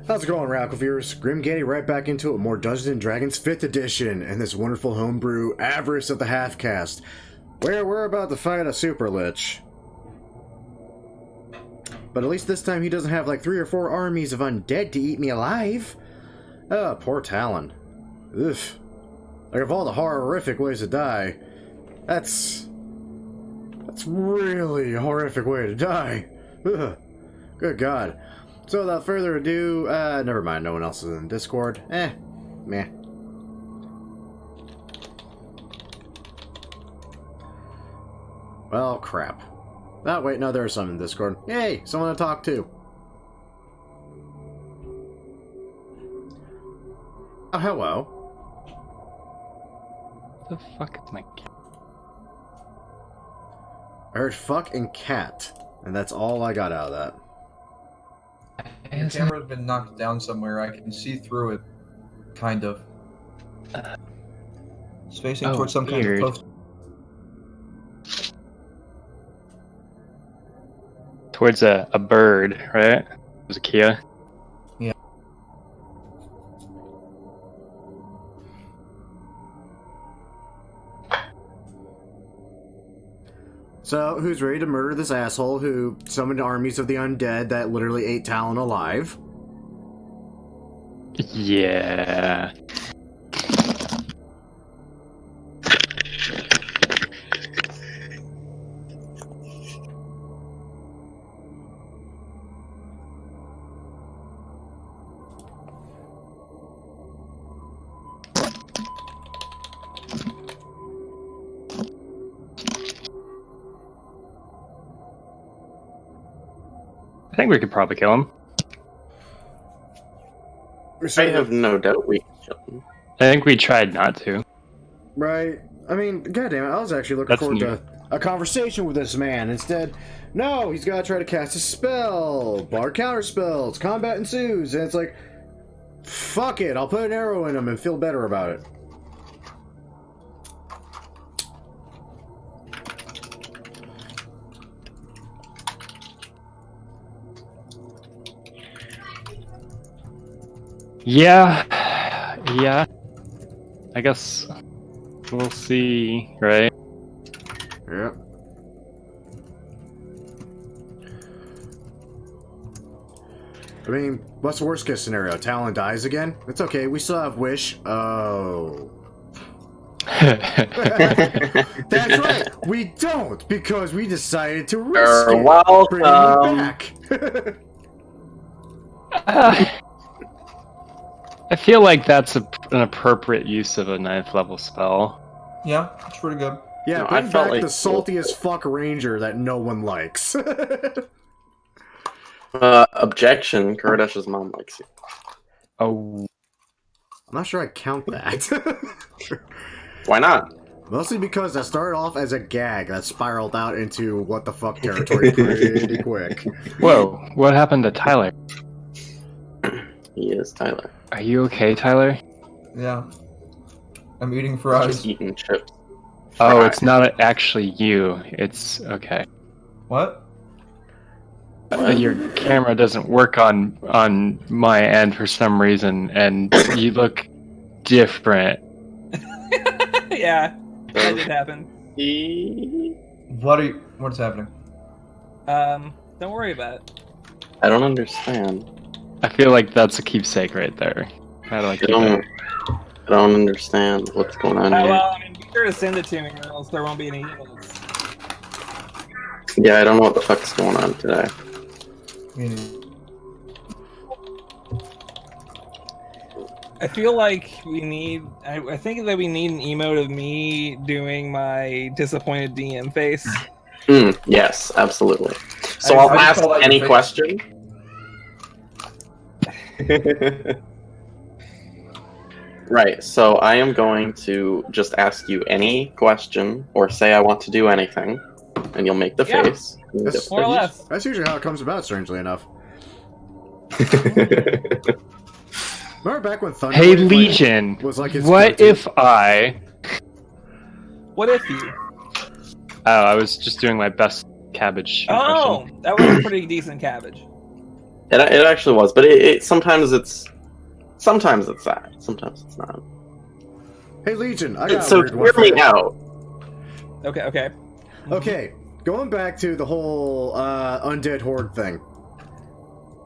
How's it going, Radical Viewers? Grim Gaddy right back into it, more Dungeons & Dragons 5th edition, and this wonderful homebrew, Avarice of the Half-Caste, where we're about to fight a super lich. But at least this time he doesn't have like 3 or 4 armies of undead to eat me alive. Poor Talon. Ugh. Like, of all the horrific ways to die, that's really a horrific way to die. Ugh. Good God. So without further ado, never mind, no one else is in Discord. Meh. Well, crap. Oh, wait, no, there's some in Discord. Yay, someone to talk to. Oh, hello. The fuck is my cat? I heard fuck and cat, and that's all I got out of that. Your camera's been knocked down somewhere. I can see through it, kind of. It's facing towards some kind of post. Towards a bird, right? It was a Kia. Yeah. So, who's ready to murder this asshole who summoned armies of the undead that literally ate Talon alive? Yeah. I think we could probably kill him. I have no doubt we can kill him. I think we tried not to. Right. I mean, goddamn it, I was actually looking forward to a conversation with this man. Instead, no, he's got to try to cast a spell. Bar counter spells. Combat ensues. And it's like, fuck it, I'll put an arrow in him and feel better about it. Yeah. I guess we'll see, right? Yep. I mean, what's the worst case scenario? Talon dies again? It's okay, we still have Wish. Oh. That's right, we don't, because we decided to risk it. Bring him back. I feel like that's an appropriate use of a 9th level spell. Yeah, it's pretty good. Yeah, No, bring I felt back like the salty as fuck ranger that no one likes. Objection, Karadash's mom likes you. Oh. I'm not sure I count that. Why not? Mostly because that started off as a gag that spiraled out into what the fuck territory pretty quick. Whoa, what happened to Tyler? He is Tyler. Are you okay, Tyler? Yeah. I'm eating fries. Just eating chips. Oh, Fries. it's not actually you. It's okay. What? Your camera doesn't work on my end for some reason, and you look different. Yeah, that did happen. What's happening? Don't worry about it. I don't understand. I feel like that's a keepsake right there. How do I keep it? I don't understand what's going on here. Well, I mean, be sure to send it to me, or else there won't be any emails. Yeah, I don't know what the fuck's going on today. I feel like we need. I think that we need an emote of me doing my disappointed DM face. Yes, absolutely. So I'll ask any question. Right, so I am going to just ask you any question, or say I want to do anything, and you'll make the face. That's, More or less. that's usually how it comes about, strangely enough. Remember back when Thunder Hey, Legion, was like his what go-to? if I... What if you? Oh, I was just doing my best cabbage Oh, impression. that was a pretty decent cabbage. It actually was, but it sometimes it's that, sometimes it's not. Hey Legion, I got a So weird one hear for me you. out. Okay. Okay, going back to the whole undead horde thing.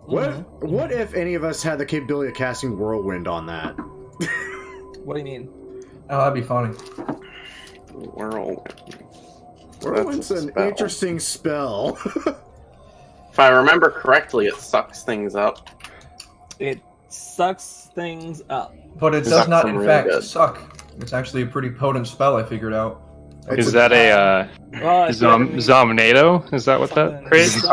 What if any of us had the capability of casting Whirlwind on that? What do you mean? Oh, that'd be funny. Whirlwind's an spell. interesting spell. If I remember correctly, it sucks things up. It sucks things up. But it It does sucks not, them in really fact, good. suck. It's actually a pretty potent spell, I figured out. Is that a Well, Zomnado? Is that what that creates? Just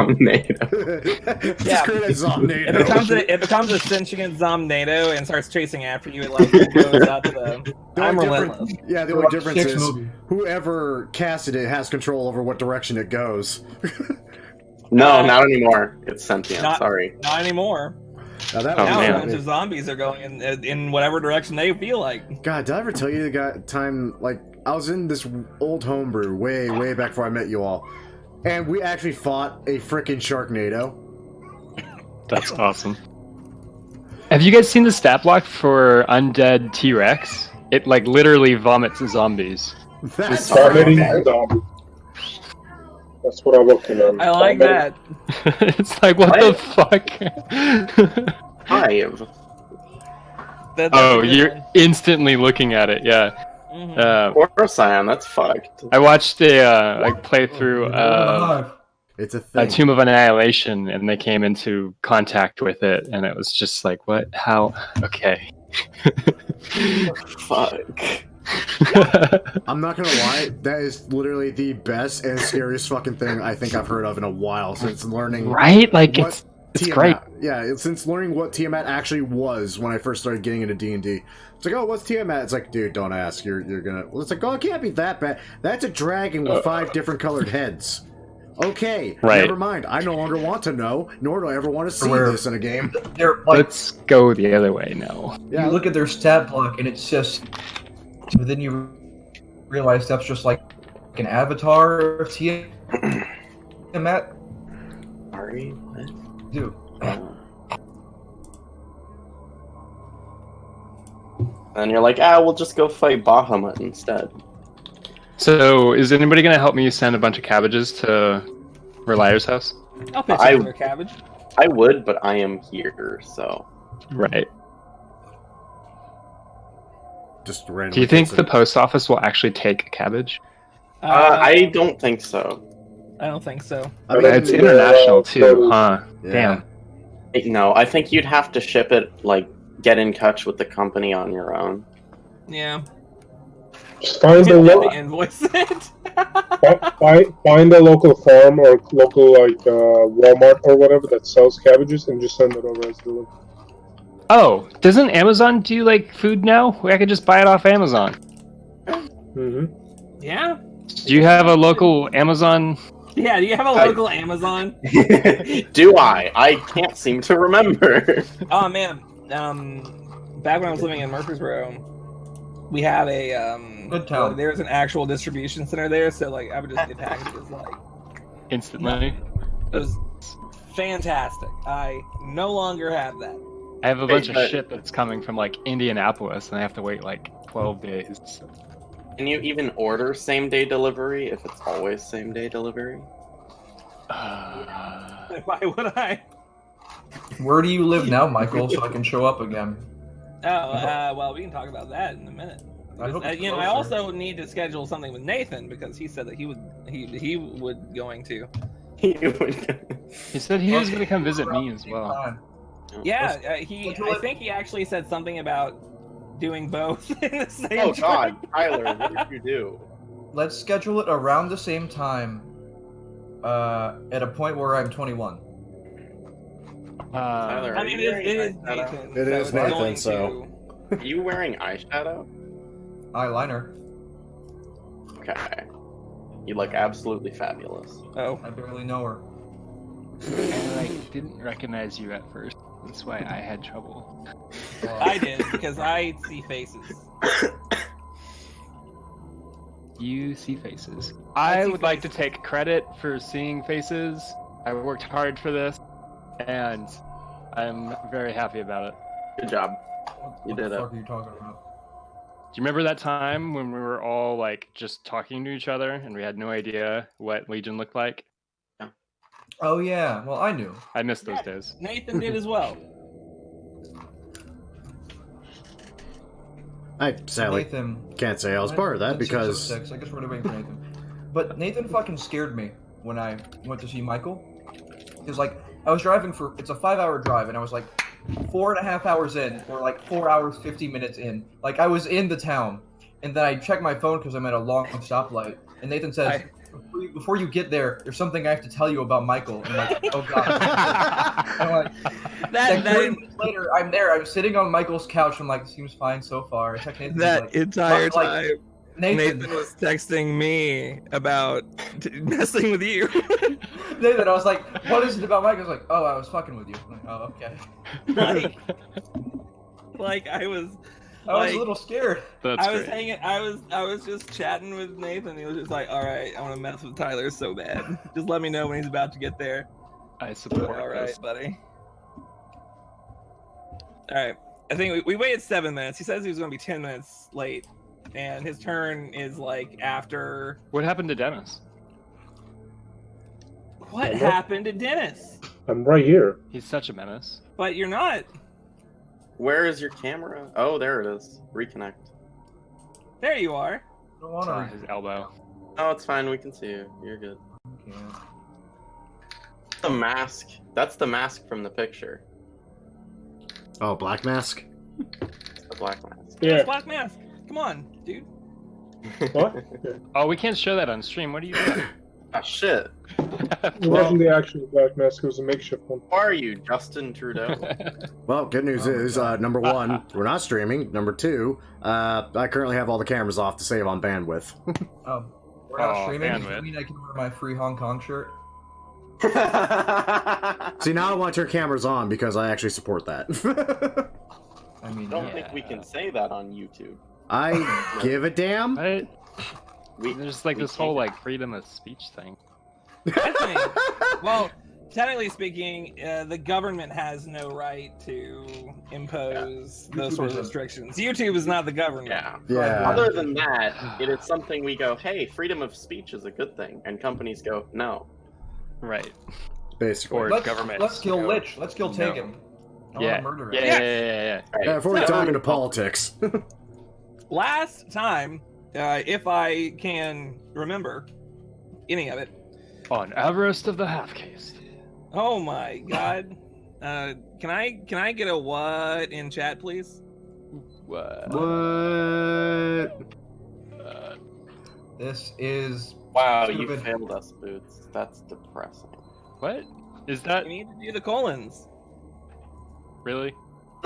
Yeah. create a Zomnado. It becomes a sentient Zomnado and starts chasing after you. It like goes out to the. The I'm only relentless. difference, yeah, the only difference is whoever casted it has control over what direction it goes. No, not anymore. It's sentient. Not- Sorry. Not anymore. Now, that Oh, was Now a man. bunch of zombies are going in whatever direction they feel like. God, did I ever tell you the time, like, I was in this old homebrew way back before I met you all, and we actually fought a frickin' Sharknado. That's awesome. Have you guys seen the stat block for undead T-Rex? It like literally vomits zombies. That's Vomiting right. zombie. That's what I'm looking at. I like that. It's like what the fuck? 5. That's Oh, a good you're one. instantly looking at it, yeah. Mhm. Coruscant, that's fucked. I watched a like playthrough It's a thing. Tomb of Annihilation, and they came into contact with it, and it was just like, what? How? Okay. Fuck. I'm not gonna lie, that is literally the best and scariest fucking thing I think I've heard of in a while since learning Right? Like what it's Tiamat, great. Yeah, since learning what Tiamat actually was when I first started getting into D&D. It's like, oh, what's Tiamat? It's like, dude, don't ask. You're gonna. Well, it's like, oh, it can't be that bad. That's a dragon with 5 different colored heads. Okay, Right. never mind. I no longer want to know, nor do I ever want to see Where- this in a game. They're like, Let's go the other way now. Yeah, you look at their stat block and it's just. But then you realize that's just like an avatar of Tiamat. Sorry. What? Dude. And you're like, we'll just go fight Bahamut instead. So, is anybody gonna help me send a bunch of cabbages to Reliar's house? I'll pitch I- in for a cabbage. I would, but I am here, so. Right. just randomly. Do you think gets the it. post office will actually take a cabbage? I don't think so. I don't think so. I mean, It's international too, huh? yeah. Damn. No, I think you'd have to ship it, like, get in touch with the company on your own. Yeah. Just find You a have to invoice it. find a local farm or local like Walmart or whatever that sells cabbages and just send it over as delivery. Oh, doesn't Amazon do like food now? I could just buy it off Amazon. Mm-hmm. Yeah. Do you have a local Amazon? Yeah. Do you have a local Amazon? Do I? I can't seem to remember. Oh man. Back when I was living in Murfreesboro, we had a Good town. there's an actual distribution center there, so like I would just get packages like Instantly. it was fantastic. I no longer have that. I have a bunch of but- shit that's coming from like Indianapolis, and I have to wait like 12 days. Can you even order same-day delivery if it's always same-day delivery? Why would I? Where do you live now, Michael, so I can show up again? Oh, well, we can talk about that in a minute. I hope it's You know, I closer. also need to schedule something with Nathan because he said that he would going to. He said he was going to come visit me as well. Yeah, let's do I it. think he actually said something about doing both in the same. Oh trip. god, Tyler, what did you do? Let's schedule it around the same time. At a point where I'm 21. Tyler, I mean, are you it is wearing eyeshadow? Nathan. It is it's Nathan, going so- Are you wearing eyeshadow? Eyeliner. Okay. You look absolutely fabulous. To... Oh, I barely know her. I didn't recognize you at first. That's why I had trouble. I did because I see faces. You see faces. I I see would like to faces. take credit for seeing faces. I worked hard for this, and I'm very happy about it. Good job. What You the did it. fuck are you talking about? Do you remember that time when we were all like just talking to each other and we had no idea what Legion looked like? Oh yeah, well I knew. I missed those days. Nathan did as well. I sadly Nathan can't say I was part of that because 606, I guess we're waiting for Nathan. But Nathan fucking scared me when I went to see Michael. Because like I was driving it's a 5-hour drive, and I was like 4.5 hours in, or like 4 hours 50 minutes in. Like I was in the town, and then I checked my phone because I'm at a long stoplight, and Nathan says, "Before you get there's something I have to tell you about Michael." And I'm like, "Oh god." I'm like, That 30 minutes later, I'm there. I'm sitting on Michael's couch. I'm like, "Seems fine so far." I check Nathan. that like, entire like, time, Nathan, Nathan was texting me about messing with you. Nathan, I was like, "What is it about Michael?" I was like, "Oh, I was fucking with you." I'm like, "Oh, okay." like I was. I was a little scared. That's I was great. hanging. I was just chatting with Nathan. He was just like, "All right, I want to mess with Tyler so bad. Just let me know when he's about to get there." I support All right, this. buddy. All right. I think we waited 7 minutes. He says he was going to be 10 minutes late, and his turn is like after. What happened to Dennis? What happened to Dennis? I'm right here. He's such a menace. But you're not. Where is your camera? Oh, there it is. Reconnect. There you are. I don't want Saw to. his elbow. Oh, it's fine. We can see you. You're good. Yeah. The mask. That's the mask from the picture. oh, Black Mask. It's the black mask. Yeah. It's Black Mask. Come on, dude. What? Oh, we can't show that on stream. What are you doing? Ah, shit. It wasn't the actual Black Mask, it was a makeshift one. Who are you, Justin Trudeau? Well, good news Oh my is, God. number one, we're not streaming. Number two, I currently have all the cameras off to save on bandwidth. We're not Oh, streaming. Does bandwidth. that mean I can wear my free Hong Kong shirt? See, now I want your cameras on because I actually support that. I mean, don't yeah. think we can say that on YouTube. I give a damn. What? We, There's like we this whole can't. like freedom of speech thing. I think. Well, technically speaking, the government has no right to impose those YouTube sort of is a- restrictions. YouTube is not the government. Yeah. Yeah. Other than that, it is something we go, hey, freedom of speech is a good thing. And companies go, no. Right. Basically. Or government. Let's kill go, Lich. Let's kill no. Tegan. I Yeah. want to murder her. Yeah, yeah, yeah, yeah. Right. Yeah, before we So- talk into politics. Last time, if I can remember any of it. On Avarice of the Half-Caste. Oh my god. Can I get a what in chat, please? What? What? This is Wow, you Stupid. failed us, Boots. That's depressing. What? Is that You need to do the colons. really?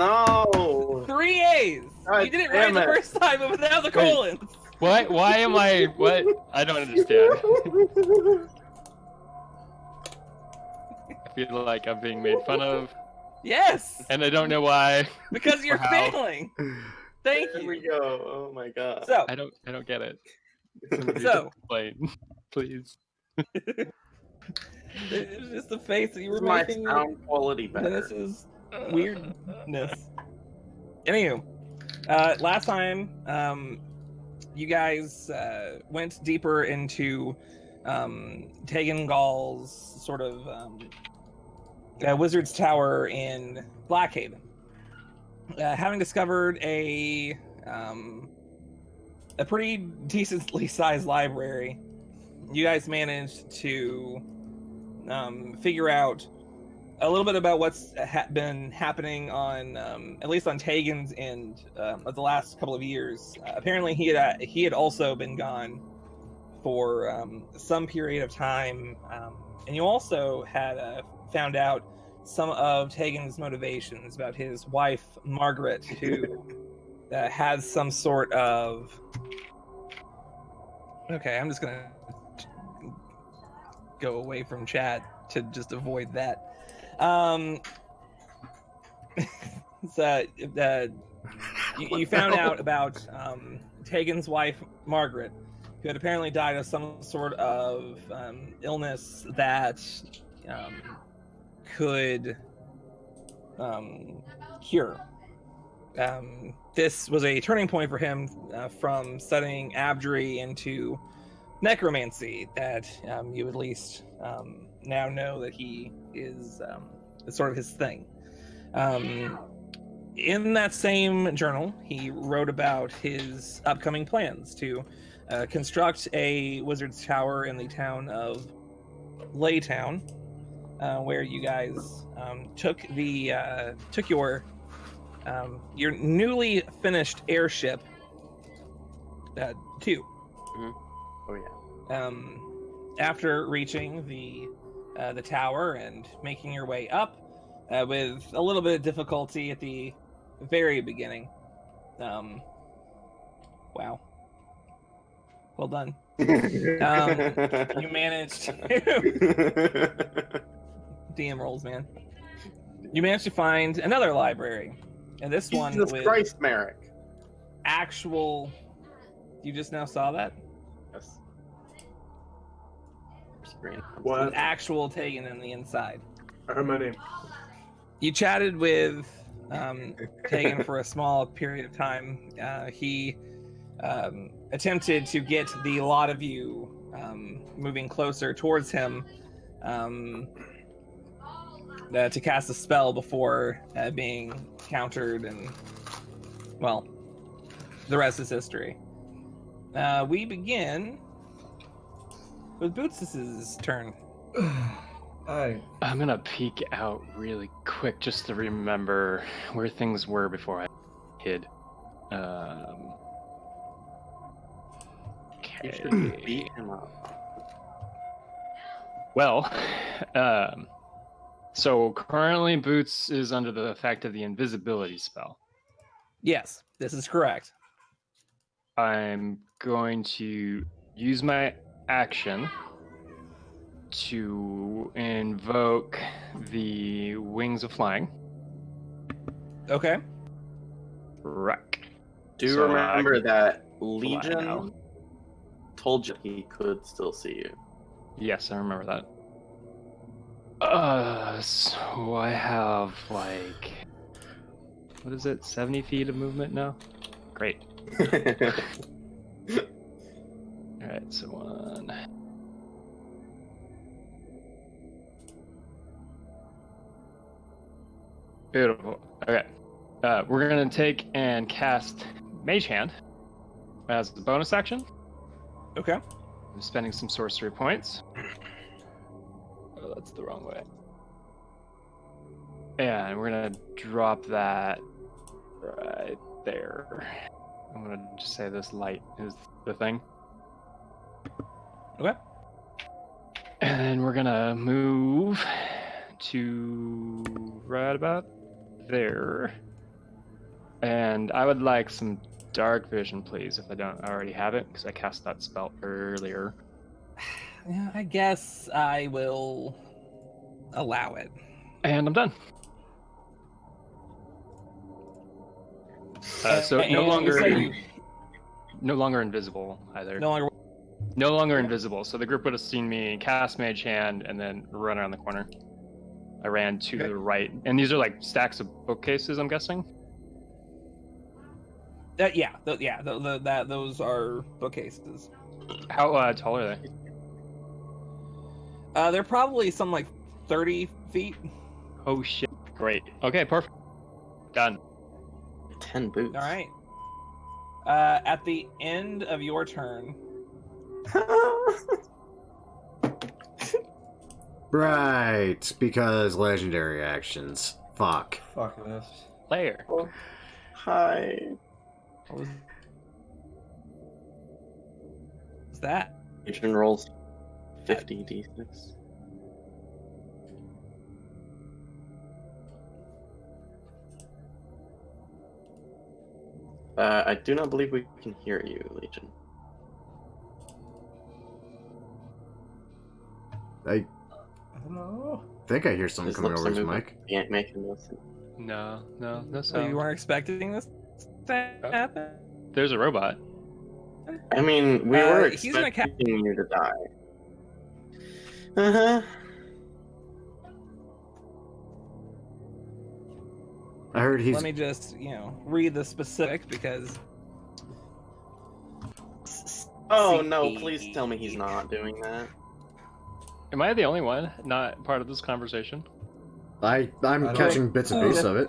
No! 3 A's. God You did it right damn the it. first time, but without the Wait. colons. Why am I what? I don't understand. I feel like I'm being made fun of, Yes, and I don't know why. because you're Wow. failing. Thank There you. we go. Oh my god. So, I don't get it. Somebody So- explain, please. it was just the face that you were Is my making. sound quality better? Dennis's weirdness. Anywho, last time, you guys went deeper into Tegan Gall's sort of Wizard's Tower in Blackhaven. Having discovered a pretty decently sized library, you guys managed to figure out a little bit about what's been happening on, at least on Tegan's end, of the last couple of years. Apparently, he had also been gone for some period of time, and you also had found out some of Tegan's motivations about his wife Margaret, who has some sort of. Okay, I'm just gonna go away from chat to just avoid that. So you found out about Tegan's wife Margaret, who had apparently died of some sort of illness that could cure. This was a turning point for him from studying Abjury into necromancy, that you at least now know that he is sort of his thing. In that same journal, he wrote about his upcoming plans to construct a wizard's tower in the town of Laytown, where you guys took your newly finished airship too. Oh yeah. After reaching the tower and making your way up with a little bit of difficulty at the very beginning. Wow. Well done. You managed to... DM rolls, man. You managed to find another library. And this one Jesus with Christ, Merrick. actual... You just now saw that? Yes. Screen. With actual taken in the inside. I heard my name. You chatted with Tegan for a small period of time. He attempted to get the lot of you moving closer towards him to cast a spell before being countered, and, well, the rest is history. We begin with Boots' turn. I'm gonna peek out really quick just to remember where things were before I hid. You should beat him up. Well, so currently Boots is under the effect of the invisibility spell. Yes, this is correct. I'm going to use my action to invoke the Wings of Flying. Okay. Right. Do So, remember that now. Legion told you he could still see you. Yes, I remember that. So I have like, what is it, 70 feet of movement now? Great. Alright, so 1. Beautiful. Okay. We're gonna take and cast Mage Hand as the bonus action. Okay. I'm spending some sorcery points. Oh, that's the wrong way. And we're gonna drop that right there. I'm gonna just say this light is the thing. Okay. And then we're gonna move to right about there. And I would like some dark vision, please, if I don't already have it, because I cast that spell earlier. Yeah, I guess I will allow it. And I'm done. So And no you longer, said you- no longer invisible either. no longer. No longer invisible. So the group would have seen me cast Mage Hand and then run around the corner. I ran to the right, and these are like stacks of bookcases, I'm guessing. Those are bookcases. How tall are they? They're probably some like 30 feet. Oh shit! Great. Okay, perfect. Done. 10 boots. All right. At the end of your turn, Right, because legendary actions. Fuck. Fuck this. Player. Oh, hi. what was that? Legion rolls 50 d6. I do not believe we can hear you, Legion. I Hello? think I hear something His coming lips over are his moving. mic. He ain't making this. No, no So sound. you weren't expecting this to happen? There's a robot. I mean, we were he's gonna expecting you to die. Uh-huh. I heard he's. Let me just, read the specific because. Oh no! Please tell me he's not doing that. Am I the only one not part of this conversation? I'm don't- catching bits and pieces of it.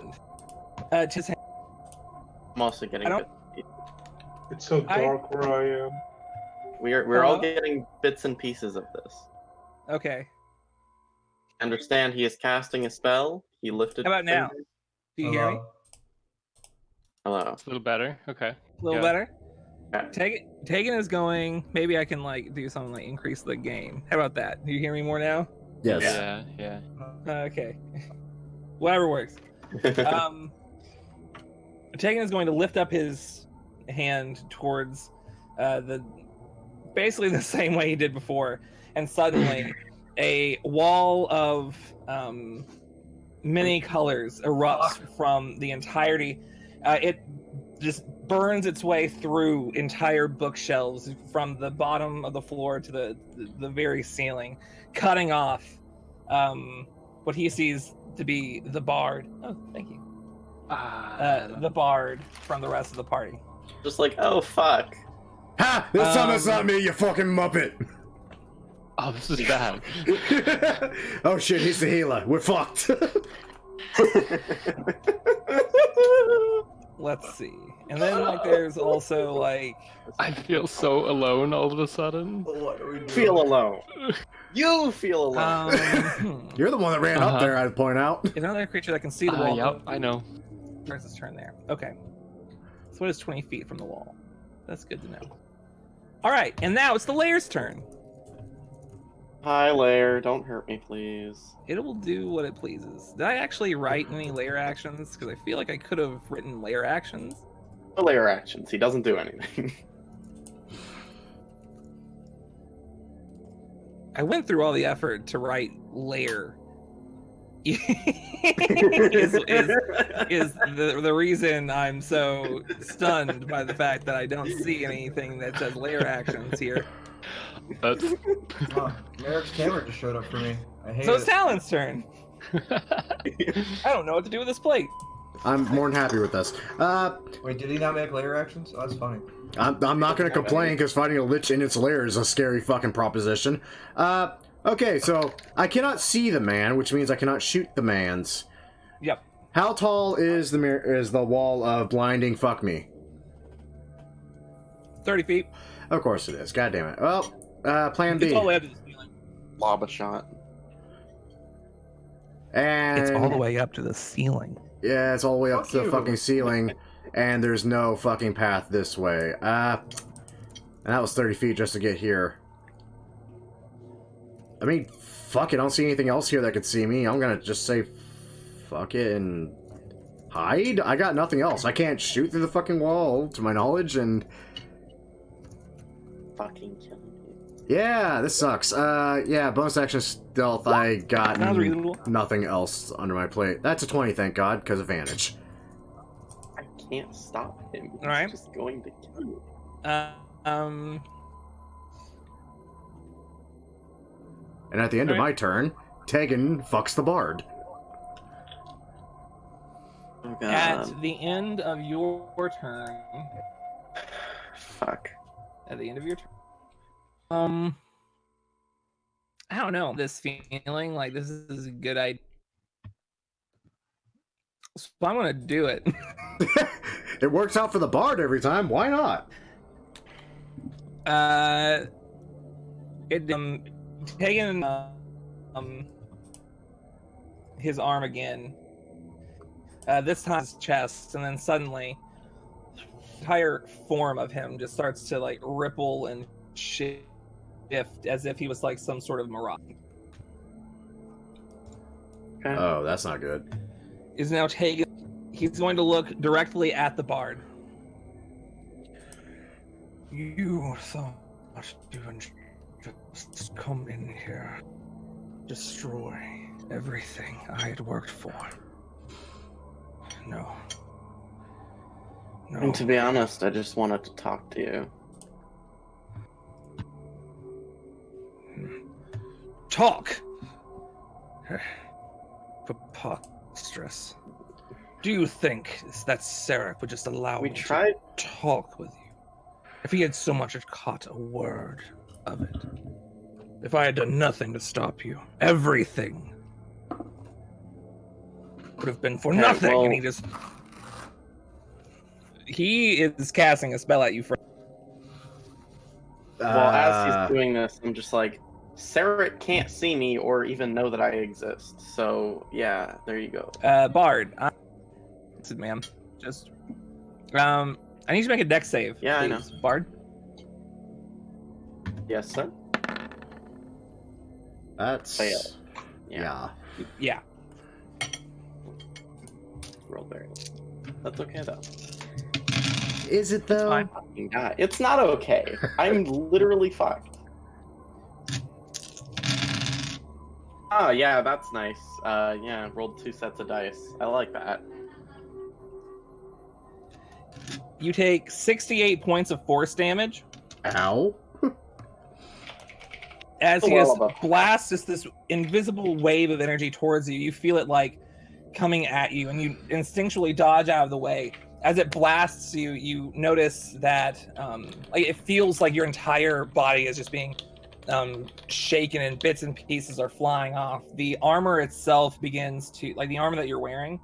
Just I'm also getting. I don't- It's so dark where I am. We're all getting bits and pieces of this. okay. Understand? He is casting a spell. He lifted. How about now? fingers. Do you hear me? Hello. It's a little better. Okay. A little Yeah. better. Yeah. Tegan is going. Maybe I can do something like increase the gain. How about that? Do you hear me more now? Yes. Yeah. Okay. Whatever works. Tegan is going to lift up his hand towards basically the same way he did before, and suddenly a wall of many colors erupts from the entirety. It just burns its way through entire bookshelves from the bottom of the floor to the very ceiling, cutting off what he sees to be the bard. Oh, thank you. The bard from the rest of the party. Just like, oh fuck. Ha! This time it's not me, you fucking muppet! Oh, this is bad. Oh shit, he's the healer. We're fucked. Let's see. And then there's also I feel so alone all of a sudden. Feel alone. You feel alone. You're the one that ran up there, I'd point out. is another creature that can see the wall. Yep, I know. Starts its turn there. Okay. So what is 20 feet from the wall? That's good to know. All right, and now it's the layer's turn. Hi, Lair. Don't hurt me, please. It will do what it pleases. Did I actually write any layer actions? Because I feel like I could have written layer actions. No Lair actions. He doesn't do anything. I went through all the effort to write layer. is the reason I'm so stunned by the fact that I don't see anything that says layer actions here. That's... Oh, Merrick's camera just showed up for me. I hate So it's it. Talon's turn. I don't know what to do with this plate. I'm more than happy with this. Wait, did he not make layer actions? Oh, that's funny. I'm not gonna complain because fighting a lich in its lair is a scary fucking proposition. Okay, so I cannot see the man, which means I cannot shoot the mans. Yep. How tall is the wall of blinding fuck me? 30 feet. Of course it is. God damn it. Well, plan B. It's all the way up to the ceiling. Lob a shot. And It's all the way up to the ceiling. yeah, it's all the way up Fuck to the you. fucking ceiling, and there's no fucking path this way. And that was 30 feet just to get here. I mean, fuck it, I don't see anything else here that could see me. I'm gonna just say fuck it and hide? I got nothing else. I can't shoot through the fucking wall, to my knowledge, and Fucking kill me. yeah, this sucks. Yeah, bonus action stealth, I got Sounds reasonable. nothing else under my plate. That's a 20, thank God, because advantage. I can't stop him. He's Alright. just going to kill you. And at the end of my turn, Tegan fucks the bard. Oh god. At the end of your turn. Fuck. At the end of your turn. I don't know. This feeling like this is a good idea. So I'm gonna do it. It works out for the bard every time. Why not? Taking his arm again. This time his chest, and then suddenly, the entire form of him just starts to like ripple and shift as if he was like some sort of mirage. Okay. Oh, that's not good. Is now taken. He's going to look directly at the bard. You thought you would just come in here, destroy everything I had worked for. No. And to be honest, I just wanted to talk to you. Talk! Preposterous. Do you think that Sarek would just allow We me tried. to talk with you? If he had so much as caught a word of it. If I had done nothing to stop you, everything would have been for Okay, nothing, well- and he is casting a spell at you. Well, as he's doing this, I'm just like, Sarek can't see me or even know that I exist. So yeah, there you go. Bard. Ma'am. Just I need you to make a dex save. Yeah, I please, Bard. Yes, sir. That's Fail. yeah. Yeah. Rolled very low. That's okay though. Is it though? fine. Fucking God. It's not okay. I'm literally fucked. Oh yeah, that's nice. Yeah, rolled 2 sets of dice. I like that. You take 68 points of force damage Ow. as he Well just above. blasts just this invisible wave of energy towards you. You feel it like coming at you, and you instinctually dodge out of the way. As it blasts you, you notice that like it feels like your entire body is just being shaken, and bits and pieces are flying off. The armor itself begins to, like, the armor that you're wearing,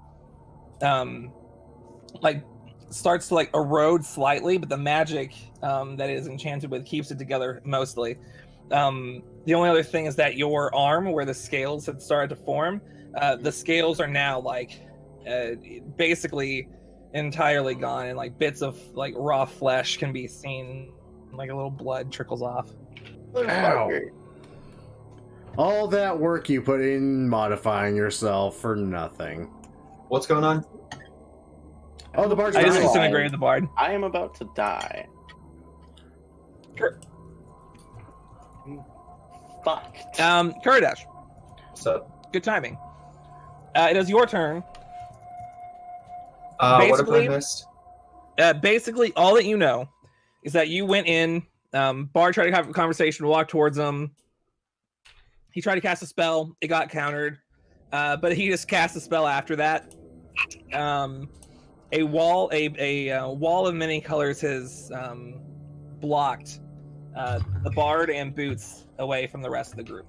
like starts to like erode slightly, but the magic that it is enchanted with keeps it together mostly. The only other thing is that your arm, where the scales had started to form, the scales are now like basically entirely gone, and like bits of like raw flesh can be seen, like a little blood trickles off. Ow. All that work you put in modifying yourself for nothing. What's going on? Oh, the bard's I just dying. disintegrated the bard. I am about to die. Sure. Fucked. Kuradash, What's up? good timing. It is your turn. What have I Basically- missed? Basically, all that you know is that you went in. Bard tried to have a conversation, walked towards him. He tried to cast a spell. It got countered, but he just cast a spell after that. A wall of many colors has blocked the Bard and Boots away from the rest of the group.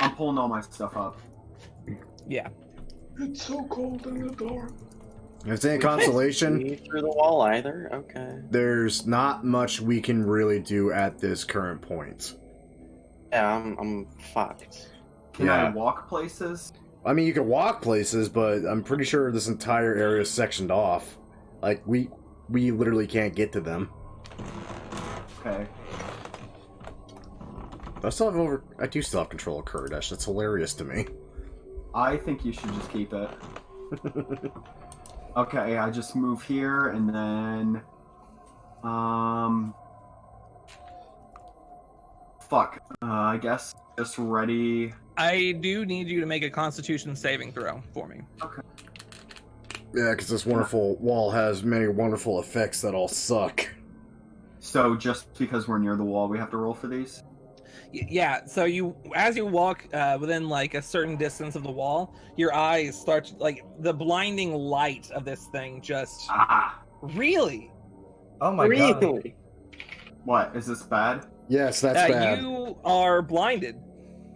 I'm pulling all my stuff up. Yeah. It's so cold in the dark. If it's any consolation, See through the wall either? Okay. there's not much we can really do at this current point. Yeah, I'm fucked. Can I Yeah. walk places? I mean, you can walk places, but I'm pretty sure this entire area is sectioned off. Like, we literally can't get to them. Okay. I do still have control of Kurdash. That's hilarious to me. I think you should just keep it. Okay, I just move here and then fuck. I guess just ready. I do need you to make a Constitution saving throw for me. Yeah, because this wonderful wall has many wonderful effects that all suck. So just because we're near the wall, we have to roll for these? Yeah, so as you walk within like a certain distance of the wall, your eyes start to, like, the blinding light of this thing just Ah! really. Oh my god. Really? What? Is this bad? Yes, that's bad. You are blinded.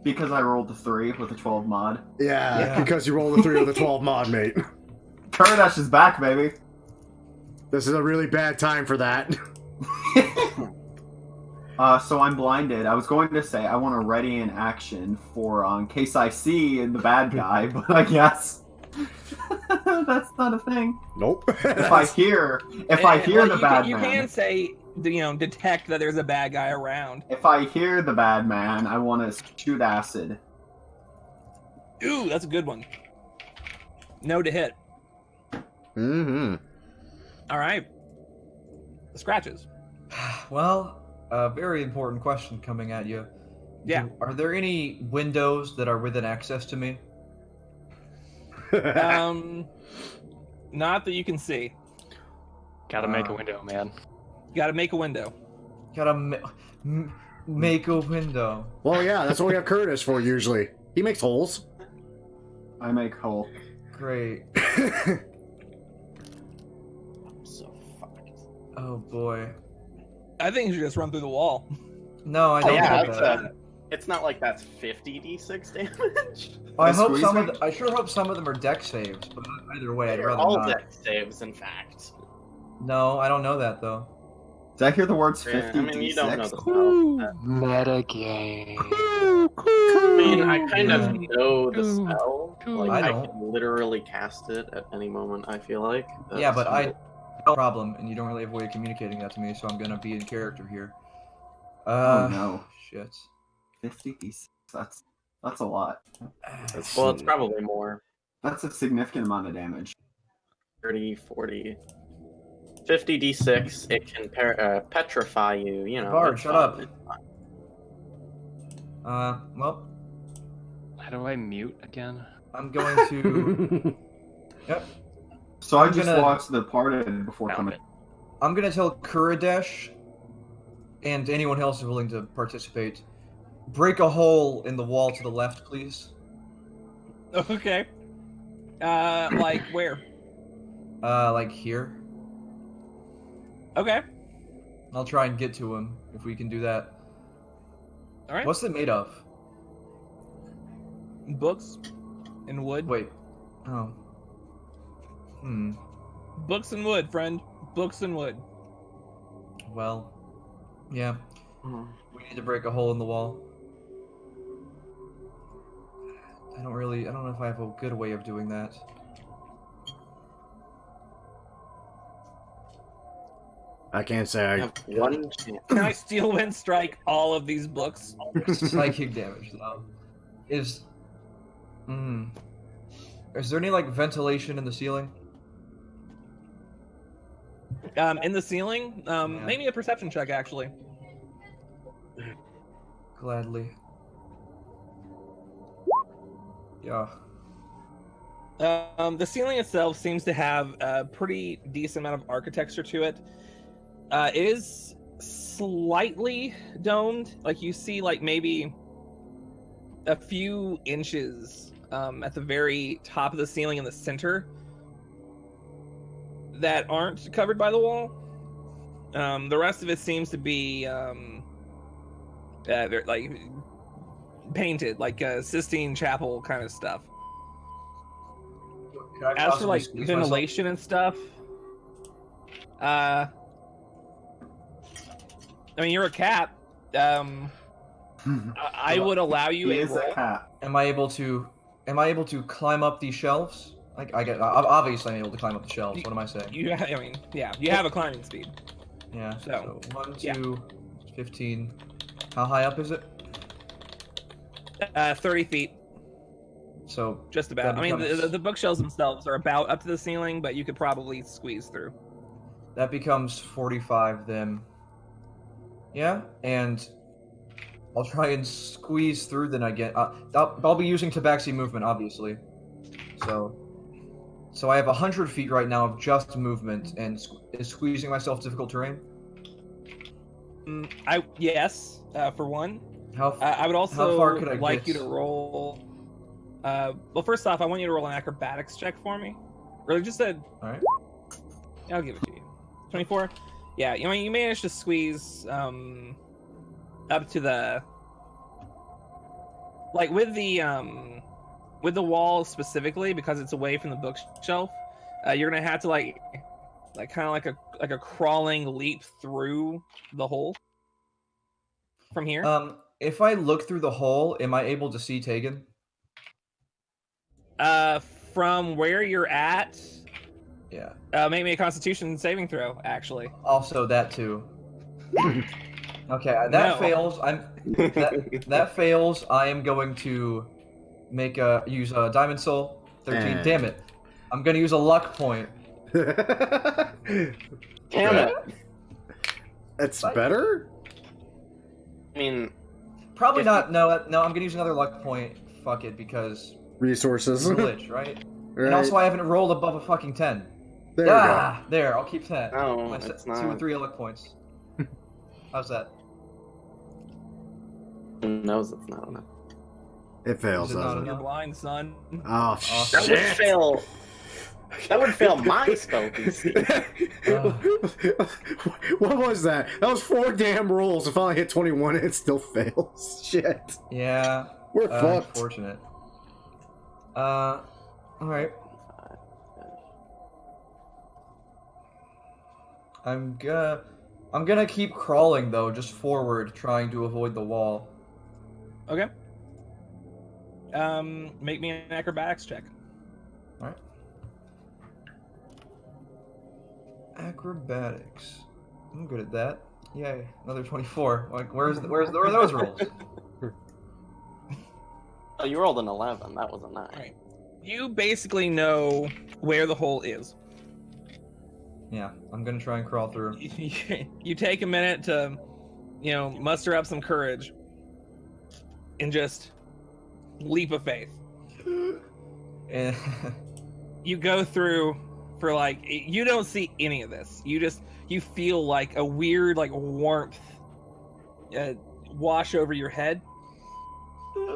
Because I rolled a 3 with a 12 mod. Yeah, Yeah. because you rolled a 3 with a 12 mod, mate. Kurdash is back, baby! This is a really bad time for that. So I'm blinded. I was going to say I want to ready in action for in case I see the bad guy, but I guess that's not a thing. Nope. If I hear the bad you man, can say, detect that there's a bad guy around. if I hear the bad man, I want to shoot acid. Ooh, that's a good one. No to hit. Mm-hmm. All right. The scratches. Well, a very important question coming at you. Yeah. Are there any windows that are within access to me? Not that you can see. Gotta make a window, man. You got to make a window. Gotta Make a window. Well, yeah, that's what we have Curtis for usually. He makes holes. I make hole. Great. So fucked. Oh boy. I think you should just run through the wall. No, I Oh, don't yeah, think that's that. it's not like that's 50 d6 damage. I hope Squeeze some me? of I sure hope some of them are deck saves, but either way, I'd They're rather all not. death saves, in fact. No, I don't know that though. Did I hear the words Yeah, 50 I mean, you don't know the D6? spell. Metagame. I mean, I kind of know the Cool. spell. Cool. Like, I I don't. can literally cast it at any moment, I feel like. Yeah, but That's- I no problem, and you don't really have a way of communicating that to me, so I'm gonna be in character here. Oh, no. Shit. 50 D6. That's a lot. Well, it's probably more. That's a significant amount of damage. 30, 40... 50 d6, it can petrify you, you know. Bard, it's shut fine, up. it's fine. Well, How do I mute again? I'm going to. Yep. So I I'm just gonna- watched the parted before Found coming. it. I'm gonna tell Kuridesh and anyone else who's willing to participate. Break a hole in the wall to the left, please. Okay. Like where? Like here. Okay. I'll try and get to him if we can do that. All right. What's it made of? Books and wood. Wait. Oh. Hmm. Books and wood, friend. Books and wood. Well. Yeah. Mhm. We need to break a hole in the wall. I don't know if I have a good way of doing that. I can't say I I. have one chance. Can I steel wind strike all of these books? Psychic damage, though. Is there any, like, ventilation in the ceiling? In the ceiling? Maybe a perception check, actually. Gladly. Yeah. The ceiling itself seems to have a pretty decent amount of architecture to it. It is slightly domed. Like, you see, like, maybe a few inches at the very top of the ceiling in the center that aren't covered by the wall. The rest of it seems to be like painted, like Sistine Chapel kind of stuff. Can I As for possibly like squeeze myself? ventilation and stuff, I mean, you're a cat. I would allow you He a is roll. a cat. Am I able to climb up these shelves? Obviously I'm able to climb up the shelves. What am I saying? You have a climbing speed. Yeah. So, 1, yeah. 2, 15. How high up is it? 30 feet, So just about. That I mean, becomes- the bookshelves themselves are about up to the ceiling, but you could probably squeeze through. that becomes 45 then. Yeah, and I'll try and squeeze through. Then I get. I'll be using Tabaxi movement, obviously. So I have 100 feet right now of just movement, and is squeezing myself difficult terrain? Yes, for one. I would also How far could I like get? you to roll. Well, first off, I want you to roll an acrobatics check for me. Or just a. All right. I'll give it to you. 24. Yeah, you managed to squeeze up to the like with the wall specifically because it's away from the bookshelf. You're gonna have to like kind of like a crawling leap through the hole from here. If I look through the hole, am I able to see Tegan? From where you're at, Yeah. make me a Constitution saving throw. Actually, Also, that too. Okay, that No. fails. That fails. I am going to use a Diamond Soul 13. And- Damn it! I'm gonna use a luck point. Damn it. It's better? I mean, Probably If- not. No, I'm gonna use another luck point. Fuck it, because Resources. it's a glitch, right? Right. And also, I haven't rolled above a fucking 10. There you There. I'll keep that. no, My it's 2 or not. 3 luck points. How's that? knows it's not enough. It fails, Is it not doesn't it? You're blind, son. Oh, That would shit! fail. That would fail my spell DC. What was that? That was 4 damn rolls. If I only hit 21, it still fails. Shit. Yeah. We're fucked. Unfortunate. Alright. I'm gonna keep crawling though, just forward, trying to avoid the wall. Okay. Make me an acrobatics check. Alright. Acrobatics. I'm good at that. Yay, another 24. Like, where are those rolls? Oh, you rolled an 11. That was a 9. Alright. You basically know where the hole is. Yeah, I'm gonna try and crawl through. You take a minute to, muster up some courage and just leap of faith. And You go through for you don't see any of this. You feel like a weird warmth wash over your head,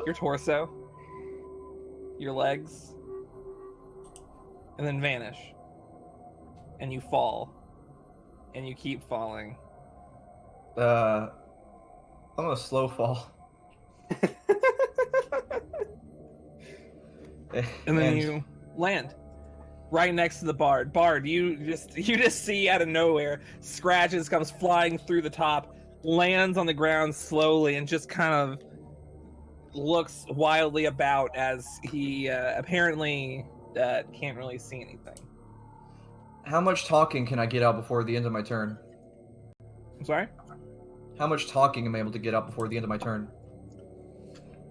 your torso, your legs, and then vanish. And you fall. And you keep falling. I'm gonna slow fall. And then you land right next to the bard. Bard, you just see out of nowhere, Scratches comes flying through the top, lands on the ground slowly, and just kind of looks wildly about as he apparently can't really see anything. How much talking can I get out before the end of my turn? I'm sorry? How much talking am I able to get out before the end of my turn?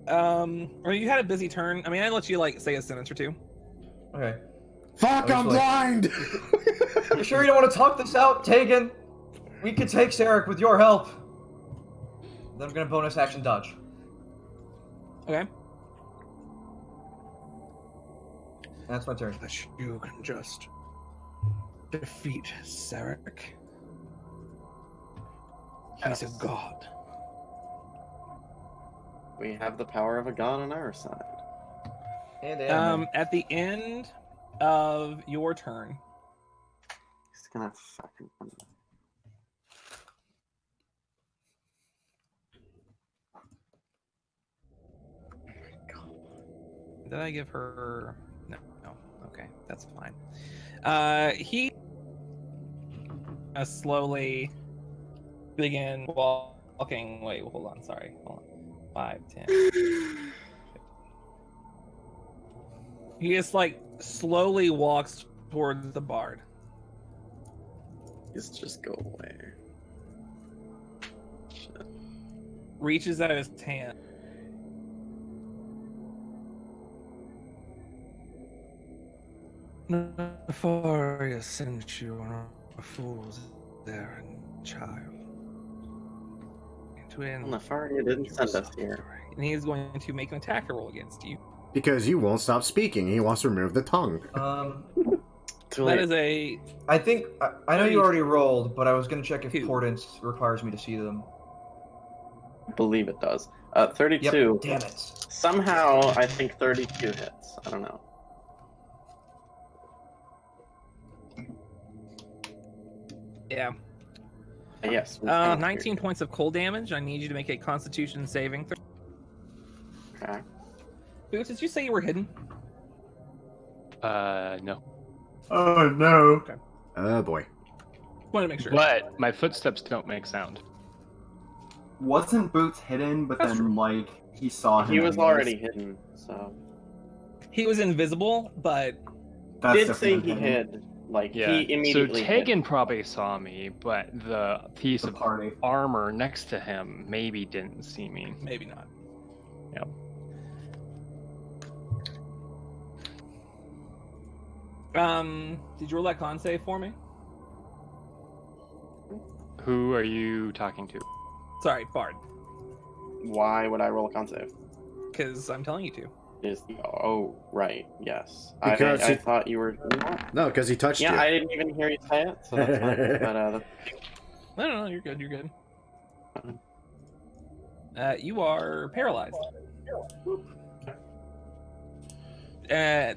Or you had a busy turn. I mean, I let you say a sentence or two. Okay. Fuck, I'm blind! You sure you don't want to talk this out, Tegan? We could take Sarek with your help. Then I'm gonna bonus action dodge. Okay. That's my turn. That you can just defeat Sarek. He's a god. We have the power of a god on our side. And At the end of your turn, He's gonna fucking. did I give her? No. Okay, that's fine. He slowly begin walking. Wait, hold on. Sorry. Hold on. 5, 10. He just slowly walks towards the bard. Just go away. Shit. Reaches out his hand. Nefarious sent you on a fool's errand, child. Nefaria didn't send us here. And he is going to make an attack roll against you. Because you won't stop speaking. He wants to remove the tongue. That is a... I think I know you already rolled, but I was gonna check if Portents requires me to see them. I believe it does. 32. Yep, damn it. Somehow, I think 32 hits. I don't know. Yeah. Yes. 19 points of cold damage. I need you to make a Constitution saving. Okay. Boots, did you say you were hidden? No. Oh no. Okay. Oh boy. Want to make sure. But my footsteps don't make sound. Wasn't Boots hidden, but That's then, true. he saw him. He was anyways? already hidden, so. He was invisible, but That's Did say different he than hid. Like, Yeah. he immediately So Tegan probably saw me, but the piece the of party. armor next to him maybe didn't see me. maybe not. Yep. Did you roll that con save for me? Who are you talking to? Sorry, Bard. Why would I roll a con save? Because I'm telling you to. Oh, right, yes. Because I he- thought you were. No, because he touched Yeah, you. I didn't even hear you say it, so that's fine. But, No, you're good. You're good. You are paralyzed. Yeah.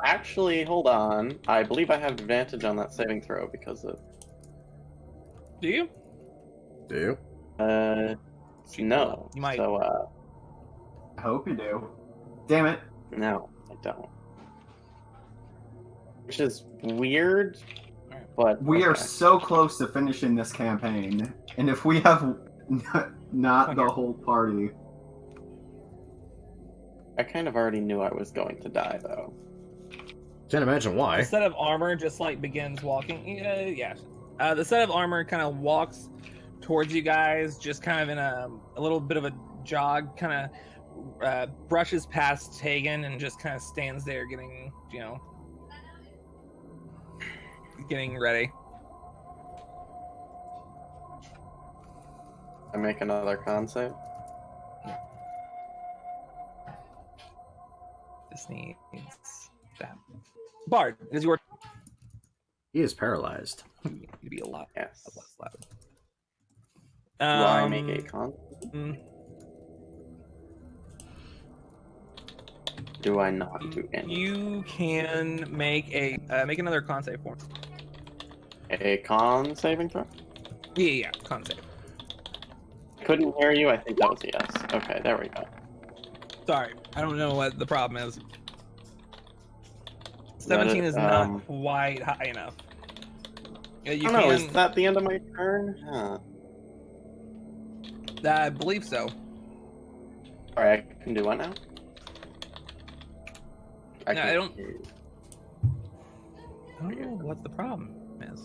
Actually, hold on. I believe I have advantage on that saving throw because of. Do you? Do you? No. You might. So, I hope you do. Damn it. no, I don't. Which is weird, but We are okay. so close to finishing this campaign, and if we have not the whole party. I kind of already knew I was going to die, though. Can't imagine why. The set of armor just like begins walking. Yeah. The set of armor kind of walks towards you guys, just kind of in a little bit of a jog, kind of brushes past Tegan and just kind of stands there getting, getting ready. I make another con save. This needs that. Bard, it is your. He is paralyzed. You need to be a lot Yes. less loud. Do I make a con? Do I not do anything? You can make a make another con save for me. A con saving throw? Yeah, con save. Couldn't hear you. I think that was a yes. Okay, there we go. Sorry, I don't know what the problem is. 17 is not quite high enough. You know, is that the end of my turn? Huh. I believe so. Alright, I can do what now? I don't know what the problem is.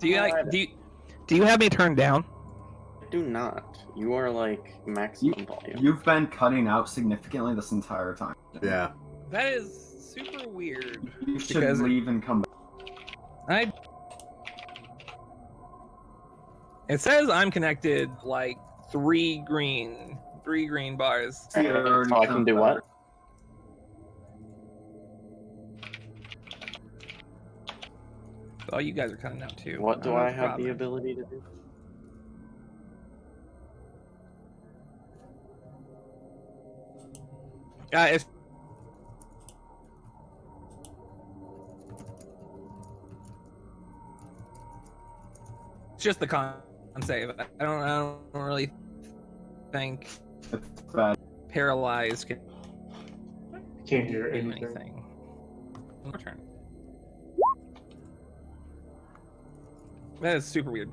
Do you have me turned down? I do not. You are like maximum volume. You've been cutting out significantly this entire time. Yeah. That is super weird. You should leave and come back. It says I'm connected like three green bars. So I can do what? Oh, you guys are cutting out too. What do I have problem. the ability to do? It's just the con save. I don't really think It's bad. paralyzed can Can't hear do anything. anything. Your turn. That is super weird.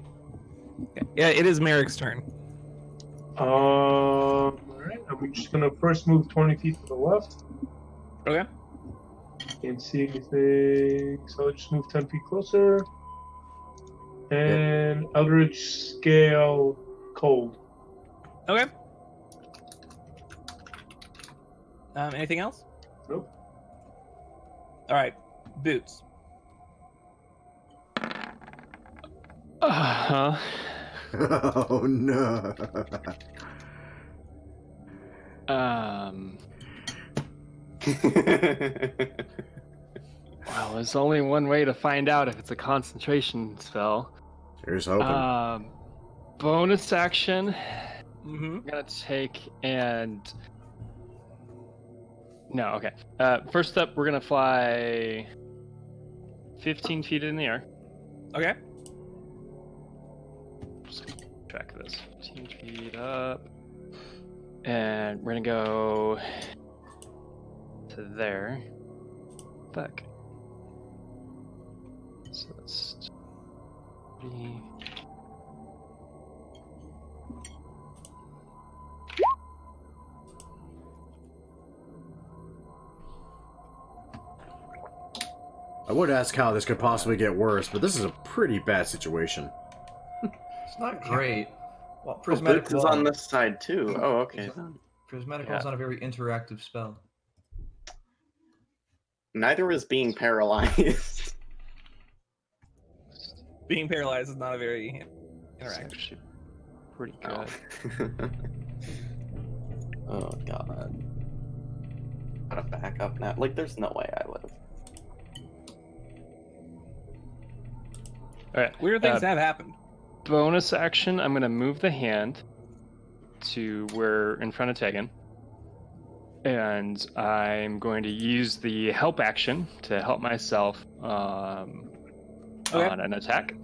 Okay. Yeah, it is Merrick's turn. Alright, I'm just gonna first move 20 feet to the left. Okay. Can't see anything, so I'll just move 10 feet closer. And Eldritch Scale Cold. Okay. Anything else? Nope. All right. Boots. Uh-huh. Oh no. Well, there's only one way to find out if it's a concentration spell. Here's hoping. Bonus action. Mm-hmm. I'm gonna take and. No, okay. First step, we're gonna fly 15 feet in the air. Okay. Just track this. 15 feet up. And we're gonna go to there. Fuck. So that's 3. I would ask how this could possibly get worse, but this is a pretty bad situation. It's not great. Well, Prismatic prismatic is on wall. this side too. Oh, okay. Prismatic wall is not a very interactive spell. Neither is being paralyzed. Being paralyzed is not a very It's interactive. actually pretty Oh. good. Oh god. Gotta back up now. Like, there's no way I live. Alright. Weird things have happened. Bonus action, I'm gonna move the hand. to where in front of Tegan. And I'm going to use the help action to help myself on an attack.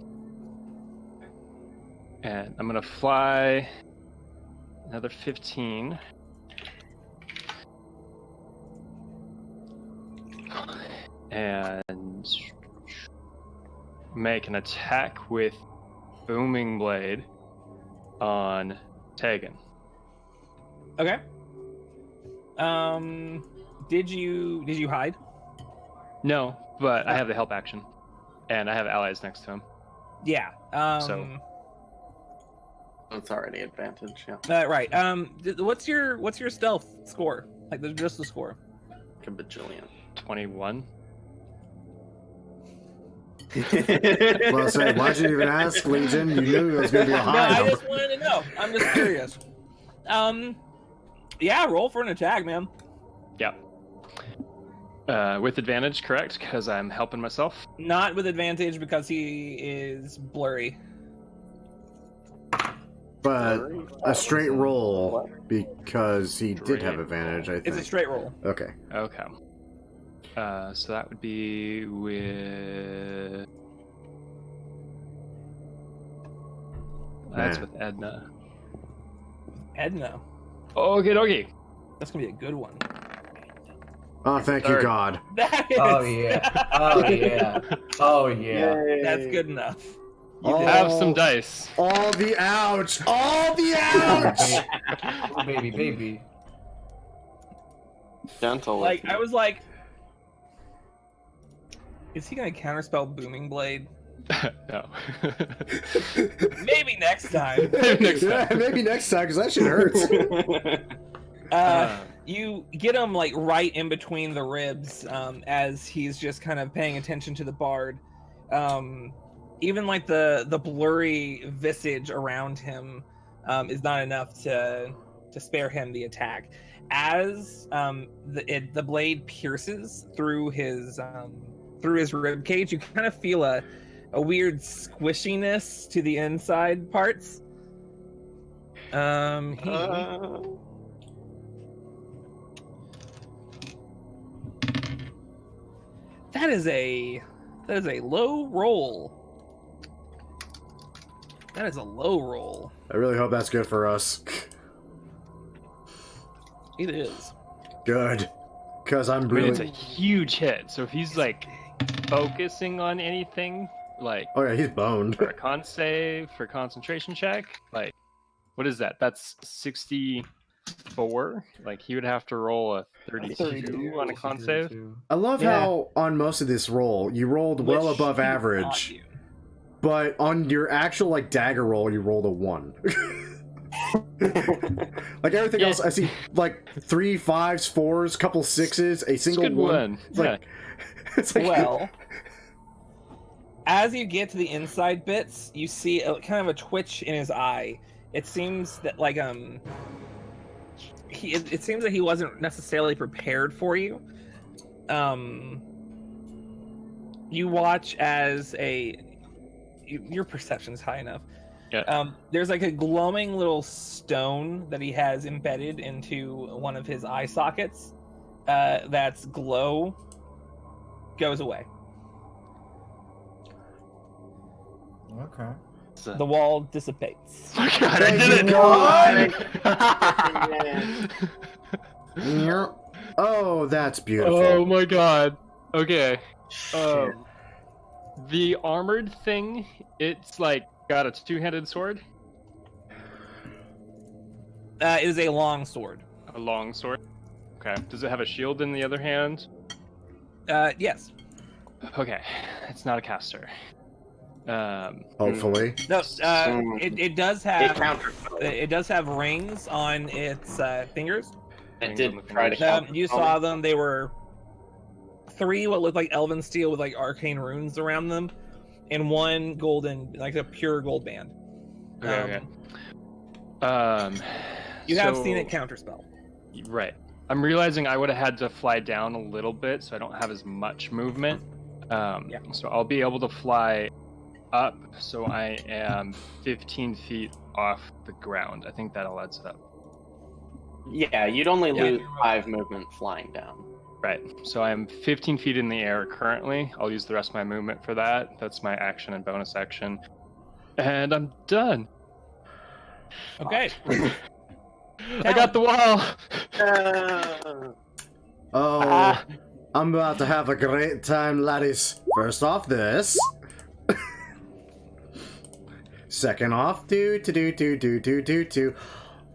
And I'm going to fly another 15. And make an attack with Booming Blade on Tegan. Okay. Did you hide? No, but I have the help action, and I have allies next to him. Yeah. So That's already advantage. Yeah. Right. What's your stealth score? Like just the score. Like a bajillion. 21. Well, say, why'd you even ask, Legion? You knew it was going to be a No, high I number. just wanted to know. I'm just curious. Yeah, roll for an attack, man. Yeah. With advantage, correct? Because I'm helping myself. Not with advantage because he is blurry. But a straight roll because he did have advantage, I think. It's a straight roll. Okay. Okay. So that would be with... That's Man. with Edna. Edna. Okie dokie. That's gonna be a good one. Oh, thank you, God. That is, Oh yeah. Oh yeah. Oh yeah. that's good enough. You have some dice. All the ouch! All the ouch! Oh, baby. Gentle. Like I was like, is he gonna counterspell Booming Blade? No. Maybe next time. Maybe next time, because that shit hurts. You get him like right in between the ribs as he's just kind of paying attention to the bard. Even like the blurry visage around him is not enough to spare him the attack. As the blade pierces through his rib cage, you kind of feel a weird squishiness to the inside parts. That is a low roll. That is a low roll. I really hope that's good for us. It is. Good. Because I'm I mean, really... it's a huge hit, so if he's like focusing on anything, like Oh yeah, he's boned. for a con save, for a concentration check, like what is that? That's 64. Like he would have to roll a 32 on a con save. I love how on most of this roll, you rolled well Which above he would not average. do. But on your actual like dagger roll, you rolled a 1. Like everything else, I see like 3 5s, 4s, couple 6s, a single good 1. one. It's like, it's like Well, as you get to the inside bits, you see kind of a twitch in his eye. It seems that like it seems that he wasn't necessarily prepared for you. You watch as your perception's high enough. Yeah. There's like a glowing little stone that he has embedded into one of his eye sockets. That's glow goes away. Okay. The wall dissipates. Oh god, I did it! Oh, that's beautiful. Oh my god. Okay. The armored thing, it's like got a two-handed sword. It is a long sword. A long sword. Okay. Does it have a shield in the other hand? Yes. Okay. It's not a caster. Hopefully. No. It does have. counterspell. It does have rings on its fingers. It did try to counterspell. You saw them. They were 3 what looked like elven steel with like arcane runes around them, and 1 golden, like a pure gold band. Okay. You have so- seen it counterspell. Right. I'm realizing I would have had to fly down a little bit, so I don't have as much movement. So I'll be able to fly up, so I am 15 feet off the ground. I think that all adds up. Yeah, you'd only Yeah, lose you're 5 movement flying down. Right. So I'm 15 feet in the air currently. I'll use the rest of my movement for that. That's my action and bonus action. And I'm done. Okay. I got the wall. Oh, I'm about to have a great time, laddies. First off, this. Second off, do.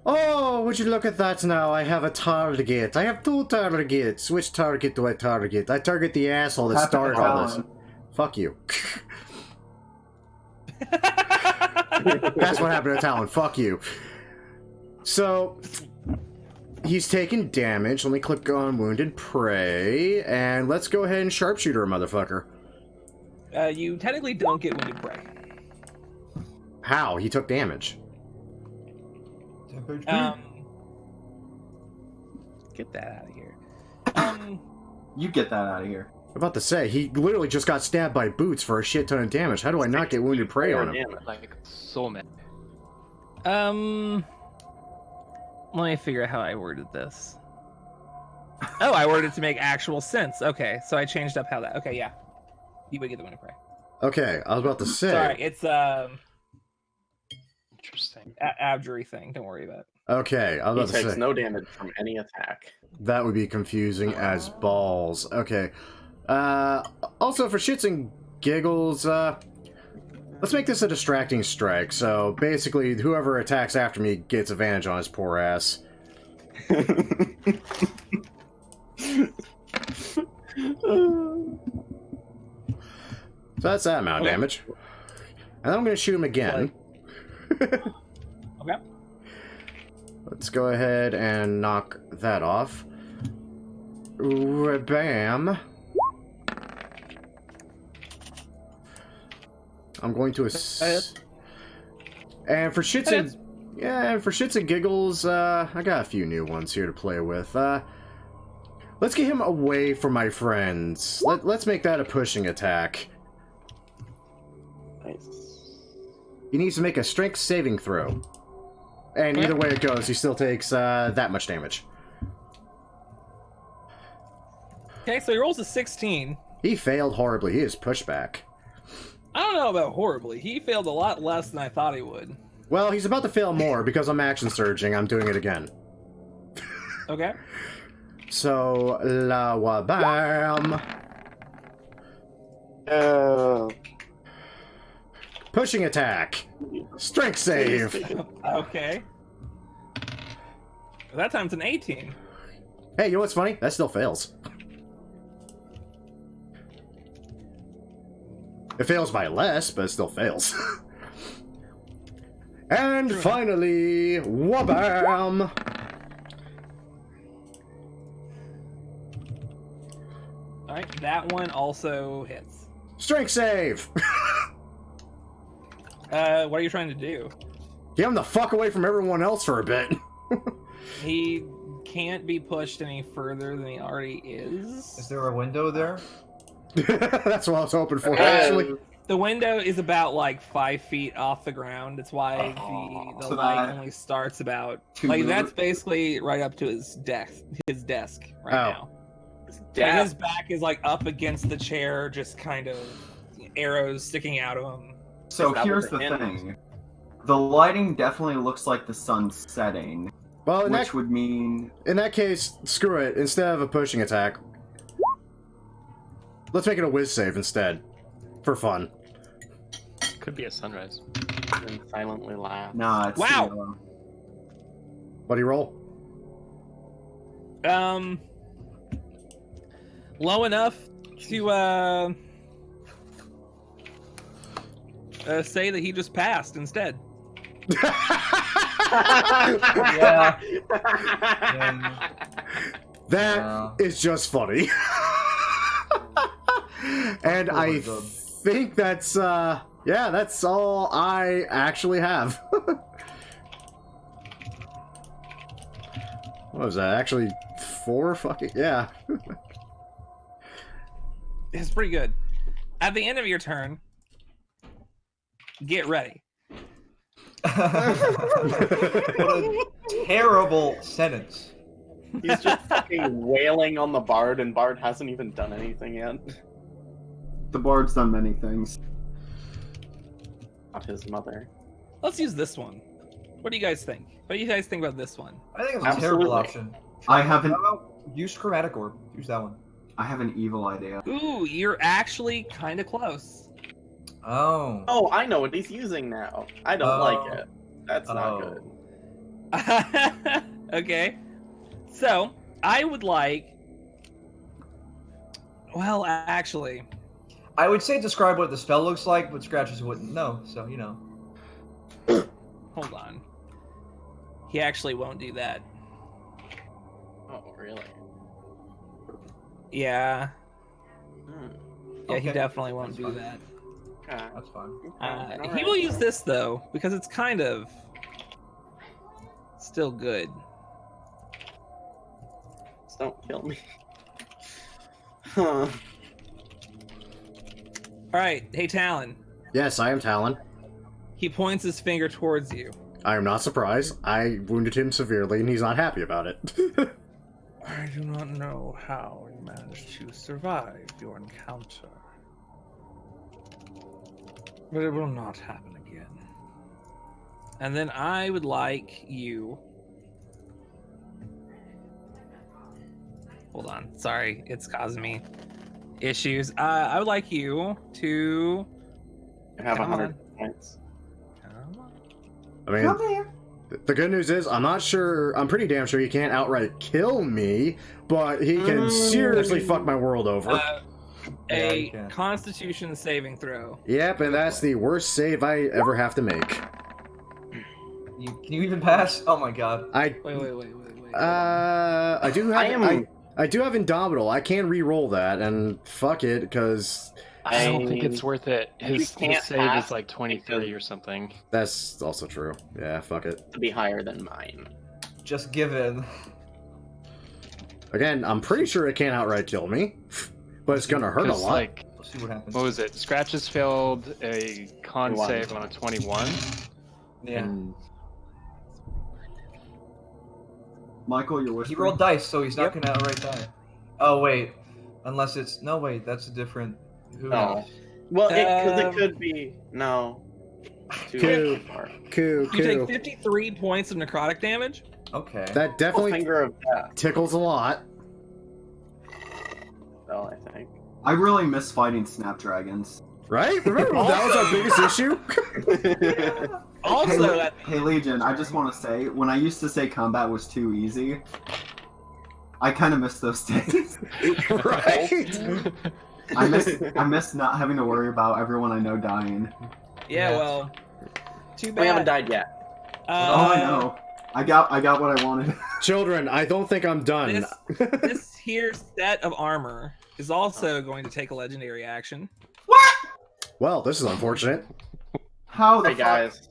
Oh, would you look at that now? I have a target. I have 2 targets. Which target do I target? I target the asshole that started all this. Fuck you. That's what happened to Talon. Fuck you. So, he's taking damage. Let me click on Wounded Prey. And let's go ahead and sharpshooter a motherfucker. You technically don't get wounded prey. How? He took damage. Get that out of here. You get that out of here. I'm about to say, he literally just got stabbed by boots for a shit ton of damage. How do I not get Wounded Prey on him? Like so many. Let me figure out how I worded this. Oh, I worded it to make actual sense. Okay, so I changed up how that. Okay, yeah, you would get the wounded prey. Okay, I was about to say. Sorry, it's Interesting. abjury thing. Don't worry about it. Okay, I was He about to takes say. no damage from any attack. That would be confusing as balls. Okay. Also, for shits and giggles, let's make this a distracting strike. So, basically, whoever attacks after me gets advantage on his poor ass. So that's that amount of damage. And I'm going to shoot him again. Okay. Let's go ahead and knock that off. Bam. I'm going to and for shits and giggles, I got a few new ones here to play with. Let's get him away from my friends. Let's make that a pushing attack. Nice. He needs to make a strength saving throw. And either way it goes, he still takes that much damage. Okay, so he rolls a 16. He failed horribly. He is pushback. I don't know about horribly. He failed a lot less than I thought he would. Well, he's about to fail more because I'm action surging. I'm doing it again. Okay. So, la bam. Pushing attack. Strength save. Okay. That time's an 18. Hey, you know what's funny? That still fails. It fails by less, but it still fails. And finally, wabam! Alright, that one also hits. Strength save! What are you trying to do? Get him the fuck away from everyone else for a bit. He can't be pushed any further than he already is. Is there a window there? That's what I was hoping for, actually. The window is about like 5 feet off the ground. It's why the So light that- only starts about To like move- that's basically right up to his desk right Oh. now. And his back is like up against the chair, just kind of arrows sticking out of him. So That here's was the the end. thing. The lighting definitely looks like the sun's setting, Well, which would mean... in that case, screw it. Instead of a pushing attack, let's make it a whiz save instead. For fun. Could be a sunrise. And silently laugh. Nah, it's... Wow. What do you roll? Low enough to say that he just passed instead. Yeah. That is just funny. And I think that's, yeah, that's all I actually have. What was that? Actually, 4 fucking... Yeah. It's pretty good. At the end of your turn, get ready. What a terrible sentence. He's just fucking wailing on the bard, and Bard hasn't even done anything yet. The bard's done many things. Not his mother. Let's use this one. What do you guys think? What do you guys think about this one? I think it's a Absolutely. terrible option. I haven't. How about use Chromatic Orb? Use that one. I have an evil idea. Ooh, you're actually kind of close. Oh. Oh, I know what he's using now. I don't like it. That's not good. Okay. So, I would like... Well, actually... I would say describe what the spell looks like, but Scratches wouldn't know, so you know. Hold on. He actually won't do that. Oh, really? Yeah. Yeah, he Okay. definitely won't That's do fine. that. Okay. That's fine. He will use this, though, because it's kind of... still good. Just don't kill me. Huh. Alright, hey Talon. Yes, I am Talon. He points his finger towards you. I am not surprised. I wounded him severely, and he's not happy about it. I do not know how you managed to survive your encounter. But it will not happen again. And then I would like you... Hold on. Sorry, it's causing me issues. I would like you to... You have Come 100 on. points. Come on. I mean, the good news is, I'm not sure, I'm pretty damn sure he can't outright kill me, but he can seriously fuck my world over. Yeah, A you can. Constitution saving throw. Yep, and that's the worst save I ever have to make. Can you even pass? Oh my god. Wait. I do have. I do have Indomitable. I can re-roll that, and fuck it, because I don't think it's worth it. His can't save pass is like 23 or something. that's also true. Yeah, fuck it. To be higher than mine. Just give in. Again, I'm pretty sure it can't outright kill me, but it's gonna hurt a 'Cause, lot. like, Let's see what happens. what was it? Scratches failed a con 21. save on a 21. Yeah. And Michael, you're He whispering. rolled dice, so he's not gonna outright die. Oh wait. Unless it's no wait, that's a different who No. knows? Well, because it Um, could be... No. Coup. far. Coup, You take coup. 53 points of necrotic damage. Okay. That definitely Finger of death, tickles a lot. though, I think. I really miss fighting snapdragons. Right? Remember when that was our biggest issue? Also, hey, that hey Legion, I just want to say, when I used to say combat was too easy, I kind of miss those days. Right? I miss not having to worry about everyone I know dying. yeah, Yeah. well, too bad. We haven't died yet. Oh, I know. I got what I wanted. Children, I don't think I'm done. This here set of armor is also going to take a legendary action. Well, this is unfortunate. How the Hey, fuck? guys.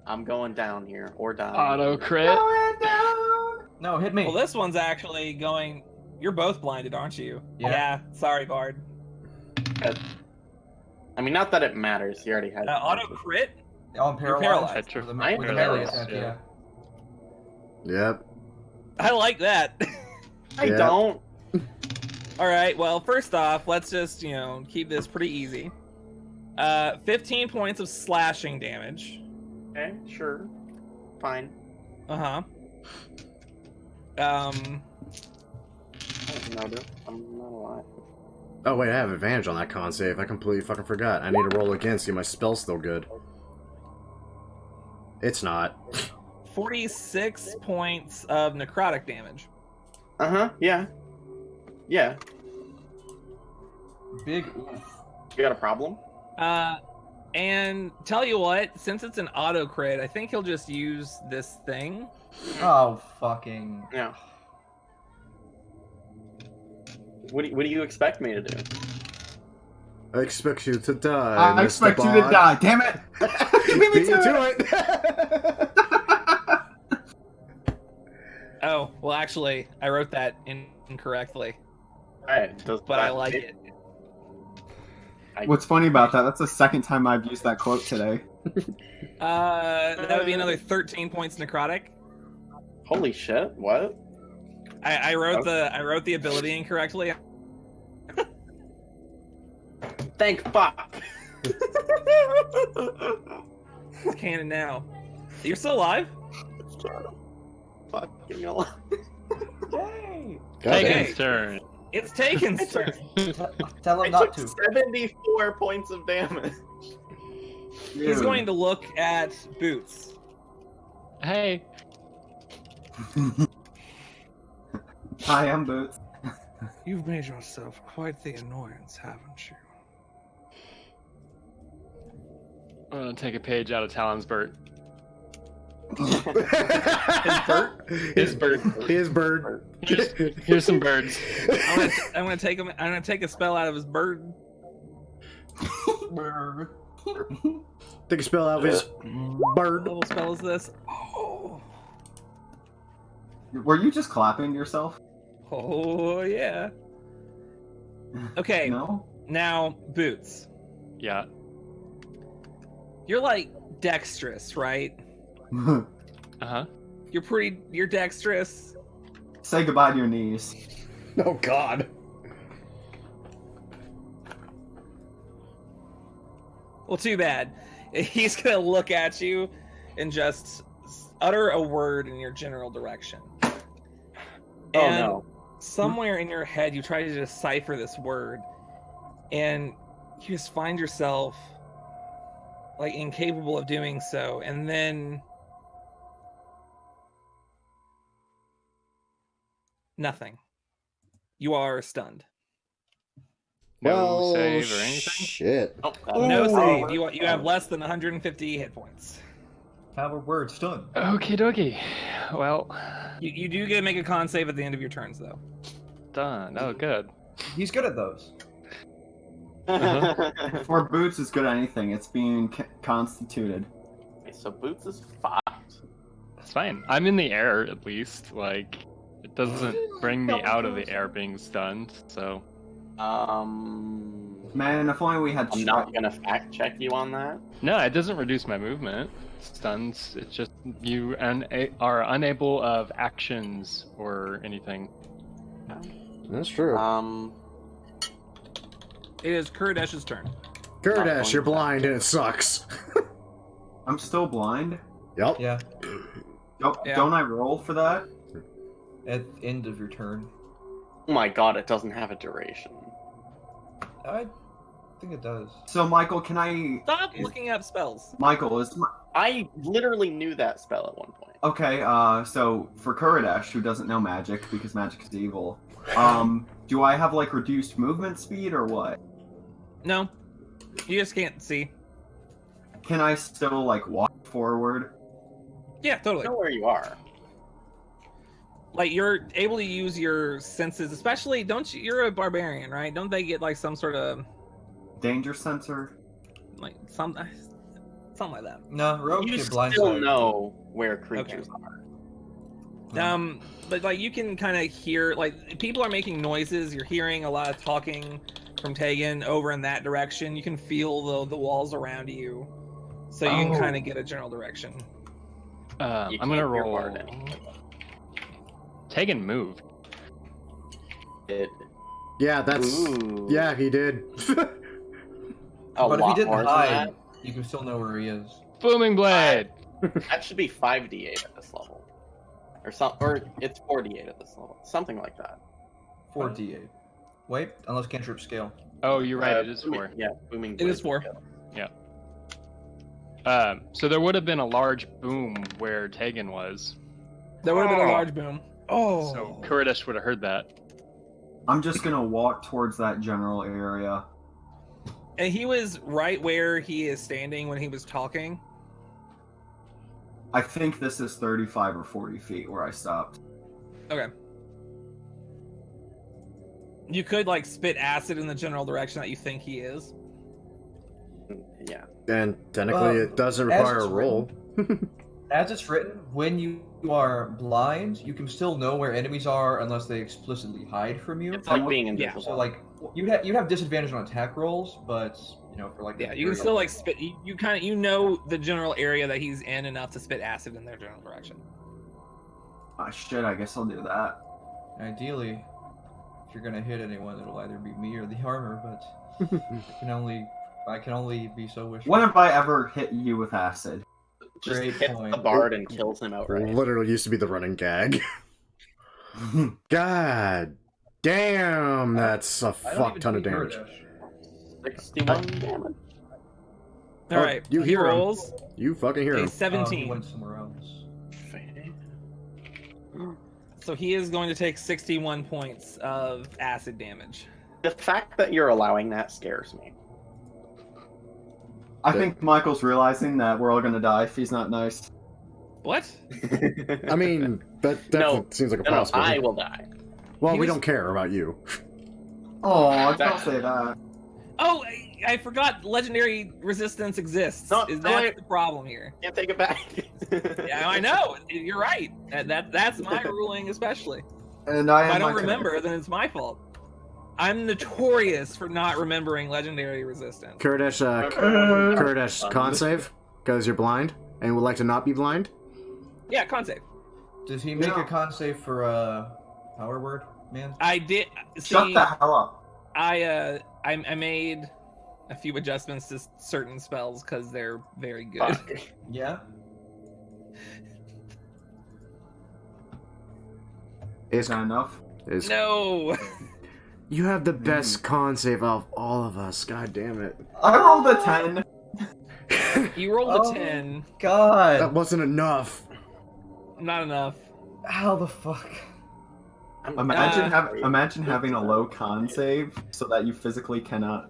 I'm going down here, or dying. auto crit. Going down. No, hit me. Well, this one's actually going. You're both blinded, aren't you? Yeah. Sorry, Bard. I mean, not that it matters. He already had... Auto crit. Oh, I'm paralyzed. paralyzed. With the I'm melee paralyzed, attack, yeah. yeah. Yep. I like that. I Yeah. don't. All right. Well, first off, let's just keep this pretty easy. 15 points of slashing damage. Okay, sure. Fine. Uh-huh. I don't know, I'm not alive. Oh wait, I have advantage on that con save. I completely fucking forgot. I need to roll again, see if my spell's still good. It's not. 46 points of necrotic damage. Uh-huh, yeah. Yeah. Big oof. You got a problem? And tell you what, since it's an auto crit, I think he'll just use this thing. Oh, fucking. Yeah. What do you expect me to do? I expect you to die. I Mr. expect you to Bond. die. Damn it! Beat me to it. Oh, well, actually, I wrote that incorrectly, Alright, but I like it. What's funny about that? That's the second time I've used that quote today. That would be another 13 points necrotic. Holy shit! What? I wrote the ability incorrectly. Thank fuck. It's canon now. You're still alive? Fucking alive. Yay! Taken's turn. It's Taken's turn. Tell I him not took to. 74 points of damage. He's going to look at Boots. Hey. Hi, I'm Boots. You've made yourself quite the annoyance, haven't you? I'm gonna take a page out of Talon's Bert. His bird. Here's some birds. I'm gonna take a spell out of his bird. Take a spell out of his bird. What level spell is this? Oh, Were you just clapping to yourself? oh yeah. Okay, No? now Boots. Yeah. You're like dexterous, right? Uh-huh. You're dexterous. Say goodbye to your knees. Oh God. Well, too bad. He's gonna look at you and just utter a word in your general direction. Oh And no. somewhere in your head, you try to decipher this word, and you just find yourself like incapable of doing so. And then nothing. You are stunned. No save or anything? Shit. Oh, No Ooh. save. You have less than 150 hit points. Power word stun. Okie dokie. Well, You do get to make a con save at the end of your turns, though. done. Oh, good. He's good at those. Before Boots is good at anything, it's being constituted. Okay, so Boots is fucked. It's fine. I'm in the air, at least. Like, it doesn't bring me out of the air being stunned, so... Man, if only we had. I'm not gonna fact check you on that. No, it doesn't reduce my movement. Stuns. It's just you are unable of actions or anything. That's true. It is Kuradesh's turn. Kurdash, you're blind and it sucks. I'm still blind. Yep. Yeah. Yeah. Don't I roll for that? At the end of your turn. Oh my god, it doesn't have a duration. I think it does. So, Michael, can I? Stop looking up spells. Michael is. I literally knew that spell at one point. Okay. So for Kurdash, who doesn't know magic because magic is evil, do I have like reduced movement speed or what? No, you just can't see. Can I still like walk forward? Yeah, totally. I know where you are. Like you're able to use your senses, especially don't you? You're a barbarian, right? Don't they get like some sort of Danger sensor. like something like that? No, rogues You get still blindsided. know where creatures are. But like you can kind of hear like people are making noises. You're hearing a lot of talking from Tegan over in that direction. You can feel the walls around you, so you can kind of get a general direction. You I'm can't gonna hear roll. Bard anyway. Tegan moved. It Yeah, that's. Ooh. Yeah, he did. a But if he lot didn't more than hide, you can still know where he is. Booming blade. that should be 5d8 at this level, or it's 4d8 at this level, something like that. 4d8. Wait, unless cantrip scale. Oh, you're right. It is booming- 4. Yeah, booming. It is blade 4. skill. So there would have been a large boom where Tegan was. There would have been a large boom. Oh, So Kuridish would have heard that. I'm just gonna walk towards that general area. and he was right where he is standing when he was talking. I think this is 35 or 40 feet where I stopped. Okay. You could like spit acid in the general direction that you think he is. Yeah. And technically, it doesn't as require it's a roll. As it's written, when you you are blind, you can still know where enemies are unless they explicitly hide from you. It's like being invisible. So like you'd have disadvantage on attack rolls, but for like Yeah, you can still like spit. You kind of know the general area that he's in enough to spit acid in their general direction. Oh shit, I guess I'll do that. Ideally, if you're gonna hit anyone, it'll either be me or the armor, but I can only be so wishful. When have I ever hit you with acid? Just Great hits point. the bard and kills him outright. Literally used to be the running gag. God damn, that's a fuck ton of damage. 61 damage. All right, you he hear him. rolls You fucking hear a him. 17. He went somewhere else. So he is going to take 61 points of acid damage. The fact that you're allowing that scares me. I think Michael's realizing that we're all gonna die if he's not nice. What? I mean, that definitely seems like a possibility. I will die. Well, we don't care about you. Oh, don't say that. Oh, I forgot legendary resistance exists. No, Is that the problem here? Can't take it back. Yeah, I know. You're right. That's my ruling, especially. And If I don't remember, then it's my fault. I'm notorious for not remembering legendary resistance. Kurdish, con save, because you're blind, and would like to not be blind. Yeah, con save. Does he make a con save for power word, man? I did. Shut the hell up. I made a few adjustments to certain spells because they're very good. Yeah. Is that enough? No. You have the best con save of all of us. God damn it. I rolled a 10. You rolled a 10. God. That wasn't enough. Not enough. How the fuck? Imagine having a low con save so that you physically cannot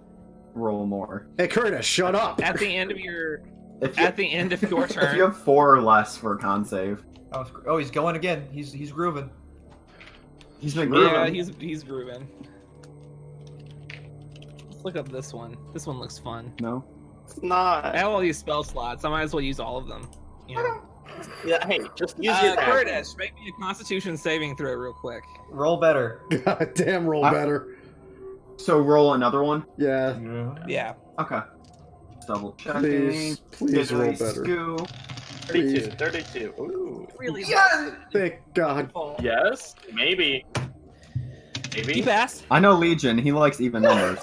roll more. Hey, Curtis, shut up. At the end of your If your turn. If you have 4 or less for a con save. Oh, he's going again. He's grooving. He's been grooving. Yeah, he's grooving. Let's look up this one. This one looks fun. No. It's not. I have all these spell slots. I might as well use all of them. You know? Yeah, hey, just use your Curtis, make me a Constitution saving throw real quick. Roll better. God damn, roll better. So roll another one? Yeah. Yeah. Okay. Double checking. Please roll better. 32. Ooh. Really? Yes! Thank God. Yes? Maybe. You pass. I know Legion. He likes even numbers.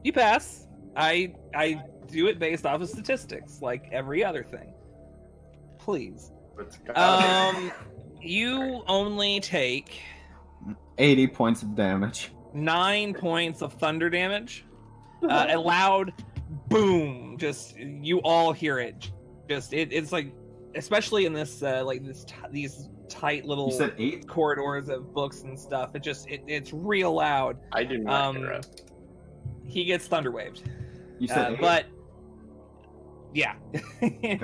You pass. I do it based off of statistics, like every other thing. Please. You only take 80 points of damage. 9 points of thunder damage. A loud boom. Just you all hear it. Just it's like, especially in this these tight little You said 8? corridors of books and stuff. It's real loud. I do not hear it. He gets thunder waved. You said 8? But yeah. Okay.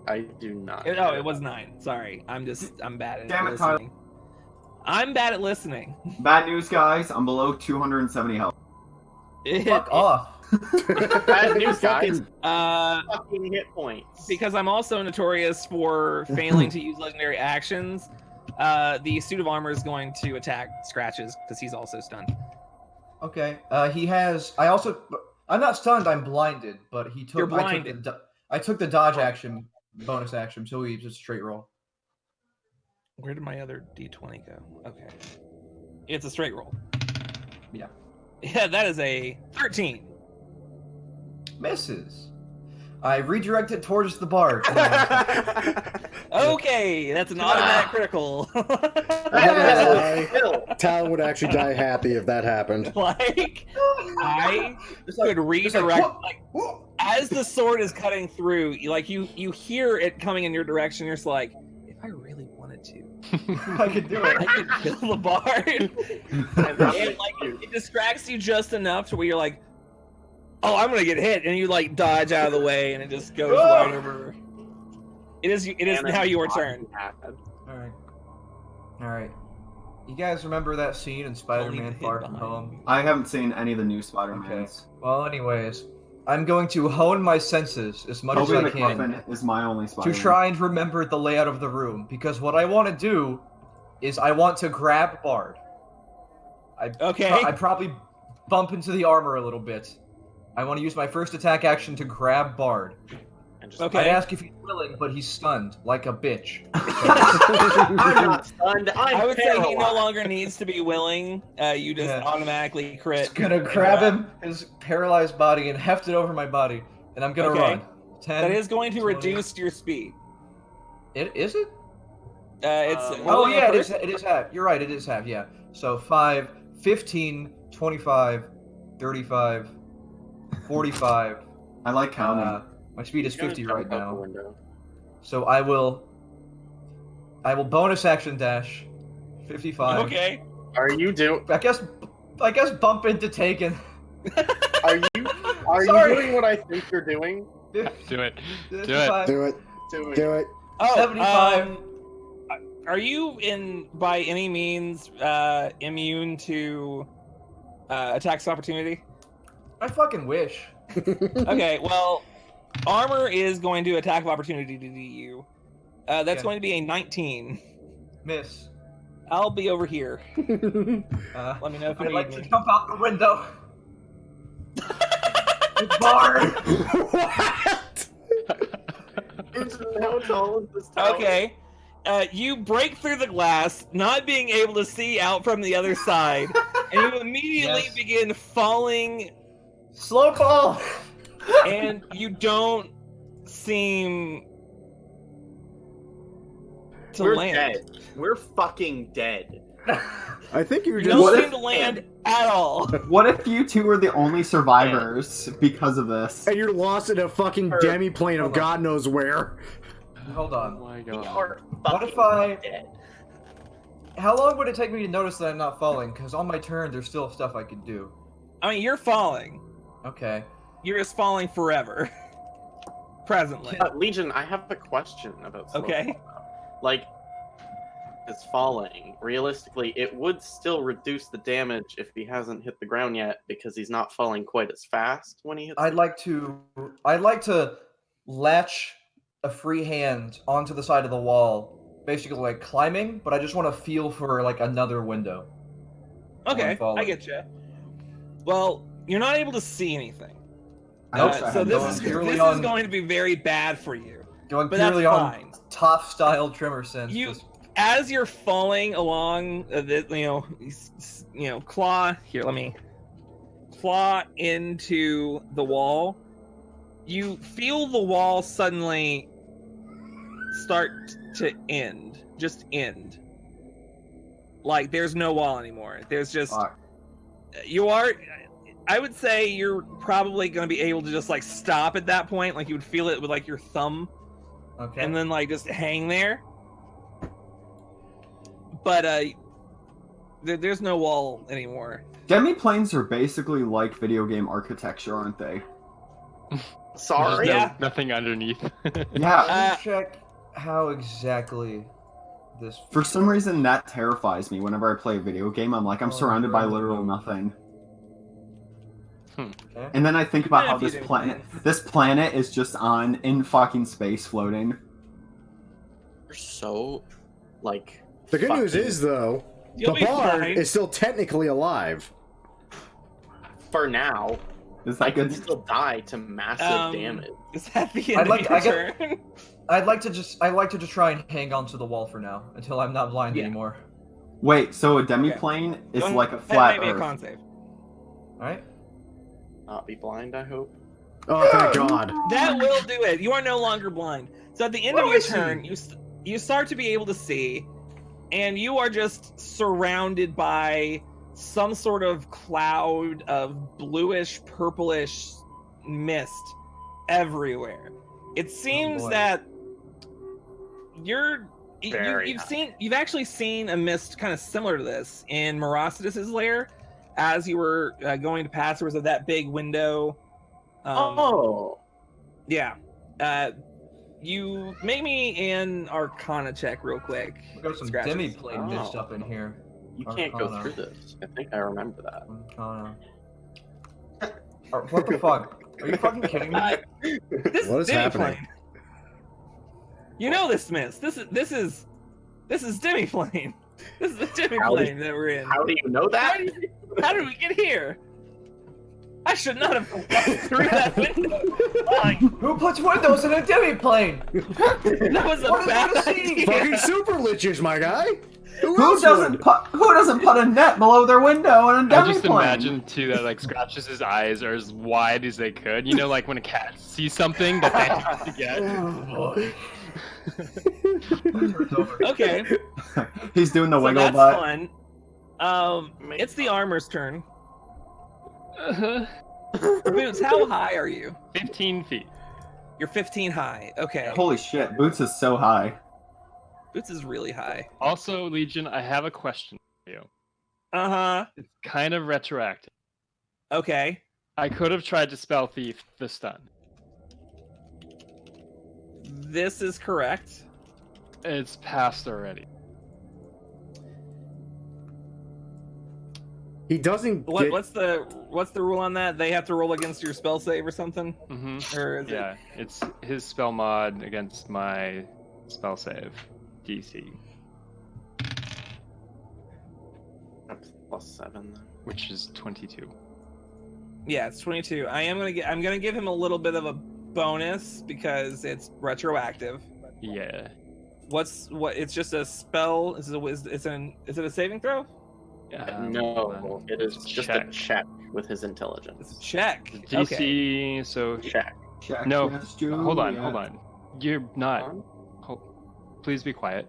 I do not. Oh, it was 9. Sorry, I'm bad at Damn it, listening. I'm bad at listening. Bad news, guys. I'm below 270 health. Fuck off. Bad news, guys. Fucking hit points. Because I'm also notorious for failing to use legendary actions. The suit of armor is going to attack Scratches because he's also stunned. Okay. He has. I'm not stunned. I'm blinded. But he took. You're blinded. I took the dodge action, bonus action, so he's just straight roll. Where did my other D20 go? Okay. It's a straight roll. Yeah. Yeah, that is a 13. Misses. I redirect it towards the bard. Okay, that's an automatic critical. Tal would actually die happy if that happened. Like, I could redirect. As the sword is cutting through, you hear it coming in your direction. You're just like, if I really wanted to, I could do it. I could kill the bard. And it distracts you just enough to where you're like, oh, I'm gonna get hit, and you dodge out of the way, and it just goes right over. It is now your turn. All right. You guys remember that scene in Spider-Man: Far From Home? I haven't seen any of the new Spider-Mans. Okay. Well, anyways, I'm going to hone my senses as much Toby as I McMuffin can is my only to Spider-Man. try and remember the layout of the room, because what I want to do is I want to grab Bard. Okay. I probably bump into the armor a little bit. I want to use my first attack action to grab Bard. And just, Okay. I'd ask if he's willing, but he's stunned, like a bitch. I'm not stunned. I would say he no paralyzed. longer needs to be willing. You just Yeah. automatically crit. Just gonna grab him, his paralyzed body, and heft it over my body, and I'm gonna Okay. run. 10. That is going to 20. reduce your speed. Is it? It's Oh rolling a yeah, it is. person. It is half. You're right. It is half. Yeah. So 5, 15, 25, 35, 45. I like counting. My speed is You're gonna 50 jump right out the now. window. So I will bonus action dash. 55. Okay. Are you doing? I guess bump into Taken. Are you Sorry. doing what I think you're doing? Do it. Do it. 55, Do it. Doing. Do it. Oh, 75. Are you by any means immune to attacks of opportunity? I fucking wish. Okay, well, armor is going to attack of opportunity to you. That's Okay. going to be a 19. Miss. I'll be over here. Let me know if you I'd need like me. to jump out the window. Bard. What? How tall is this tower? Okay. You break through the glass, not being able to see out from the other side, and you immediately Yes. begin falling, Slow fall. and you don't seem to We're land. dead. We're fucking dead. I think you were You just. don't What seem if- to land at all. What if you two are the only survivors because of this? And you're lost in a fucking demi-plane of Hold on. God knows where. Hold Oh on. my We god. are What if fucking dead. How long would it take me to notice that I'm not falling? Because on my turn, there's still stuff I could do. I mean, you're falling. Okay. You're just falling forever. Presently. Legion, I have a question about slow Okay. fall. Like, it's falling. Realistically, it would still reduce the damage if he hasn't hit the ground yet, because he's not falling quite as fast when he hits. I'd like to latch a free hand onto the side of the wall, basically like climbing, but I just want to feel for like another window. Okay, I'm falling. I get you. Well, you're not able to see anything. I wish I So had this no is idea. purely this is on- going to be very bad for you. Going But that's purely on fine. top style trimmer sense. You- just- As you're falling along, claw here. Let me claw into the wall. You feel the wall suddenly start to end, just end. Like there's no wall anymore. There's just Fuck. you are. I would say you're probably going to be able to just like stop at that point. Like you would feel it with like your thumb, Okay. and then like just hang there. But there's no wall anymore. Demi-planes are basically like video game architecture, aren't they? Sorry. Yeah. Nothing underneath. Yeah. Let me check how exactly this. For some reason, that terrifies me. Whenever I play a video game, I'm like, I'm Oh, surrounded by right. literal nothing. Okay. And then I think about Yeah, how if you this do planet, planes. this planet is just in fucking space floating. You're so, like. The good news fucking- is, though, You'll the be bard fine. is still technically alive. for now, Is I that can good? still die to massive damage. Is that the end I'd like- of I your get- turn? I'd like to just try and hang on to the wall for now until I'm not blind Yeah. anymore. Wait, so a demi-plane is Go ahead. like a That flat might be a Earth. con save. All right. Not be blind, I hope. Oh, thank God. That will do it. You are no longer blind. So at the end What of do your I see? turn, you start to be able to see, and you are just surrounded by some sort of cloud of bluish, purplish mist everywhere. It seems boy. that Very you've actually seen a mist kind of similar to this in Morosidus's lair. As you were going to pass, there was that big window. Oh. Yeah. You make me an Arcana check real quick. We got some Scratches. demi-plane mist Oh. up in here. You can't go Arcana. through this. I think I remember that. Arcana. What the fuck? Are you fucking kidding me? This What is Demi happening? Plane. You know this, Miss. This is Demi Plane. This is the Demi Plane that we're in. How do you know that? How did we get here? I should not have walked through that window. Fine. Who puts windows in a demi-plane? That was a What is bad that scene? idea. Fucking super liches, my guy. Who else doesn't would? who doesn't put a net below their window on a I dummy just plane? imagine too that like Scratch's eyes are as wide as they could. You know, like when a cat sees something that they have to get. Okay, He's doing the so wiggle that's butt. fun. It's the armor's turn. Boots, how high are you? 15 feet. You're 15 high. Okay. Holy shit, Boots is so high. Boots is really high. Also, Legion, I have a question for you. Uh-huh. It's kind of retroactive. Okay. I could have tried to spell thief the stun. This is correct. It's passed already. He doesn't What, get... what's the rule on that? They have to roll against your spell save or something? Mm-hmm. Or is Yeah, it's his spell mod against my spell save DC, That's +7 then. which is 22. Yeah, it's 22. I'm gonna give him a little bit of a bonus because it's retroactive. Yeah. It's just a spell. Is it a saving throw? No, it is just a check. check with his intelligence. It's a check. DC, Okay. so Check. Check, no. yes, Hold on. Juliet. You're not. Please be quiet.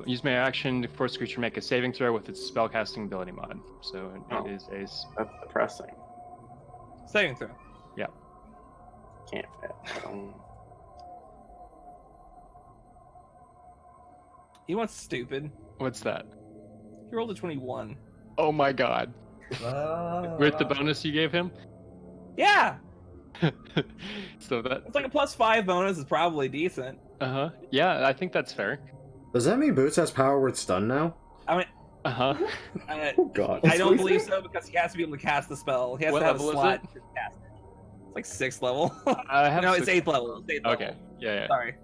Use my action to force the creature to make a saving throw with its spellcasting ability mod. So Oh. it is a. That's depressing. Saving throw. Can't fail. You want stupid? What's that? You rolled a 21. Oh my god! With the bonus you gave him. Yeah, So that. it's like a +5 bonus is probably decent. Yeah, I think that's fair. Does that mean Boots has power with stun now? I mean, Uh-huh. Oh god. I don't believe so because he has to be able to cast the spell. He has What to have a level is slot it? to cast. It's like 6th level. I have No, it's 6 8th level. It's 8th level. Okay. Yeah. Sorry,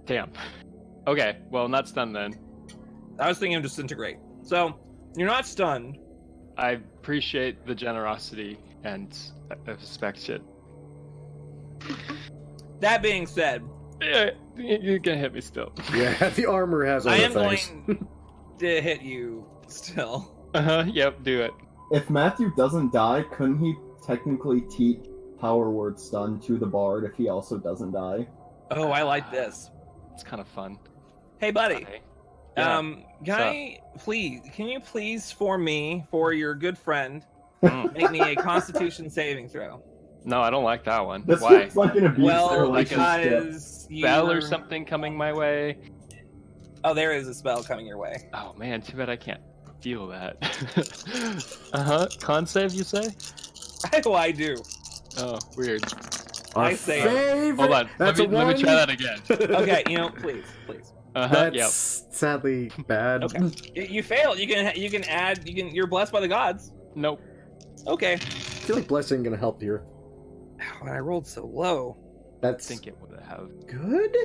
Damn. Okay. Well, not stunned then. I was thinking of disintegrate. So you're not stunned. I appreciate the generosity and I respect it. That being said, Yeah, you can hit me still. Yeah, the armor has all I the am things. going to hit you still. Yep. Do it. If Matthew doesn't die, couldn't he technically teach Power Word Stun to the Bard if he also doesn't die? Oh, I like this. It's kind of fun. Hey, buddy. Okay. Yeah. Can you please for your good friend, make me a Constitution saving throw? No, I don't like that one. This Why? feels like an abusive Well, relationship. because Spell or you're- something coming my way? Oh, there is a spell coming your way. Oh man, too bad I can't deal that. Con save, you say? I do. Oh, weird. Our I say it. favorite... Hold on. That's Let me try that again. Okay, please. That's Yep. sadly bad. Okay. You failed. You can add. You're blessed by the gods. Nope. Okay. I feel like blessing gonna help here. When I rolled so low. I That's think it would have. good.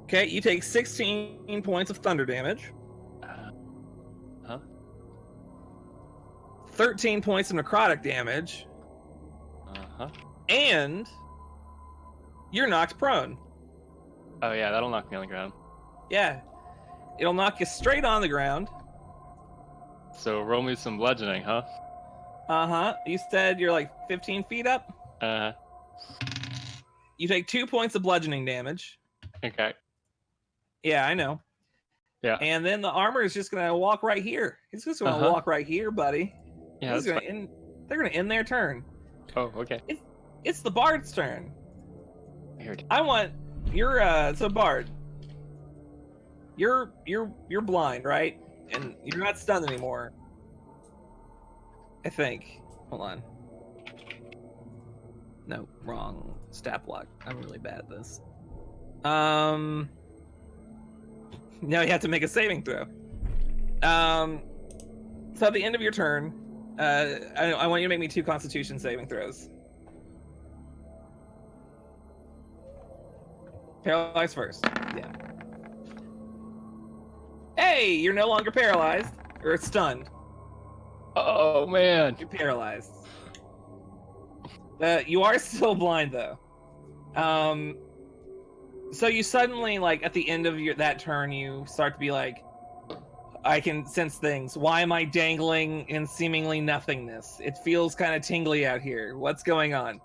Okay, you take 16 points of thunder damage. 13 points of necrotic damage, and you're knocked prone. Oh yeah, that'll knock me on the ground. Yeah. It'll knock you straight on the ground. So roll me some bludgeoning, huh? Uh-huh. You said you're like 15 feet up? You take 2 points of bludgeoning damage. Okay. Yeah, I know. Yeah. And then the armor is just gonna walk right here. He's just gonna walk right here, buddy. Yeah, He's that's gonna end, they're gonna end their turn. Oh, okay. It's the bard's turn. Weird. I want you're so bard. You're blind, right? And you're not stunned anymore. I think. Hold on. No, wrong. Stat block. I'm really bad at this. Now you have to make a saving throw. So at the end of your turn, I want you to make me 2 Constitution saving throws. Paralyzed first. Yeah. Hey, you're no longer paralyzed or stunned. Oh man. You're paralyzed. You are still blind though. So you suddenly, like, at the end of that turn, you start to be like, I can sense things. Why am I dangling in seemingly nothingness? It feels kind of tingly out here. What's going on?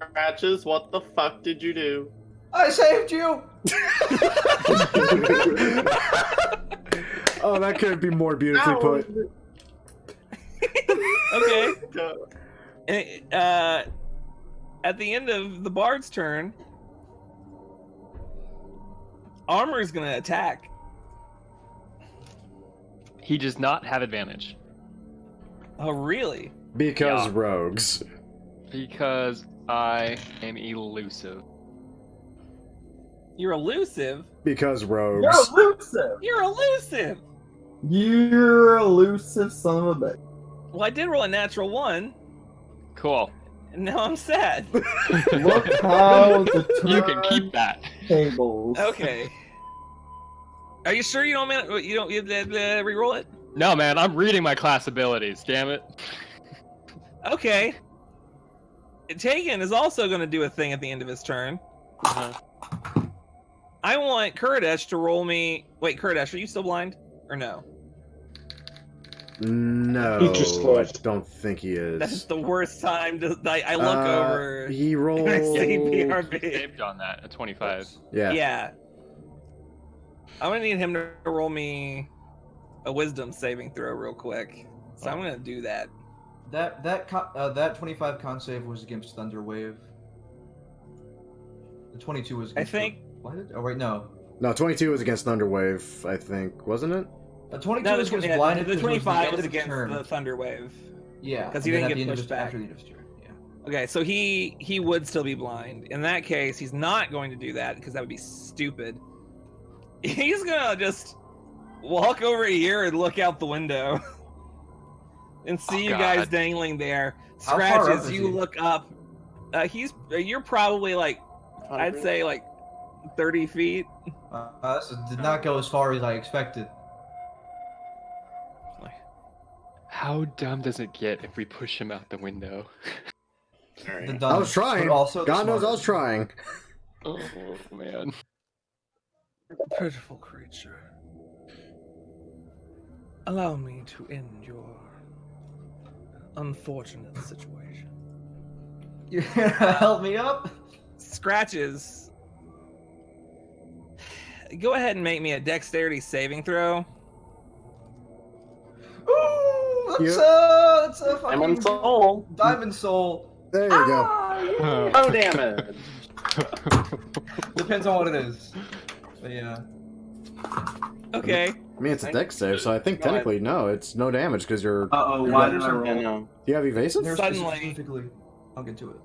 Scratches, what the fuck did you do? I saved you! Oh, that couldn't be more beautifully put. Okay. At the end of the bard's turn, Armor's gonna attack. He does not have advantage. Oh, really? Because Yeah. rogues. Because I am elusive. You're elusive? Because rogues. You're elusive! You're elusive! You're elusive son of a bitch. Well, I did roll a natural 1, Cool. and now I'm sad. Look how the You can keep that. tables. Okay. Are you sure you don't reroll it? No, man, I'm reading my class abilities. Damn it. Okay. Tegan is also going to do a thing at the end of his turn. Uh-huh. I want Kurdish to roll me. Wait, Kurdish, are you still blind or no? No, He just I left. don't think he is. That's the worst time to. I look over. He rolled. And I see BRB. Saved on that at 25. Yeah. Yeah. I'm gonna need him to roll me a wisdom saving throw real quick. So I'm gonna do that. That 25 con save was against Thunderwave. The 22 was against... I think... Blinded? Oh, wait, no. No, 22 was against Thunderwave, I think, wasn't it? 22 No, was against the Blinded. 25 is against the Thunder Wave. Yeah. Because he and then didn't at the get end of pushed his- back. After the end of his turn, yeah. Okay, so he would still be blind. In that case, he's not going to do that because that would be stupid. He's gonna just walk over here and look out the window and see you guys dangling there. How far up Scratches, is you he? look up. You're probably like, I'd say like 30 feet. This did not go as far as I expected. How dumb does it get if we push him out the window? The I was trying. but also the God knows I was smartest. trying. Oh, man. Pitiful creature. Allow me to end your unfortunate situation. You help me up? Scratches. Go ahead and make me a dexterity saving throw. Ooh, that's a fucking Diamond Soul. Diamond Soul. There you go. No damage. Depends on what it is. But yeah. Okay. I mean, it's a dex save, so I think technically, no, it's no damage because you're. Uh-oh, why did I Yeah, roll? no. Do you have evasive? There's Suddenly- specifically, I'll get to it.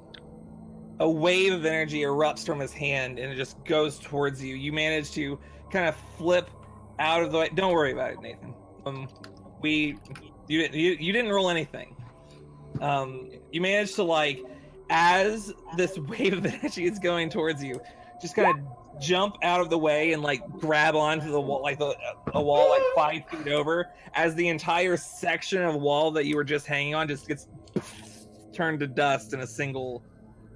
A wave of energy erupts from his hand and it just goes towards you. You manage to kind of flip out of the way. Don't worry about it, Nathan. You didn't roll anything. You managed to, like, as this wave of energy is going towards you, just kind of jump out of the way and like grab onto the wall, like a wall like 5 feet over, as the entire section of wall that you were just hanging on just gets turned to dust in a single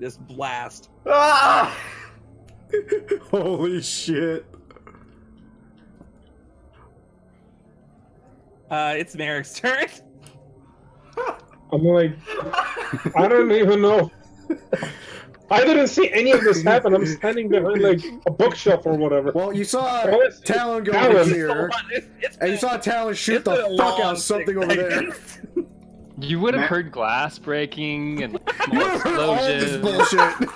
this blast. Ah! Holy shit. It's Merrick's turn. I'm like, I don't even know. I didn't see any of this happen. I'm standing behind like a bookshelf or whatever. Well, you saw Well, it's- Talon go Talon. over here, and you saw Talon shoot it's been the a fuck long out of something over there. seconds. You would have heard glass breaking and You small heard all this explosions.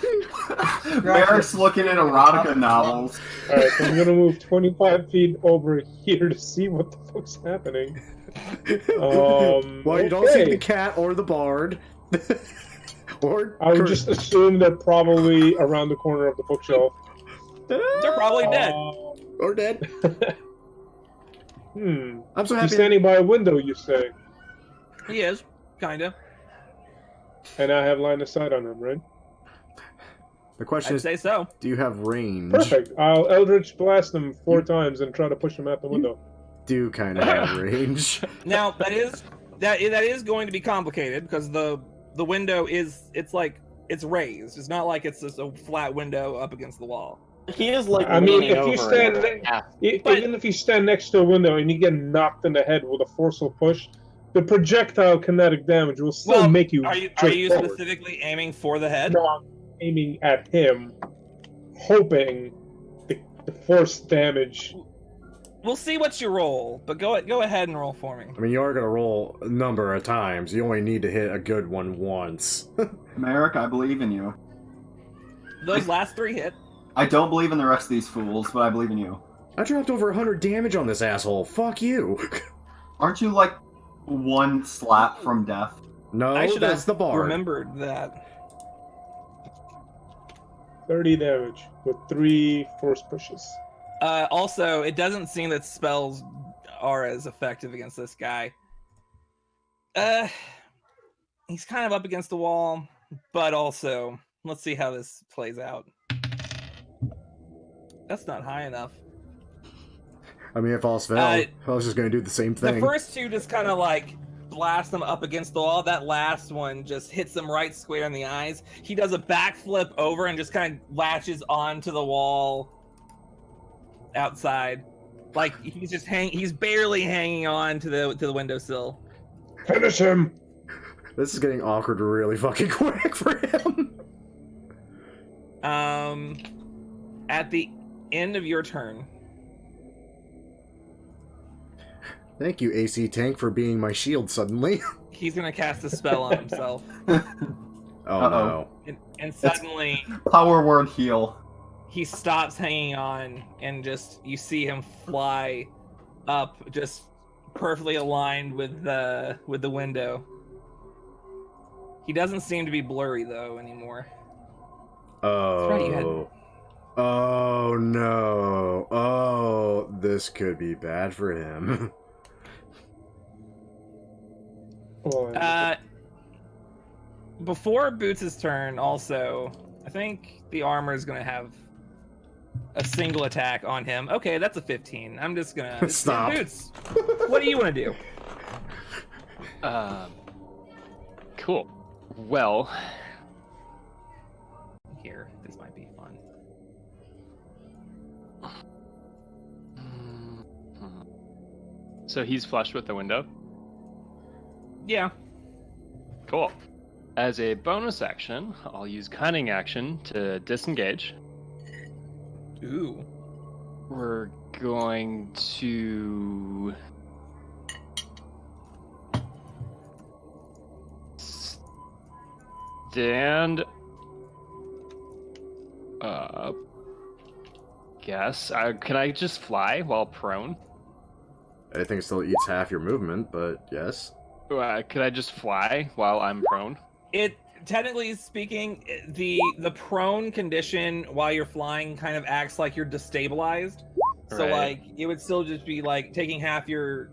bullshit. Eric's looking at erotica novels. Alright, so I'm gonna move 25 feet over here to see what the fuck's happening. Well, you don't see okay. the cat or the bard. Or I would Kurt. just assume they're probably around the corner of the bookshelf. They're probably dead. Or dead. Hmm. I'm so He's happy. standing by a window, you say? He is, kinda. And I have line of sight on him, right? The question I'd is, say so. do you have range? Perfect. I'll Eldritch Blast him 4 times and try to push him out the window. Do kind of have range. Now that is going to be complicated because the window is it's raised. It's not like it's just a flat window up against the wall. He is like I mean, leaning if you over stand, and half. even if you stand next to a window and you get knocked in the head with a forceful push, the projectile kinetic damage will still make you. Are you forward. specifically aiming for the head? No, I'm aiming at him, hoping the force damage. We'll see what you roll, but go ahead and roll for me. I mean, you are going to roll a number of times. You only need to hit a good one once. Merrick, I believe in you. Those last 3 hit. I don't believe in the rest of these fools, but I believe in you. I dropped over 100 damage on this asshole. Fuck you. Aren't you like 1 slap from death? No, I should that's the have bar. remembered that. 30 damage with 3 force pushes. Also, it doesn't seem that spells are as effective against this guy. He's kind of up against the wall, but also, let's see how this plays out. That's not high enough. I mean, if all fell, I was just going to do the same thing. The first 2 just kind of like blast him up against the wall. That last one just hits him right square in the eyes. He does a backflip over and just kind of latches onto the wall outside. Like he's barely hanging on to the windowsill. Finish him! This is getting awkward really fucking quick for him. At the end of your turn. Thank you, AC Tank, for being my shield suddenly. He's gonna cast a spell on himself. Oh no. And suddenly Power word heal. he stops hanging on and just you see him fly up just perfectly aligned with the window. He doesn't seem to be blurry though anymore. Oh. That's right, you had... Oh no. Oh, this could be bad for him. Before Boots' turn, also, I think the armor is going to have a single attack on him. Okay, that's a 15. I'm just going to... Stop. Boots, what do you want to do? Cool. Well... Here, this might be fun. So he's flush with the window? Yeah. Cool. As a bonus action, I'll use Cunning action to disengage. Ooh. We're going to... stand up. Guess. Can I just fly while prone? I think it still eats half your movement, but yes. Could I just fly while I'm prone? It, technically speaking, the prone condition while you're flying kind of acts like you're destabilized. So Right. like it would still just be like taking half your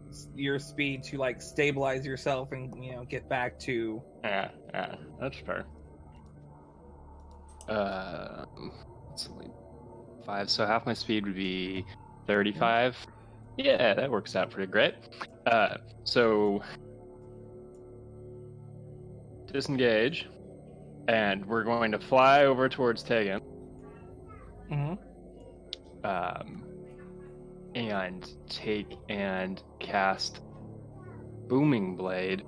speed to like stabilize yourself and get back to. Yeah, that's fair. It's only 5, so half my speed would be 35. Yeah, that works out pretty great. So disengage, and we're going to fly over towards Tegan. Mm-hmm. And take and cast Booming Blade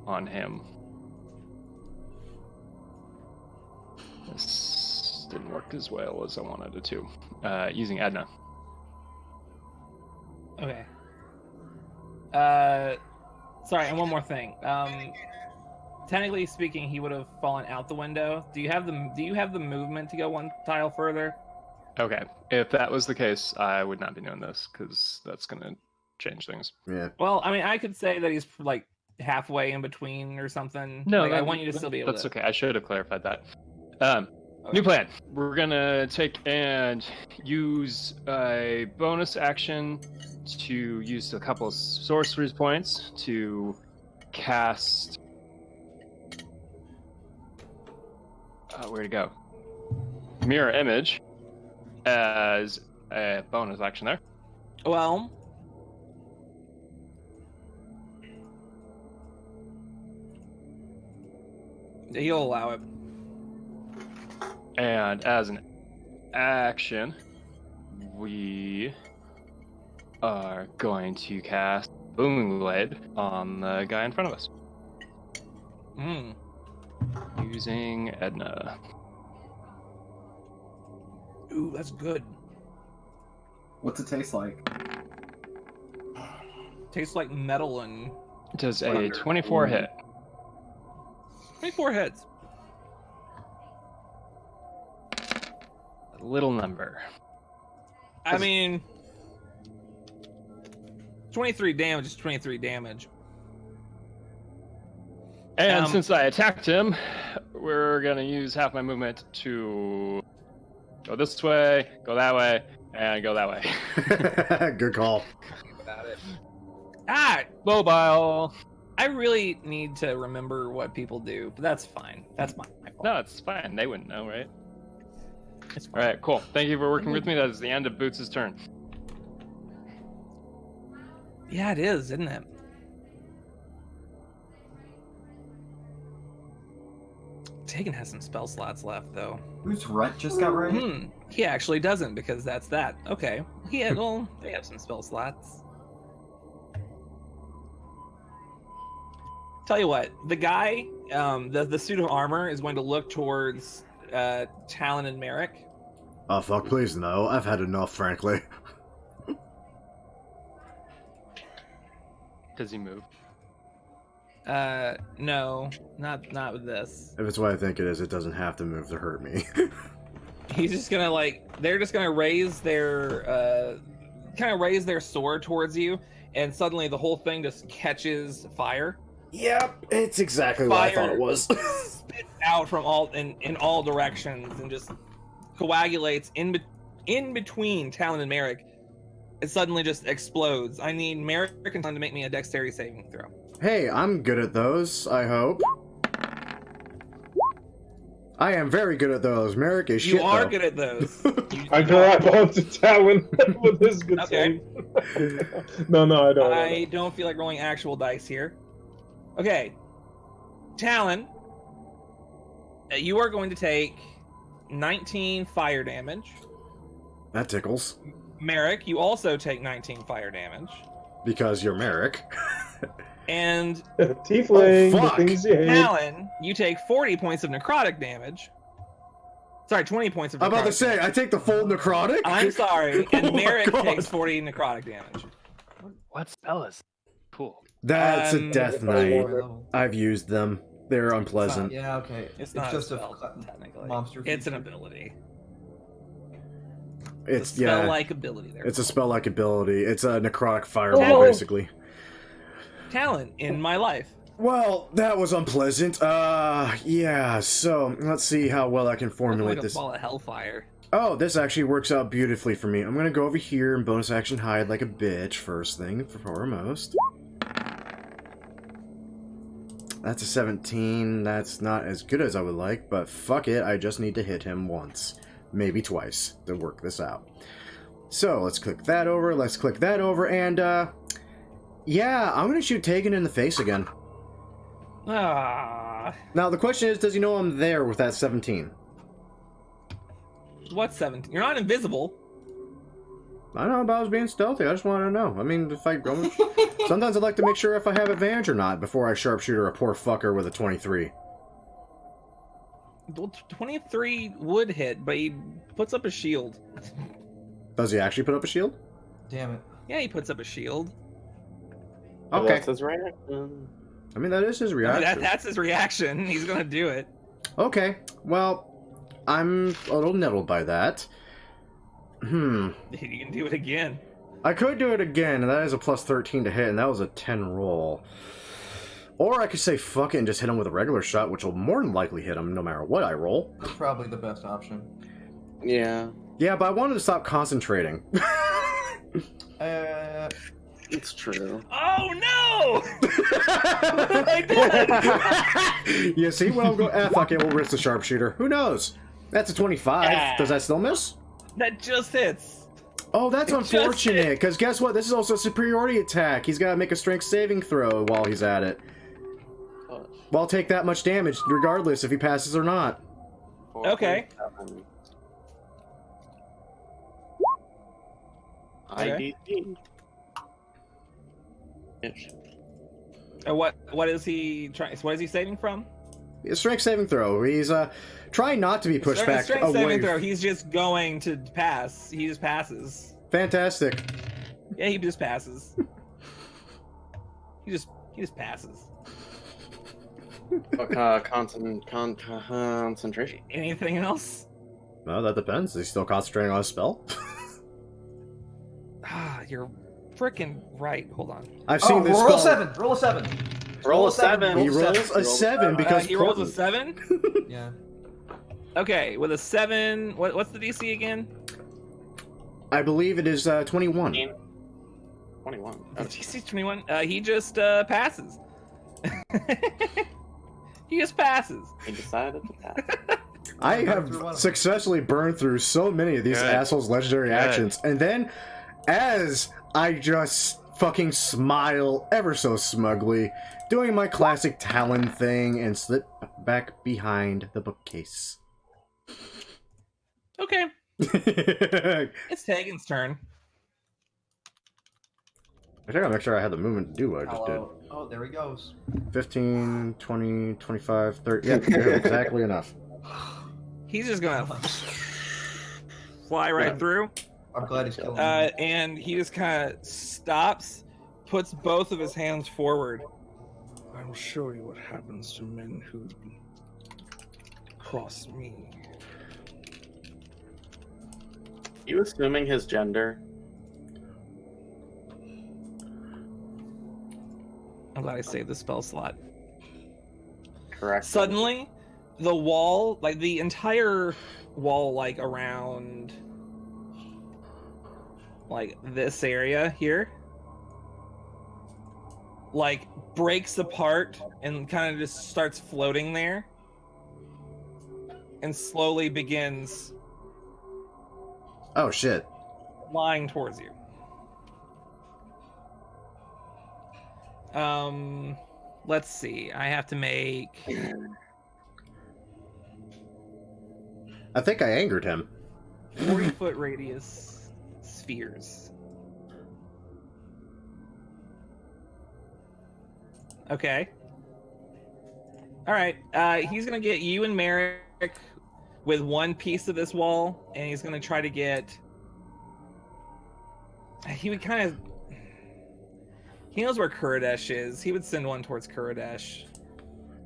on him. This didn't work as well as I wanted it to. Using Edna. Okay. Sorry, and one more thing. Technically speaking, he would have fallen out the window. Do you have the movement to go one tile further? Okay, if that was the case, I would not be doing this, because that's going to change things. Yeah. Well, I mean, I could say that he's like halfway in between or something. No, I want you to still be able that's to. okay. I should have clarified that. New plan. We're going to take and use a bonus action to use a couple of sorcery's points to cast. Where'd it go? Mirror image as a bonus action there. Well, he'll allow it. And as an action, we are going to cast Booming Blade on the guy in front of us. Using Edna. Ooh, that's good. What's it taste like? Tastes like metal and... It does a 24 hit. 24 hits. A little number. I mean... 23 damage is 23 damage. And since I attacked him, we're going to use half my movement to go this way, go that way, and go that way. Good call. About it. Mobile. I really need to remember what people do, but that's fine. That's my fault. No, it's fine. They wouldn't know, right? It's fine. All right, cool. Thank you for working with me. That is the end of Boots' turn. Yeah, it is, isn't it? Tegan has some spell slots left, though. Whose Rhett just got raised? He actually doesn't, because that's that. Okay. Well, they have some spell slots. Tell you what, the guy, the suit of armor is going to look towards Talon and Merrick. Oh, fuck, please no. I've had enough, frankly. Does he move? No, not with this. If it's what I think it is, it doesn't have to move to hurt me. He's just gonna they're just gonna raise their sword towards you, and suddenly the whole thing just catches fire. Yep, it's exactly what I thought it was. Spits out from in all directions and just coagulates in between Talon and Merrick. It suddenly just explodes. I need Merrick and Talon to make me a dexterity saving throw. Hey, I'm good at those, I hope. I am very good at those. Merrick is shit, You are though. good at those. I grab onto Talon with his good Okay. save. No, I don't. I don't feel like rolling actual dice here. Okay. Talon, you are going to take 19 fire damage. That tickles. Merrick, you also take 19 fire damage. Because you're Merrick. And Tiefling, Oh, the fuck. things you hate. Talon, you take 40 points of necrotic damage. Sorry, 20 points of necrotic I'm about to say, I take the full necrotic? I'm sorry, Oh and my Merrick God. takes 40 necrotic damage. What spell is? Cool. That's a death knight. Level. I've used them. They're unpleasant. Yeah, okay. It's not just a spell, technically. monster. It's an feature. ability. It's a spell-like ability there. It's a spell-like ability. It's a necrotic fireball, Oh. basically. Talon in my life. Well, that was unpleasant. Yeah, so, let's see how well I can formulate Like a this. ball of hellfire. Oh, this actually works out beautifully for me. I'm gonna go over here and bonus action hide like a bitch, first thing, foremost. That's a 17. That's not as good as I would like, but fuck it, I just need to hit him once. Maybe twice to work this out. So, let's click that over, let's click that over, and, yeah, I'm gonna shoot Tegan in the face again. Ah, Now, the question is, does he know I'm there with that 17? what's 17? You're not invisible. I know about being stealthy, I just wanted to know. I mean, if I go... Sometimes I'd like to make sure if I have advantage or not before I sharpshooter a poor fucker with a 23. Well, 23 would hit, but he puts up a shield. Does he actually put up a shield? Damn it. Yeah, he puts up a shield. Okay. That's his reaction. I mean, that is his I mean, reaction. that's his reaction. He's gonna do it. Okay, well, I'm a little nettled by that. You can do it again. I could do it again, and that is a plus 13 to hit, and that was a 10 roll. Or I could say fuck it and just hit him with a regular shot, which will more than likely hit him no matter what I roll. That's probably the best option. Yeah. Yeah, but I wanted to stop concentrating. It's true. Oh no! What have I done? You see, when I'm going, fuck it, we'll risk the sharpshooter. Who knows? That's a 25. Yeah. Does that still miss? That just hits. Oh, that's It just unfortunate, hit. because guess what? This is also a superiority attack. He's got to make a strength saving throw while he's at it. Push. Well, I'll take that much damage, regardless if he passes or not. Okay. IDT. Ish. What is he trying? What is he saving from? A strength saving throw. He's trying not to be pushed back Strength away. saving throw. He's just going to pass. He just passes. Fantastic. Yeah, he just passes. he just passes. Concentration. Anything else? No, that depends. Is he still concentrating on a spell? You're freaking right. Hold on. I've seen this roll spell. 7. Roll a 7. Roll a 7. He rolls a 7 because he rolls a potent. 7. Yeah. Okay, with a 7, what's the DC again? I believe it is 21. 21. The DC's 21. He just passes. He just passes. He decided to pass. I have successfully burned through so many of these assholes' legendary actions, and then, as I just fucking smile ever so smugly, doing my classic Talon thing, and slip back behind the bookcase. Okay, it's Tegan's turn. I gotta make sure I had the movement to do what I just did. Oh, there he goes. 15, 20, 25, 30. Yeah, exactly enough. He's just gonna fly right through. I'm glad he's killing me. And he just kind of stops, puts both of his hands forward. I will show you what happens to men who cross me. You assuming his gender? I'm glad I saved the spell slot. Correct. Suddenly, the wall, like the entire wall, like around, like this area here, like breaks apart and kind of just starts floating there, and slowly begins Oh shit. flying towards you. Let's see. I have to make. I think I angered him. 40-foot radius spheres. Okay. All right. He's gonna get you and Merrick with one piece of this wall, and he's gonna try to get. He would kind of. He knows where Kuridesh is. He would send one towards Kuridesh.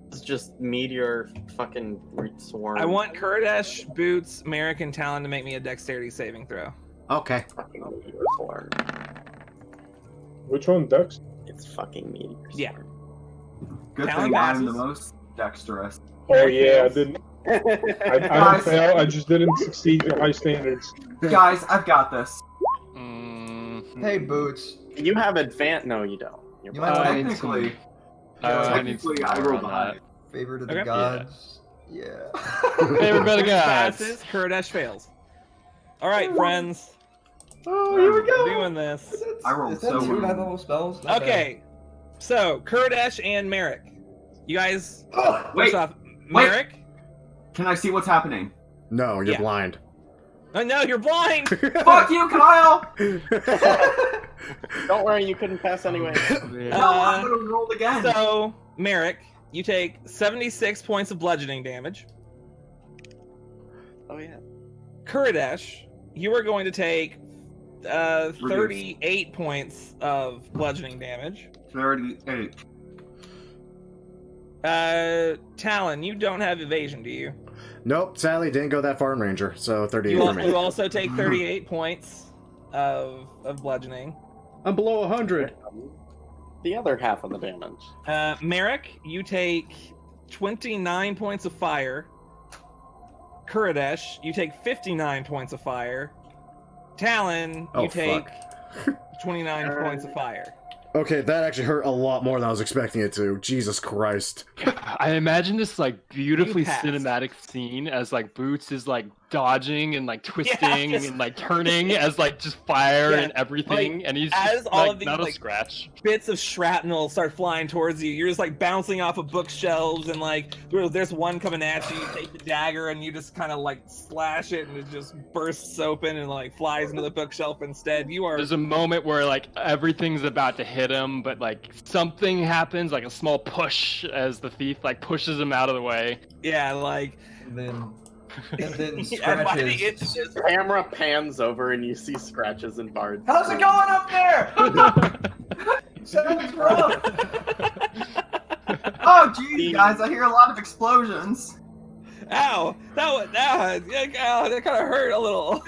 It's just meteor fucking swarm. I want Kuridesh, Boots, Merrick, and Talon to make me a dexterity saving throw. Okay. Fucking meteor swarm. Which one, Dex? It's fucking meteor swarm. Yeah. Good Talon thing I'm the passes. most dexterous. Oh yeah, I didn't. I didn't fail. I just didn't succeed to high standards. Guys, I've got this. Hey, Boots. You have No, you don't. You're You might want to Technically, I need some technically I more rolled on high. that. favorite of the Okay. gods. Yeah. Favorite of the Kuridesh gods. passes, Kuridesh fails. All right, friends. Oh, here we We're go. doing this. I rolled Is that so two well. high-level spells? Not Okay, so Kuridesh and Merrick. You guys, bad. Oh, Wait, first off, Merrick. can I see what's happening? No, you're Yeah. blind. Oh no, you're blind. Fuck you, Kyle! Don't worry, you couldn't pass anyway. No, I would have rolled again. So, Merrick, you take 76 points of bludgeoning damage. Oh yeah. Kuridesh, you are going to take 38 points of bludgeoning damage. 38. Talon, you don't have evasion, do you? Nope, sadly didn't go that far in Ranger, so 38 You, for al- me. you also take 38 points of bludgeoning. I'm below 100. The other half of the damage. Merrick, you take 29 points of fire. Kuridesh, you take 59 points of fire. Talon, you Oh, take fuck. 29 points of fire. Okay, that actually hurt a lot more than I was expecting it to. Jesus Christ. I imagine this like beautifully passed. cinematic scene as like Boots is like dodging and like twisting just- and like turning as like just fire Yeah, and everything, and he's as just, all like, of these, not a like, scratch. Bits of shrapnel start flying towards you. You're just like bouncing off of bookshelves, and like there's one coming at you. You take the dagger and you just kind of like slash it, and it just bursts open and like flies into the bookshelf instead. You are There's a moment where like everything's about to hit him, but like something happens, like a small push as the thief like pushes him out of the way. yeah, like And then yeah, by the Scratches. inches. Camera pans over and you see Scratches and Bards. How's it going up there? Sounds rough. Oh, geez, guys, I hear a lot of explosions. Ow! That kind of hurt a little.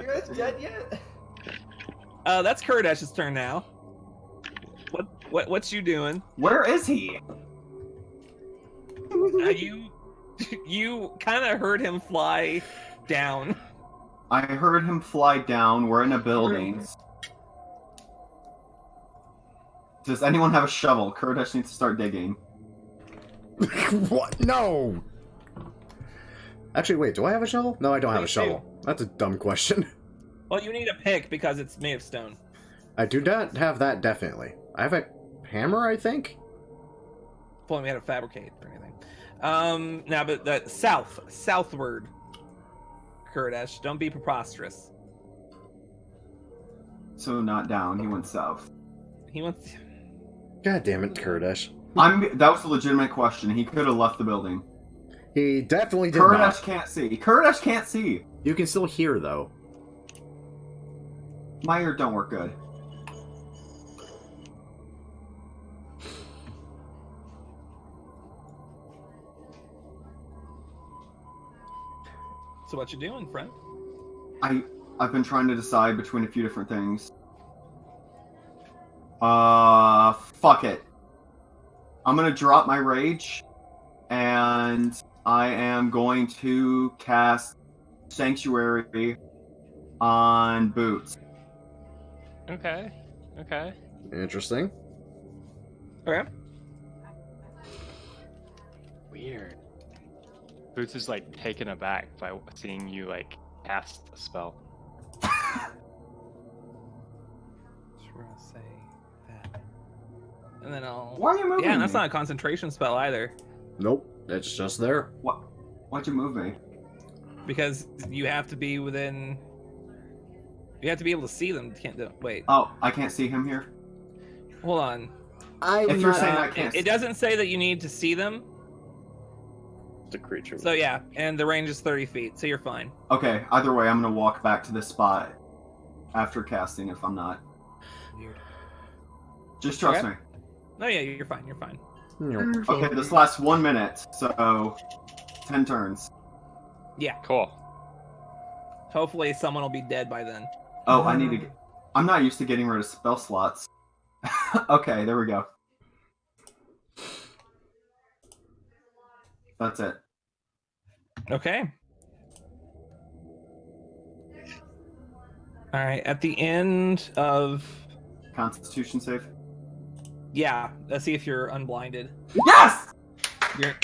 You guys dead yet? That's Kurdash's turn now. What's you doing? Where is he? You kind of heard him fly down. I heard him fly down. We're in a building. Does anyone have a shovel? Kurdish needs to start digging. What? No! Actually, wait, do I have a shovel? No, I don't have a You shovel. That's a dumb question. Well, you need a pick because it's made of stone. I do not have that, definitely. I have a hammer, I think? If only we had a fabricate or anything. Now, but the southward, Kurdash. Don't be preposterous. So not down. He went south. He wants. God damn it, Kurdish. That was a legitimate question. He could have left the building. He definitely did Kurdish not. can't see. Kurdish can't see. You can still hear, though. My ear don't work good. So what you doing, friend? I've been trying to decide between a few different things. Fuck it. I'm gonna drop my rage, and I am going to cast Sanctuary on Boots. Okay. Interesting. Okay. Weird. Boots is like taken aback by seeing you like cast a spell. We're gonna say that, and then I'll. Why are you moving Yeah, and that's me? not a concentration spell either, Nope, it's just there. Why'd you move me? because you have to be within. You have to be able to see them. You can't do. Wait, Oh, I can't see him here? hold on. If you're saying I can't It doesn't say that you need to see them. The creature. So yeah, and the range is 30 feet, so you're fine. Okay, either way, I'm gonna walk back to this spot after casting if I'm not. Weird. Just trust Okay. me. No, yeah, you're fine. You're fine. Okay, this lasts 1 minute, so 10 turns. Yeah. Cool. Hopefully, someone will be dead by then. Oh, I need to get... I'm not used to getting rid of spell slots. Okay, there we go. That's it. Okay. All right. At the end of Constitution save. yeah, let's see if you're unblinded. Yes!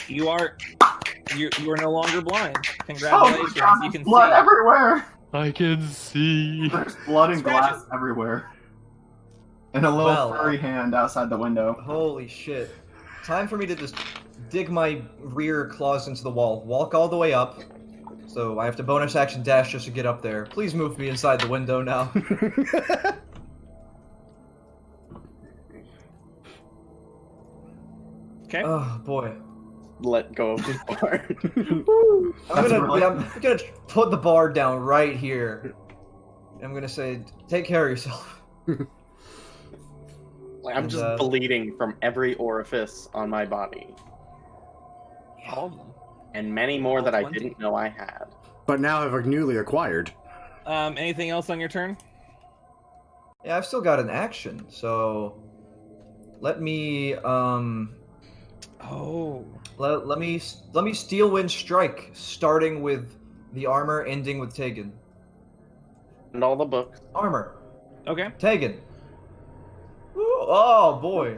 You are no longer blind. Oh my Congratulations. god, You there's can blood see. everywhere! I can see. There's blood and Scratches. glass everywhere. And a little Well, furry hand outside the window. Holy shit. Time for me to just dig my rear claws into the wall. Walk all the way up. So I have to bonus action dash just to get up there. Please move me inside the window now. Okay. Oh boy. Let go of the bar. I'm gonna put the bar down right here. I'm gonna say, take care of yourself. I'm just bleeding from every orifice on my body. All of them. And many more that I 20. didn't know I had. But now have newly acquired. Anything else on your turn? Yeah, I've still got an action, so let me Oh. let me steel wind strike, starting with the armor, ending with Tegan. And all the books. Armor, Okay. Tegan. Ooh, Oh boy.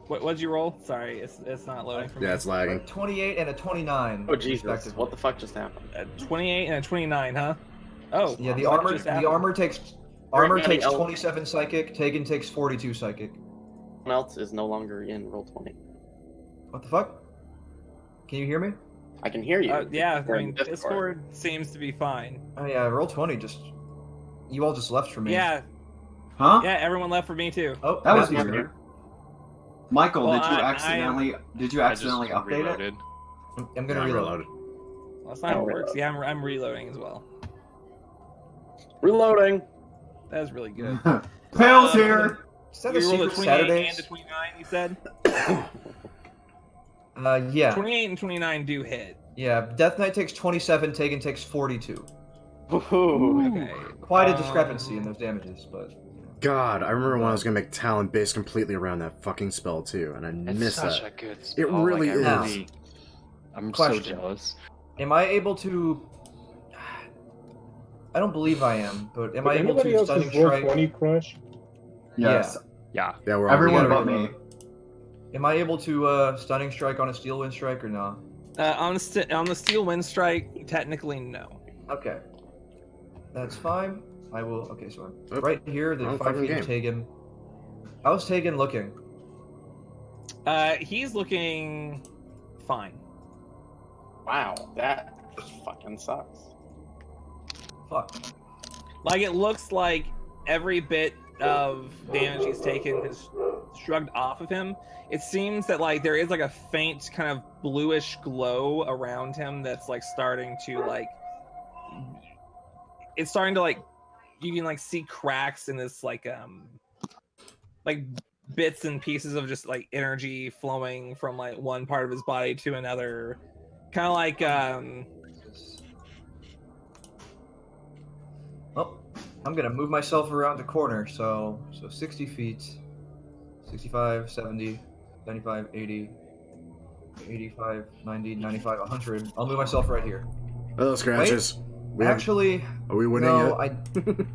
What'd you roll? Sorry, it's not loading for me. Yeah, it's lagging. 28 and a 29. Oh Jesus! respectively. What the fuck just happened? A 28 and a 29, huh? Oh, Yeah, the what armor just happened? takes Gaddy, 27 psychic. Tegan takes 42 psychic. Someone else is no longer in roll 20. What the fuck? Can you hear me? I can hear you. Yeah, We're I in mean, Discord seems to be fine. Oh yeah, roll 20 just. You all just left for me. Yeah, Huh? yeah, everyone left for me too. Oh, That was Gaddy's weird. here. Michael, Well, did you I accidentally update reloaded. I'm gonna Yeah, reload. Well, that's not how it works. Yeah, I'm reloading as well. Reloading. That was really good. it? Pale's here. Is that You a rolled a secret 28 Saturdays? and a 29, you said? Yeah. 28 and 29 do hit. Yeah, Death Knight takes 27, Tegan takes 42. Ooh. Okay. Quite a discrepancy in those damages, but... God, I remember when I was gonna make Talon base completely around that fucking spell too, and I It's missed such that. a good spell. really I is. really- I'm Question. so jealous. Am I able to... I don't believe I am, but am I able Anybody to else Stunning is roll Strike... 20 crush? Yes. Yeah. Yeah, we're all Everyone together. but me. Am I able to Stunning Strike on a Steel Wind Strike or not? On the Steel Wind Strike, technically no. Okay. That's fine. I will... Okay, so I'm Oh, right here, the wrong 5 feet fucking of Tegan. How's Tegan looking? He's looking fine. Wow, that fucking sucks. Fuck. Like, it looks like every bit of damage he's taken is shrugged off of him. It seems that, like, there is, like, a faint kind of bluish glow around him that's, like, starting to, like... It's starting to, like... You can, like, see cracks in this, like bits and pieces of just, like, energy flowing from, like, one part of his body to another. Kind of like, Well, I'm gonna move myself around the corner, so 60 feet, 65, 70, 75, 80, 85, 90, 95, 100. I'll move myself right here. Oh, scratches. We have- Actually, are we winning no, yet?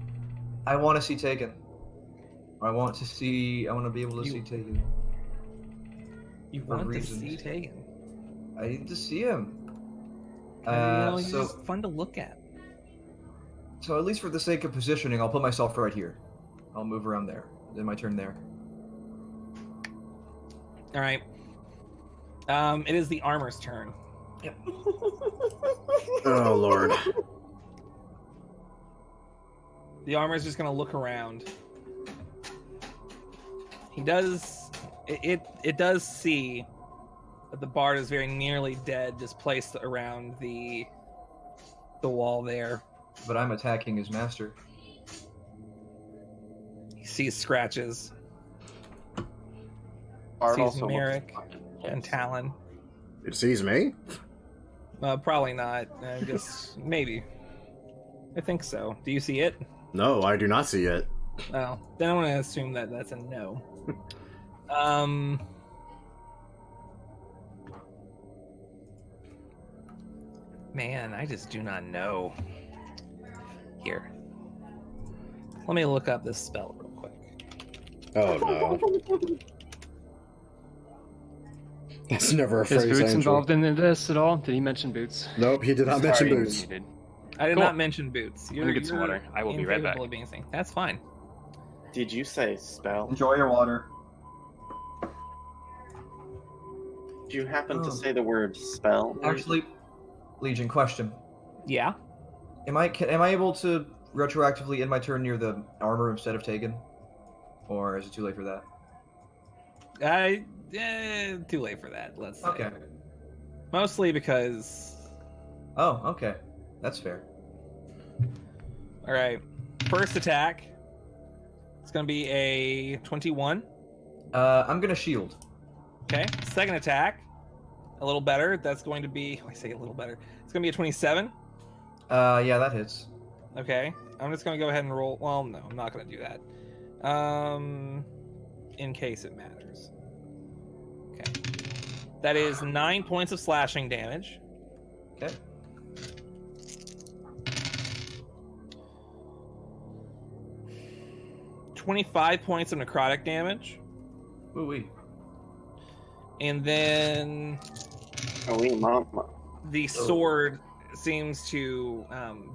I want to see Taken. I want to be able to see Taken. you For want reasons. to see Tegan. I need to see him. He's So, just fun to look at. so at least for the sake of positioning, I'll put myself right here. I'll move around there. Then my turn there. All right. It is the armor's turn. Oh lord. The armor's just gonna look around. He does. It does see that the bard is very nearly dead, just placed around the wall there. But I'm attacking his master. He sees scratches. Bard Sees also looks Merrick fucking and pissed. Talon. It sees me? Probably not. Just maybe. I think so. Do you see it? No, I do not see it. Oh, then I want to assume that that's a no. Man, I just do not know. Here. Let me look up this spell real quick. Oh no. That's never a Is phrase Boots I enjoy. involved in this at all? Did he mention Boots? Nope, he did not mention Sorry, boots. he did. I did Cool. not mention boots. Let me get some water. I will be right back. incapable of being seen. That's fine. Did you say spell? Enjoy your water. Did you happen to Oh. say the word spell? Actually, Legion, question. Yeah. Am I able to retroactively end my turn near the armor instead of Taken? Or is it too late for that? Too late for that. Let's say. Okay. Mostly because. Oh, okay. That's fair. All right. First attack. It's gonna be a 21. I'm gonna shield. Okay. Second attack. A little better. That's going to be. I say a little better. It's gonna be a 27. Yeah, that hits. Okay. I'm just gonna go ahead and roll. Well, no, I'm not gonna do that. In case it matters. Okay. That is 9 points of slashing damage. Okay. $25 points of necrotic damage. Ooh-wee. And then Oh, we mama. the sword seems to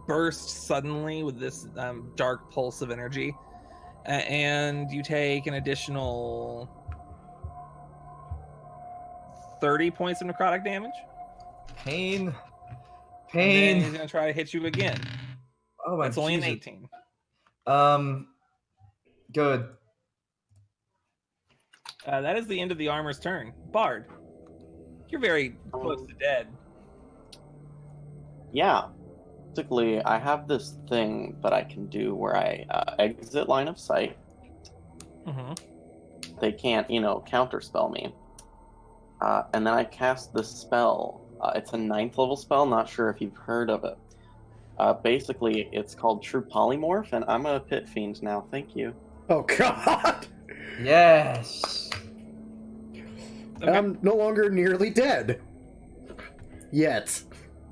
burst suddenly with this dark pulse of energy. And you take an additional 30 points of necrotic damage. Pain. And then Pain. he's going to try to hit you again. Oh my It's only an Jesus. 18. Good. That is the end of the armor's turn. Bard, you're very close to dead. Yeah. Basically, I have this thing that I can do where I exit line of sight. Mm-hmm. They can't, counterspell me. And then I cast this spell. It's a 9th level spell. Not sure if you've heard of it. Basically, it's called True Polymorph, and I'm a pit fiend now. Thank you. Oh God! Yes. Okay. I'm no longer nearly dead. Yet.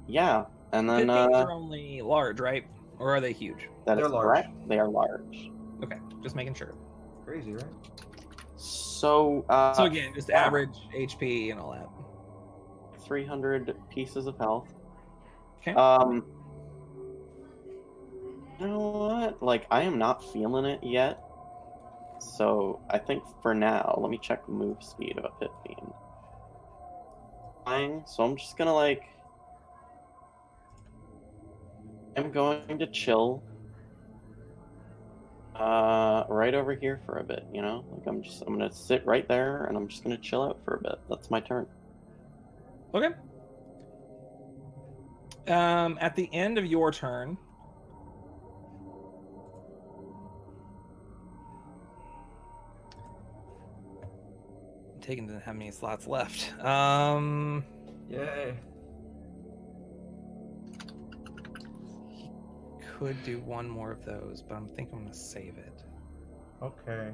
Yeah, and Pit then fiends are only large, right? Or are they huge? that They're is large. correct. They are large. Okay, just making sure. Crazy, right? So, So again, just average HP and all that. 300 pieces of health. Okay. You know what? Like, I am not feeling it yet. So, I think for now, let me check move speed of a pit fiend. Fine. So I'm just gonna I'm going to chill. Right over here for a bit, Like I'm gonna sit right there and I'm just gonna chill out for a bit. That's my turn. Okay. At the end of your turn, Taken didn't have many slots left. Yay. Could do one more of those, but I think I'm gonna save it. Okay.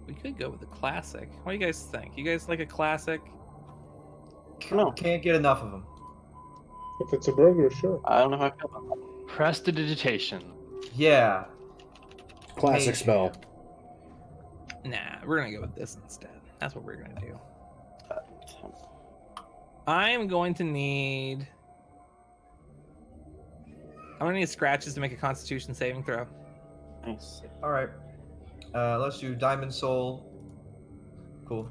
We could go with the classic. What do you guys think? You guys like a classic? No. Can't get enough of them. If it's a burger, sure. I don't know how I feel about that. Prestidigitation. Yeah. Classic Hey. spell. Nah, we're gonna go with this instead. That's what we're gonna do. I am going to need. I'm gonna need scratches to make a Constitution saving throw. Nice. All right. Let's do Diamond Soul. Cool.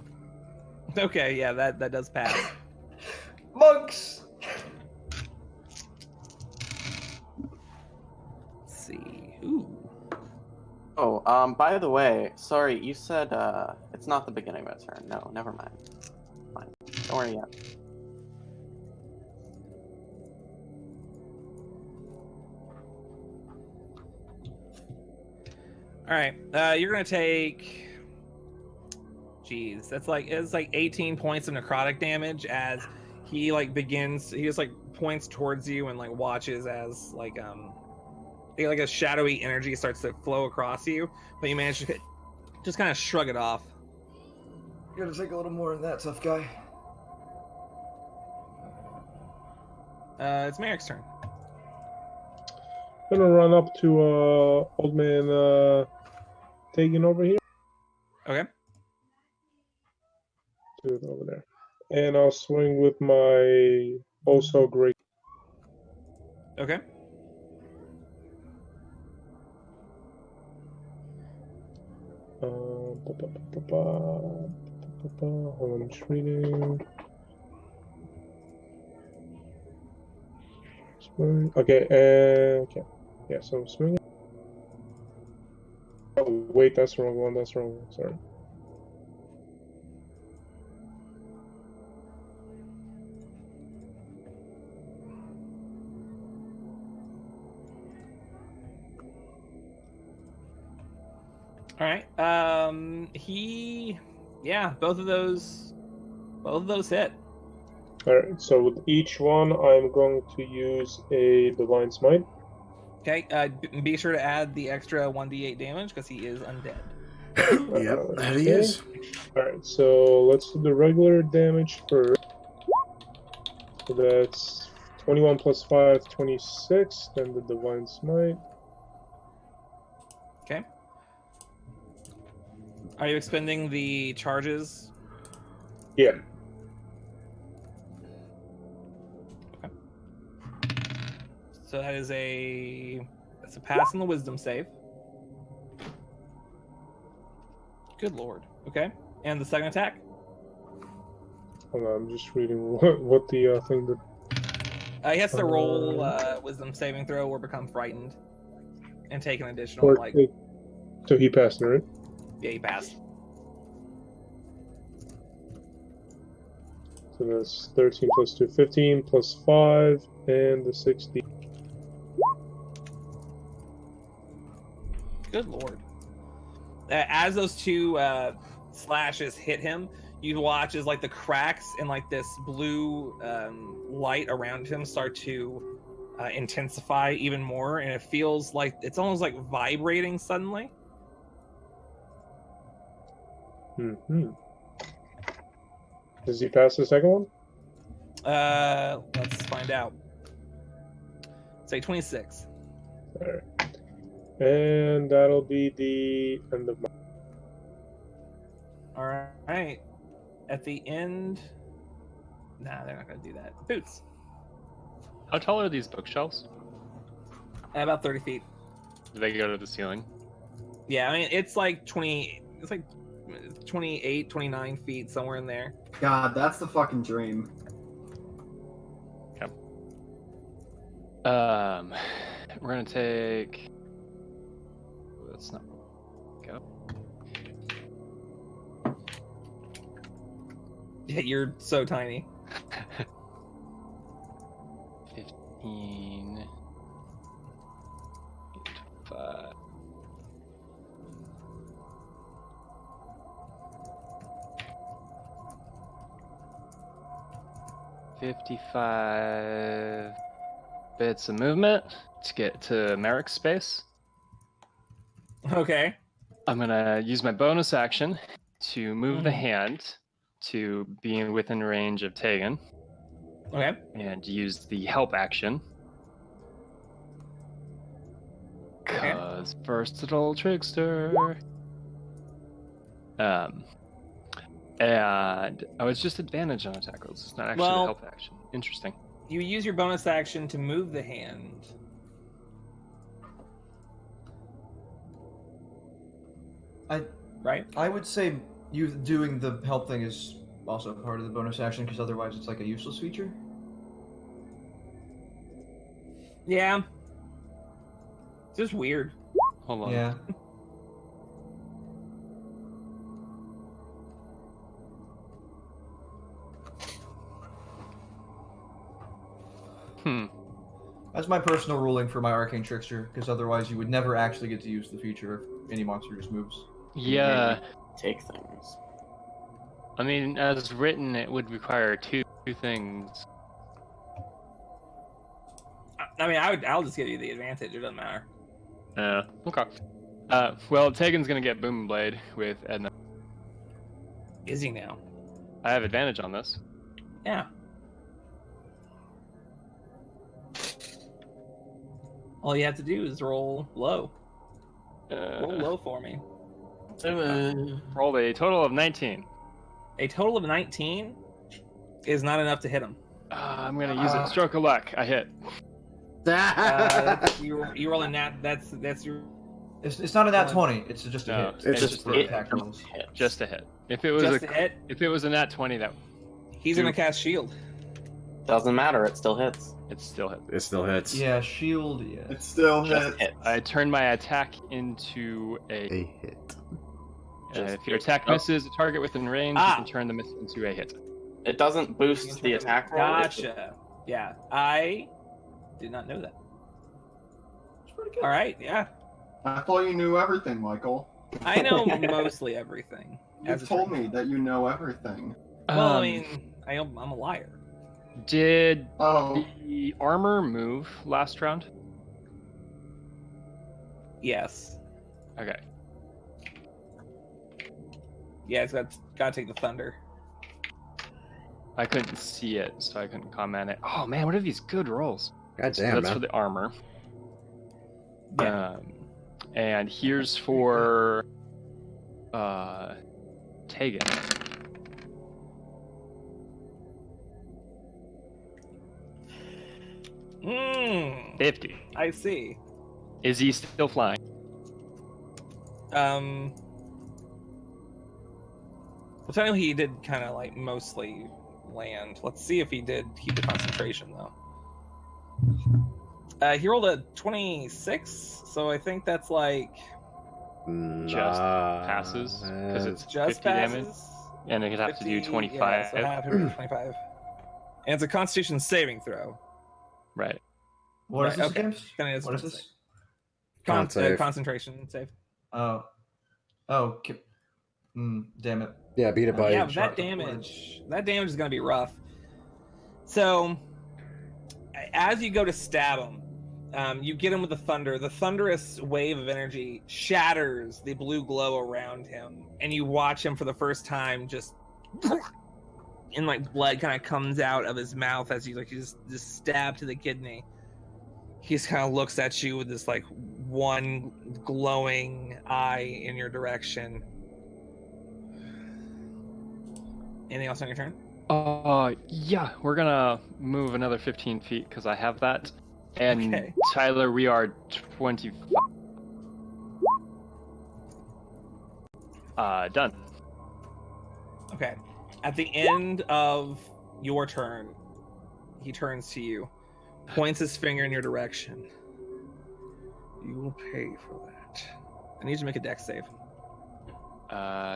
Okay, yeah, that does pass. Monks. Let's see. Ooh. Oh, by the way, sorry, you said it's not the beginning of my turn. No, never mind. Fine. Don't worry yet. All right, you're gonna take. Jeez, it's like 18 points of necrotic damage as he just points towards you and watches as a shadowy energy starts to flow across you, but you manage to just kind of shrug it off. You gotta take a little more of that, tough guy. It's Merrick's turn. Gonna run up to old man Tegan over here. Okay. Do it over there. And I'll swing with my also great. Okay. Hold on, I'm just reading. Swing. Okay, okay. Yeah, so I'm swinging. Oh, wait, that's the wrong one. That's the wrong one. Sorry. All right. Both of those hit. Alright, so with each one, I'm going to use a Divine Smite. Okay. Be sure to add the extra 1d8 damage because he is undead. Yep, that he is. Alright, so let's do the regular damage first. So that's 21 plus 5, 26. Then the Divine Smite. Okay. Are you expending the charges? Yeah. Okay. So that's a pass on the Wisdom save. Good lord. Okay. And the second attack? Hold on, I'm just reading what the thing that. He has to roll Wisdom saving throw or become frightened, and take an additional Or, so he passed it, right? Yeah, he passed. So that's 13 plus 2, 15 plus 5, and the 60. Good lord. As those two slashes hit him, you watch as like the cracks and like this blue light around him start to intensify even more, and it feels like it's almost like vibrating suddenly. Mm-hmm. Does he pass the second one? Let's find out. Say 26. All right. And that'll be the end of my. All right. At the end. Nah, they're not going to do that. Boots. How tall are these bookshelves? About 30 feet. Do they go to the ceiling? Yeah, I mean, it's like 20. It's like 28, 29 feet, somewhere in there. God, that's the fucking dream. Okay. We're gonna take. That's not. Go. Yeah, you're so tiny. 15. 5. $55 bits of movement to get to Merrick's space. Okay. I'm gonna use my bonus action to move the hand to be within range of Tegan. Okay. And use the help action. Cause versatile trickster. And it's just advantage on attack rolls. It's not actually the help action. Interesting. You use your bonus action to move the hand. I would say you doing the help thing is also part of the bonus action, because otherwise it's like a useless feature. Yeah. It's just weird. Hold on. Yeah. That's my personal ruling for my Arcane Trickster, because otherwise you would never actually get to use the feature if any monster just moves. Yeah. Take things. I mean, as written, it would require two things. I mean, I'll just give you the advantage. It doesn't matter. Okay. Well, Tegan's gonna get Boom Blade with Edna. Is he now? I have advantage on this. Yeah. All you have to do is roll low. Roll low for me. Rolled a total of 19. A total of 19 is not enough to hit him. I'm gonna use it. Stroke of luck. I hit. You roll a nat. That's your. It's not a nat 20. It's just a hit. It's just for attack rolls. Just a hit. If it was Just a hit? If it was a nat 20, that. He's gonna cast shield. Doesn't matter. It still hits. It still hits. It still hits. Yeah, shield. Yeah. It still Just hits. hits. I turn my attack into A hit. if your attack misses a target within range, you can turn the miss into a hit. It doesn't boost the attack roll. Gotcha. Yeah, I did not know that. It's pretty good. All right. Yeah, I thought you knew everything, Michael. I know mostly everything. You've told me that you know everything. Well, I mean, I'm a liar. Did Oh. the armor move last round? Yes. Okay. Yeah, it's got to take the thunder. I couldn't see it, so I couldn't comment it. Oh man, what are these good rolls? God So damn, that's man. for the armor. Yeah. And here's for Tegan. Mm, 50. I see. Is he still flying? Well, technically he did kind of like mostly land. Let's see if he did keep the concentration though. He rolled a 26, so I think that's like Just passes because it's just 50 passes. damage, and it could have to do 50, 25. Yeah, so half 25. And it's a Constitution saving throw. Right. What is Right, this okay. against? Then it is What is con this? save. Con save. Concentration save. Oh. Oh. Damn it. Yeah, beat it by. Yeah, shot that the board. damage is gonna be rough. So, as you go to stab him, you get him with the thunder. The thunderous wave of energy shatters the blue glow around him, and you watch him for the first time just, and like blood kind of comes out of his mouth as you just stab to the kidney. He just kind of looks at you with this like one glowing eye in your direction. Anything else on your turn? Yeah, we're gonna move another 15 feet because I have that. And Okay. Tyler, we are 25. Done. Okay. At the end of your turn, he turns to you, points his finger in your direction. You will pay for that. I need you to make a dex save.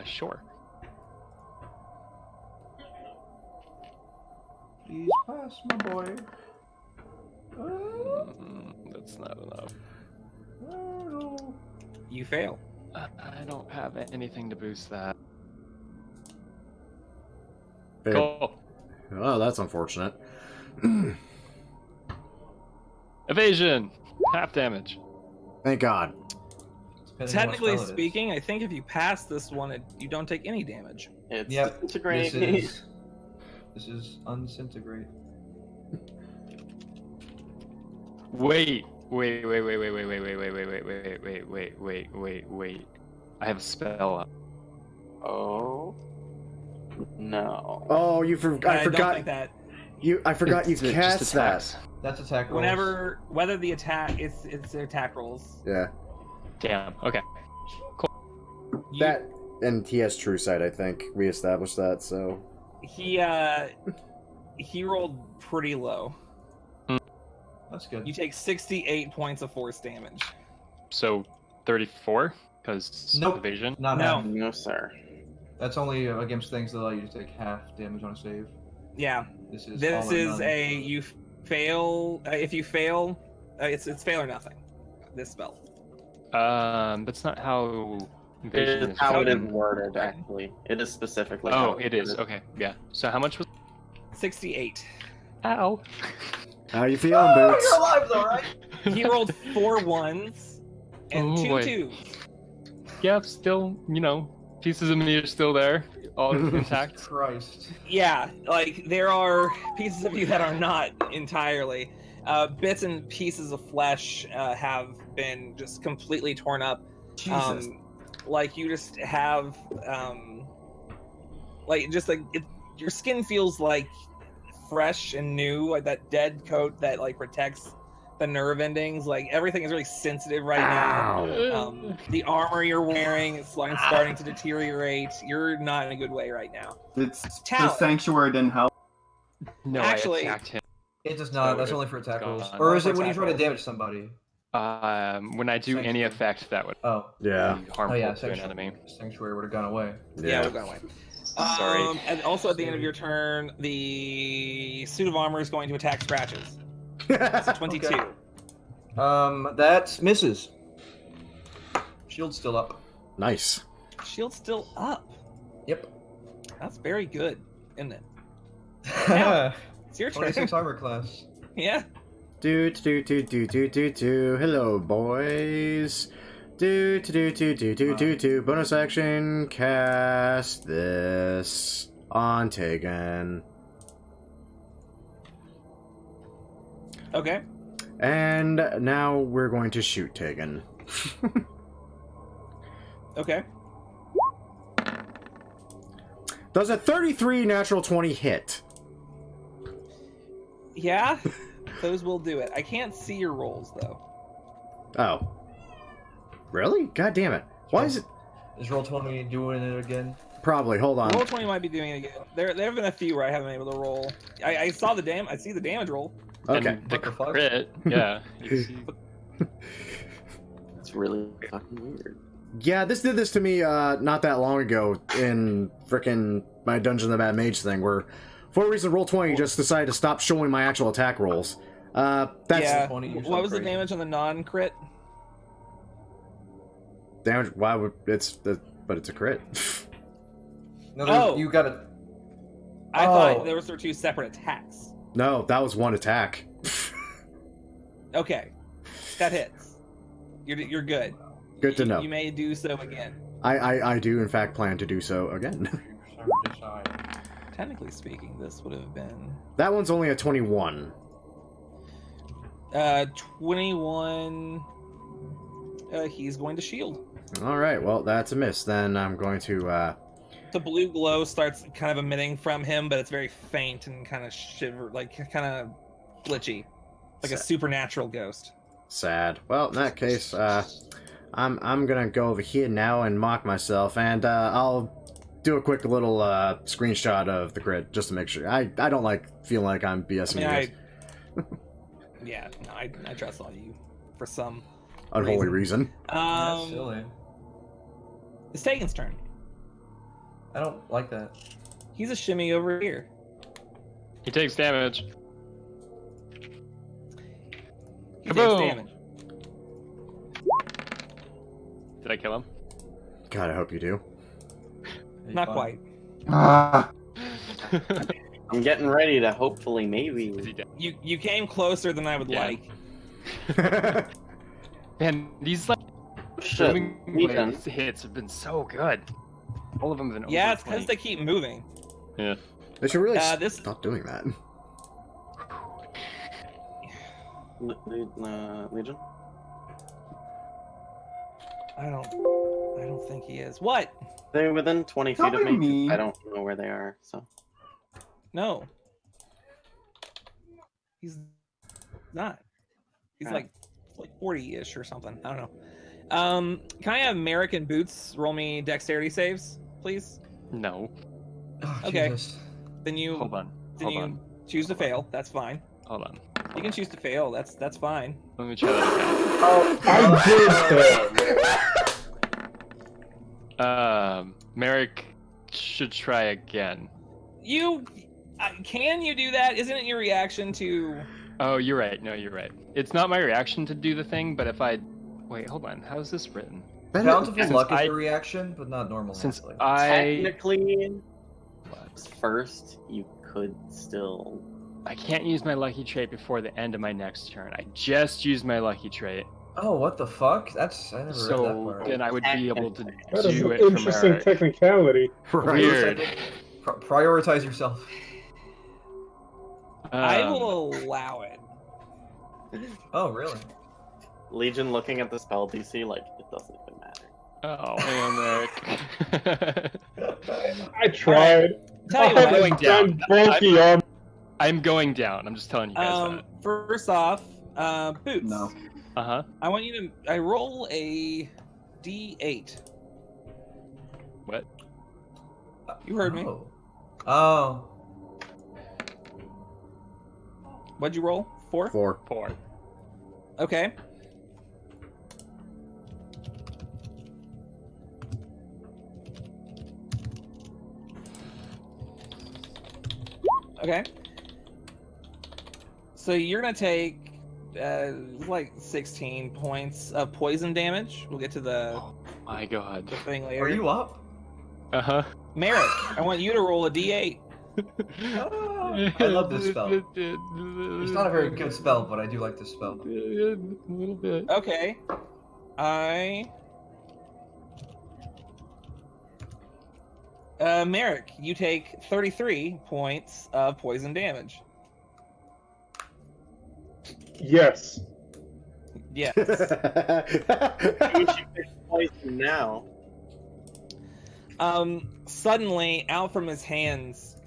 Sure. Please pass, my boy. That's not enough. You fail. I don't have anything to boost that. Fail. Cool. Oh, that's unfortunate. Evasion! Half damage. Thank God. Depending on what Technically spell it is. speaking, I think if you pass this one, you don't take any damage. It's Yep. disintegrate. This is undisintegrate. Wait. I have a spell up. Oh. No. Oh, I Don't forgot. think that. I forgot you It's just cast that. attacks. That's attack rolls. Whether the attack, it's their attack rolls. Yeah. Damn. Okay. You- That and he has true sight. I think we established that. So He rolled pretty low. That's good. You take 68 points of force damage. So 34 because Nope. evasion. Not No. half. No, sir. That's only against things that allow you to take half damage on a save. Yeah. This is This all or is none. a you fail. If you fail, it's fail or nothing. This spell. That's not how evasion It is. is how it is How- worded, actually. It is specifically how Oh, it is. Okay. Yeah. So how much was? 68. Ow. how you feeling, Boots? You're alive though, right? He rolled 4 1s and Oh, 2 boy. 2s. Yeah, still, pieces of me are still there, all intact. Christ. Yeah, like there are pieces of you that are not entirely. Bits and pieces of flesh have been just completely torn up. Jesus. Like you just have, your skin feels like fresh and new, like that dead coat that like protects the nerve endings. Like everything is really sensitive right now. The armor you're wearing is starting to deteriorate. You're not in a good way right now. It's the Talent. sanctuary didn't help. No, Actually- I attacked him. It does not. So That's it- only for attack it's rolls. gone. Or is For it when you attack try to rolls. damage somebody? When I do any Sanctuary. effect that would Oh. Yeah. be harmful Oh yeah, to an enemy. sanctuary would have gone away. Yeah, we're going away. Sorry. And also at the end of your turn, the suit of armor is going to attack scratches. It's a 22. Okay. That misses. Shield's still up. Nice. Shield's still up. Yep. That's very good, isn't it? Yeah. It's your turn. 26 armor class. Yeah. Do. Hello, boys. Do. Bonus action. Cast this on Tegan. Okay. And now we're going to shoot Tegan. Okay. Does a 33 natural 20 hit? Yeah, those will do it. I can't see your rolls though. Oh. Really? God damn it. Why is it... Is Roll20 doing it again? Probably. Hold on. Roll20 might be doing it again. There have been a few where I haven't been able to roll. I saw the I see the damage roll. Okay. And the What the fuck? crit, yeah. You see- It's really fucking weird. Yeah, this did this to me not that long ago in frickin' my Dungeon of the Mad Mage thing, where for a reason Roll20 just decided to stop showing my actual attack rolls. That's Yeah. 20, you're so What was the crazy. damage on the non-crit? damage. Why would but it's a crit. No, Oh. you gotta. I thought Oh. there were two separate attacks. No, that was one attack. Okay, that hits. You're good. Good to know. You may do so again. I do in fact plan to do so again. Technically speaking, this would have been That one's only a 21. 21. He's going to shield. Alright, well that's a miss. Then I'm going to The blue glow starts kind of emitting from him, but it's very faint and kind of shiver, like kind of glitchy, like a supernatural ghost. sad. Well, in that case, I'm gonna go over here now and mock myself, and I'll do a quick little screenshot of the crit just to make sure. I don't like feeling like I'm BSing you guys. Yeah, no, I trust all you for some Unholy reason. That's silly. It's Tegan's turn. I don't like that. He's a shimmy over here. He takes damage. He takes Kaboom! damage. Did I kill him? God, I hope you do. Not quite. Ah. I'm getting ready to hopefully Is maybe. he dead? You came closer than I would Yeah. like. Man, these like Shit. moving Ethan. waves hits have been so good. All of them have been Yeah, over it's because 20. they keep moving. Yeah. They should really This- stop doing that. Legion? I don't think he is. What? They're within 20 feet Don't of be me. mean. I don't know where they are, so. No. He's not. He's Oh. like 40-ish or something. I don't know. Can I have American Boots roll me dexterity saves, please? No. Oh, Okay. Jesus. Then you Hold on. then Hold you on. choose to fail. That's fine. Hold on. You can choose to fail. That's fine. Let me try that Oh, I again. Merrick should try again. Can you do that? Isn't it your reaction to? Oh, you're right. No, you're right. It's not my reaction to do the thing, but if I... Wait, hold on. How is this written? Bountiful Since luck is I- a reaction, but not normal. Since luck. I... Technically, first, you could still. I can't use my lucky trait before the end of my next turn. I just used my lucky trait. Oh, what the fuck? I never read that So part. then I would be able to That is do an it from interesting Merrick. technicality. Right. Weird. Prioritize yourself. I Um, will allow it. Oh, really? Legion looking at the spell DC, like, it doesn't even matter. Oh, man, Merrick. I tried. Tell you I what. going have done down. bulky arm. I'm going down. I'm just telling you guys First off, Boots. No. that. Uh-huh. I want you to. I roll a D8. What? You heard me. Oh. What'd you roll? 4? 4. 4. Okay. Okay. So you're gonna take like 16 points of poison damage. We'll get to the My God. thing later. Are you up? Uh-huh. Merrick? I want you to roll a D8. I love this spell. It's not a very good spell, but I do like this spell. A little bit. Okay. Merrick, you take 33 points of poison damage. Yes. Yes. You should pick poison now. Suddenly, out from his hands,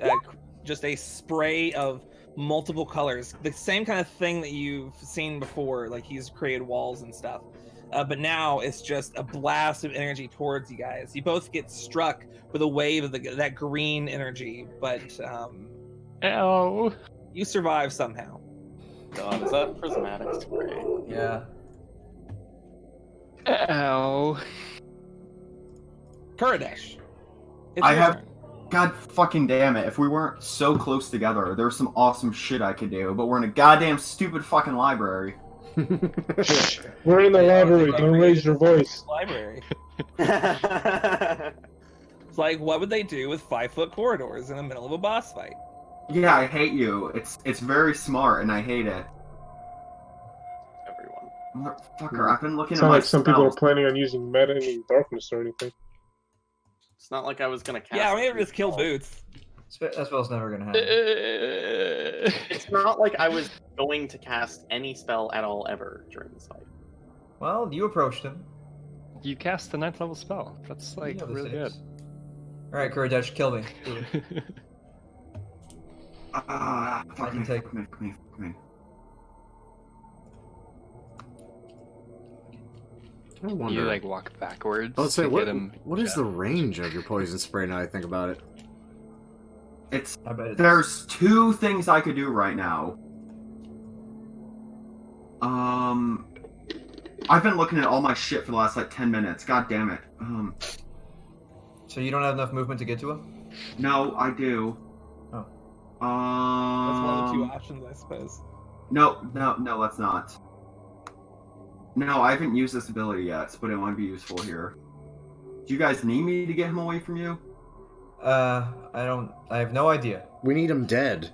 just a spray of multiple colors. The same kind of thing that you've seen before, like he's created walls and stuff. But now it's just a blast of energy towards you guys. You both get struck with a wave of that green energy, but Ow. you survive somehow. God, is that prismatic spray? Yeah. Ow. Kuradesh. It's I your have- turn. God fucking damn it. If we weren't so close together, there's some awesome shit I could do, but we're in a goddamn stupid fucking library. We're in the library. Don't raise your voice. Library. It's like, what would they do with 5-foot corridors in the middle of a boss fight? Yeah, I hate you. It's very smart, and I hate it. Everyone. Motherfucker, I've been looking It's at not my like some people are spells. planning on using maddening darkness or anything. It's not like I was gonna cast. Yeah, maybe just kill spells. Boots. That spell's never gonna happen. It's not like I was going to cast any spell at all ever during this fight. Well, you approached him. You cast the 9th level spell. That's like You know the really good. saves. Alright, Kuradesh, kill me. Do it. Fuck can me, take- fuck me, fuck me, fuck me. I wonder. You like walk backwards. Let's say, to what, get him. what is the range of your poison spray now I think about it? It's I bet it's... There's two things I could do right now. I've been looking at all my shit for the last like 10 minutes. God damn it. So you don't have enough movement to get to him? No, I do. Oh. That's one of the two options, I suppose. No, that's not. No, I haven't used this ability yet, but it might be useful here. Do you guys need me to get him away from you? I have no idea. We need him dead.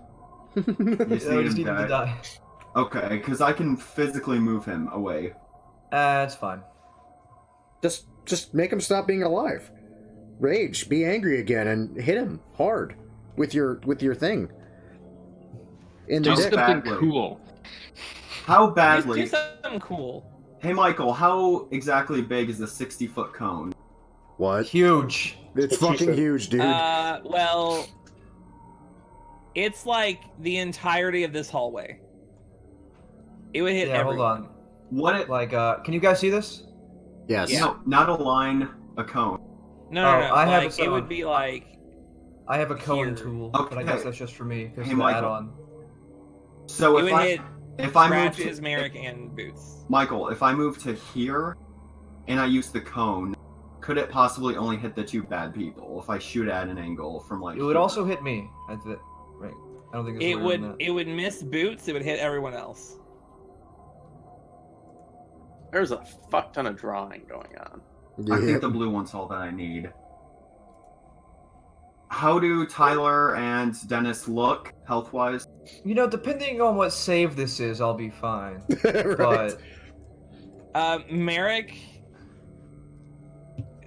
You just I need just him need him to dead? die. Okay, because I can physically move him away. It's fine. Just make him stop being alive. Rage, be angry again, and hit him hard with your thing. In the Do dick. something badly. cool. How Just badly? do something cool. Hey Michael, how exactly big is a 60-foot cone? What? Huge. It's That's what she fucking said. huge, dude. Well, it's like the entirety of this hallway. It would hit Yeah, hold everyone. on. What it? Like, can you guys see this? Yes. yeah. No, not a line, a cone. No, Oh, no, no. I have Like, it it so- would be like I have a cone Here. tool, Okay. but I guess that's just for me, because Hey, of the Michael. add-on. So it if would I hit if I move Scratches, to, Merrick, and Boots. Michael, if I move to here, and I use the cone, could it possibly only hit the two bad people if I shoot at an angle from like? It would here? also hit me. Right. I don't think it's It weirder would than that. it would miss Boots. It would hit everyone else. There's a fuck ton of drawing going on. I Yeah. think the blue one's all that I need. How do Tyler and Dennis look health-wise? You know, depending on what save this is, I'll be fine. Right. But Merrick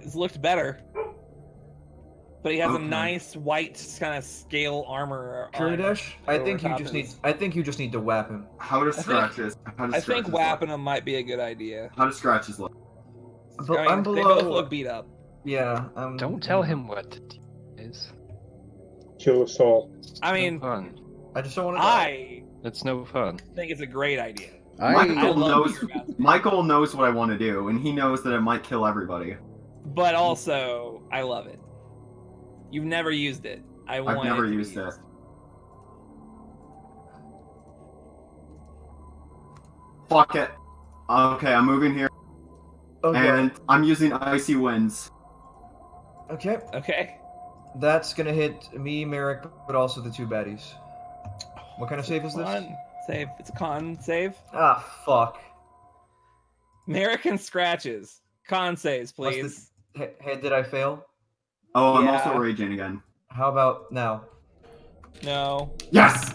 has looked better, but he has a Okay. nice white kind of scale armor. on Kuradesh, I over think you top just of need. his- I think you just need to whap him. How does think- scratches? How does I think scratches whapping look? him might be a good idea. How does scratches look? But I mean, I'm they both below. look beat up. Yeah. Don't tell him what to do. Is Kill us all. I mean, fun. I just don't want to die. I It's no fun. think it's a great idea. I Michael love knows. your guys'. Michael knows what I want to do, and he knows that it might kill everybody. But also, I love it. You've never used it. I've want never it to be used it. used. Fuck it. Okay, I'm moving here, Okay. and I'm using icy winds. Okay. Okay. That's gonna hit me, Merrick, but also the two baddies. What kind of save is this? Con save. It's a con save. Ah, fuck. American scratches. Con saves, What's please. Hey, did I fail? Oh, I'm Yeah. also raging again. How about now? No. Yes.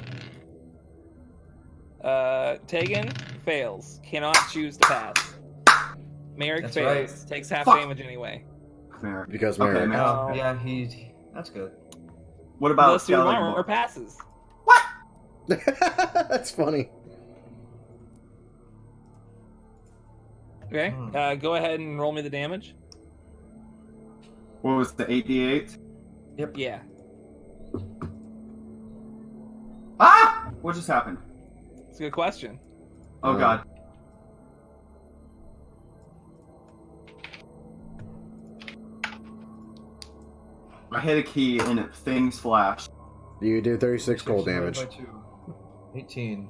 Tegan fails. Cannot choose to pass. Merrick That's fails. right. Takes half Fuck. damage anyway. Come here. Because Okay, Merrick. man. Oh, No. yeah, that's good. What about Unless your Skellig? armor passes. That's funny. Okay. Go ahead and roll me the damage. What was the 8d8? Yeah. Ah! What just happened? It's a good question. Oh god. I hit a key and things flashed. You do 36 cold damage. 18.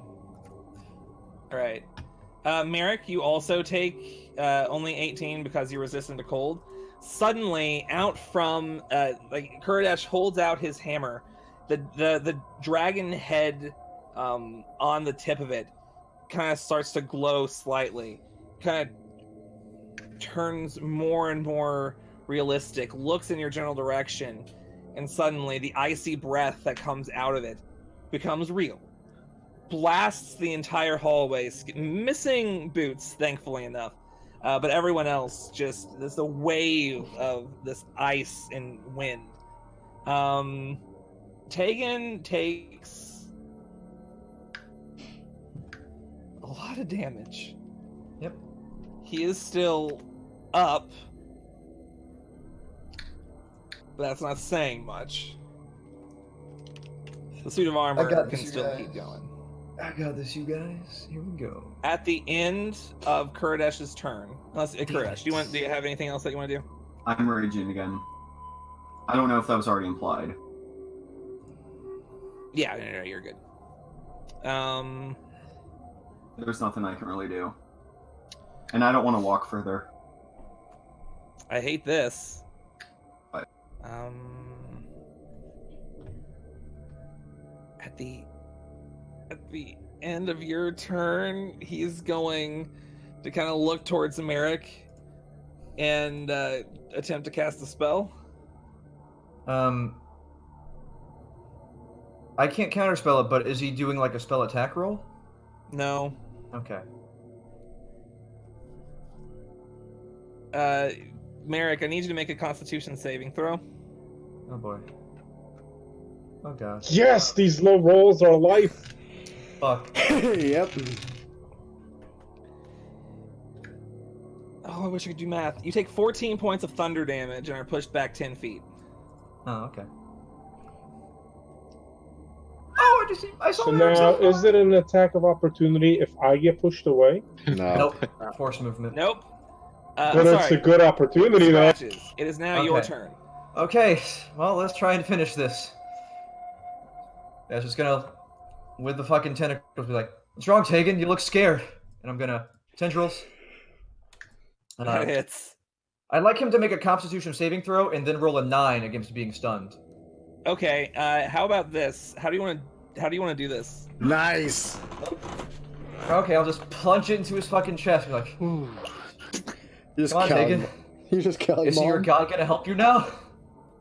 All right. Merrick, you also take only 18 because you're resistant to cold. Suddenly, out from Kurdash holds out his hammer. The dragon head on the tip of it kind of starts to glow slightly. Kind of turns more and more realistic. Looks in your general direction, and suddenly the icy breath that comes out of it becomes real. Blasts the entire hallway, missing Boots, thankfully enough. But everyone else, just there's a wave of this ice and wind. Tegan takes a lot of damage. Yep. He is still up, but that's not saying much. The suit of armor can still keep going. I got this, you guys. Here we go. At the end of Kuradesh's turn, unless Kuradesh, do you have anything else that you want to do? I'm raging again. I don't know if that was already implied. Yeah, no, you're good. There's nothing I can really do. And I don't want to walk further. I hate this. What? At the end of your turn, he's going to kind of look towards Merrick and attempt to cast a spell. I can't counterspell it, but is he doing like a spell attack roll? No. Okay. Merrick, I need you to make a Constitution saving throw. Oh boy. Oh god. Yes, these low rolls are life. Fuck. Yep. Oh, I wish I could do math. You take 14 points of thunder damage and are pushed back 10 feet. Oh, okay. Oh, I saw So that. now, is it an attack of opportunity if I get pushed away? No. Nope. Force movement. Nope. But it's a good opportunity, though. Scratches. It is now your Okay. turn. Okay, well, let's try and finish this. Yeah, it's just gonna, with the fucking tentacles, be like, "What's wrong, Tegan? You look scared." And I'm gonna tendrils. That hits. I'd like him to make a Constitution saving throw and then roll a 9 against being stunned. Okay. How about this? How do you want to do this? Nice. Okay, I'll just plunge it into his fucking chest. Be like, You just "Come on, kill Tegan. him. You just kill him. Is your god gonna help you now?"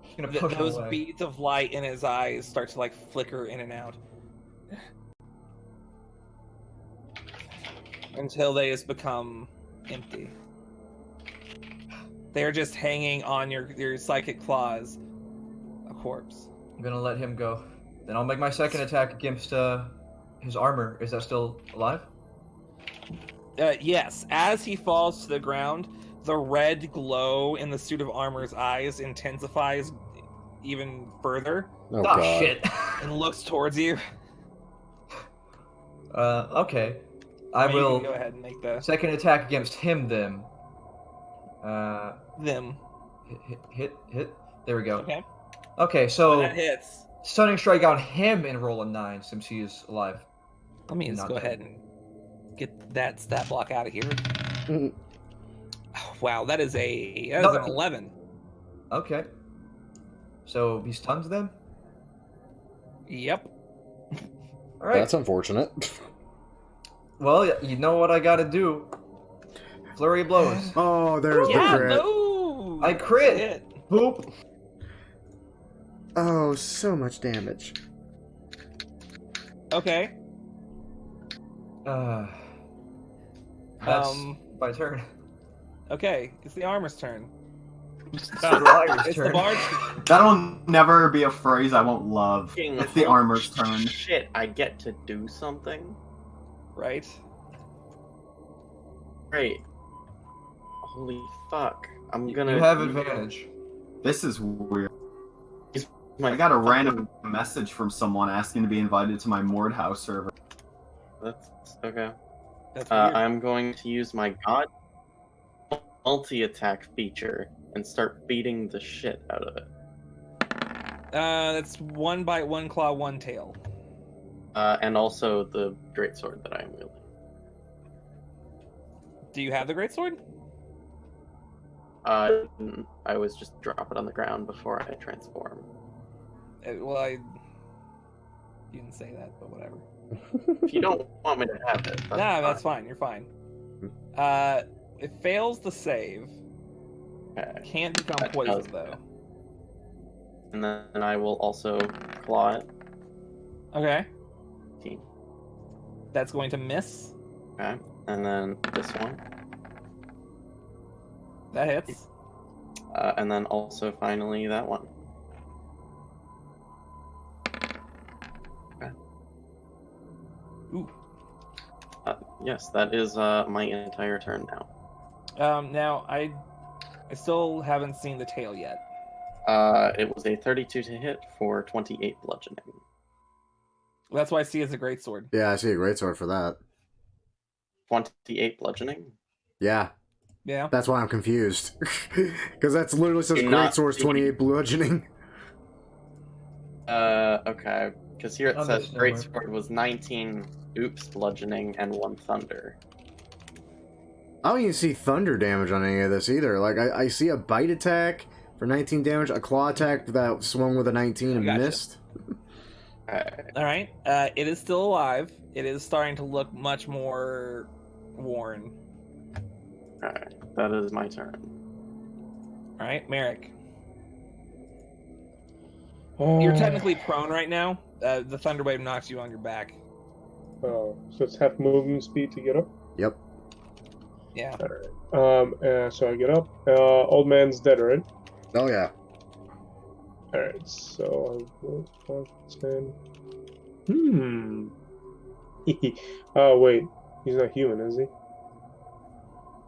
He's gonna push him Those away. beads of light in his eyes start to flicker in and out until they just become empty. They're just hanging on your psychic claws. A corpse. I'm gonna let him go. Then I'll make my second attack against his armor. Is that still alive? Yes. As he falls to the ground, the red glow in the suit of armor's eyes intensifies even further. Oh, God. Shit. And looks towards you. Okay. I You can will go ahead and make the second attack against him then. them. Hit. There we go. Okay. Okay, so That hits. stunning strike on him and roll a 9 since he is alive. Let me just Not go dead. ahead and get that stat block out of here. Mhm. Oh, wow, that is an 11. Okay. So he stuns them? Yep. Alright. That's unfortunate. Well, you know what I gotta do. Flurry of blows. Oh, there's Yeah, the crit. no. I crit. Hit. Boop. Oh, so much damage. Okay. That's my turn. Okay, it's the armor's turn. It's the liar's It's turn. the bard's turn. That'll never be a phrase I won't love. Fucking It's the holy armor's turn. Shit, I get to do something? Right. Great. Holy fuck. I'm gonna... You have advantage. This is weird. My I got a fucking- random message from someone asking to be invited to my Mord House server. That's... Okay. That's weird. I'm going to use my God multi-attack feature and start beating the shit out of it. That's 1 bite, 1 claw, 1 tail. And also the greatsword that I am wielding. Do you have the greatsword? I was just drop it on the ground before I transform. Well, you didn't say that, but whatever. If you don't want me to have it, That's fine. You're fine. It fails the save. Okay. Can't become That poisoned does though. that. And then I will also claw it. Okay, 15. that's going to miss. Okay. And then this one. That hits. And then also finally that one. Okay. Ooh. Yes, that is my entire turn now. Now I still haven't seen the tail yet. It was a 32 to hit for 28 bludgeoning. That's why I see it as a greatsword. Yeah, I see a greatsword for that. 28 bludgeoning? Yeah, Yeah. that's why I'm confused. Because that's literally says You're not greatsword's 28 bludgeoning. Okay. Because here it says Understood. greatsword was 19 oops bludgeoning and 1 thunder. I don't even see thunder damage on any of this either. Like, I see a bite attack for 19 damage, a claw attack that swung with a 19 and Gotcha. missed. All right. It is still alive. It is starting to look much more worn. Alright, that is my turn. All right, Merrick. You're technically prone right now. The thunder wave knocks you on your back. Oh, so it's half movement speed to get up. Yep. Yeah. So I get up. Old man's dead, right? Oh, yeah. All right. So I will 10. Oh wait, he's not human, is he?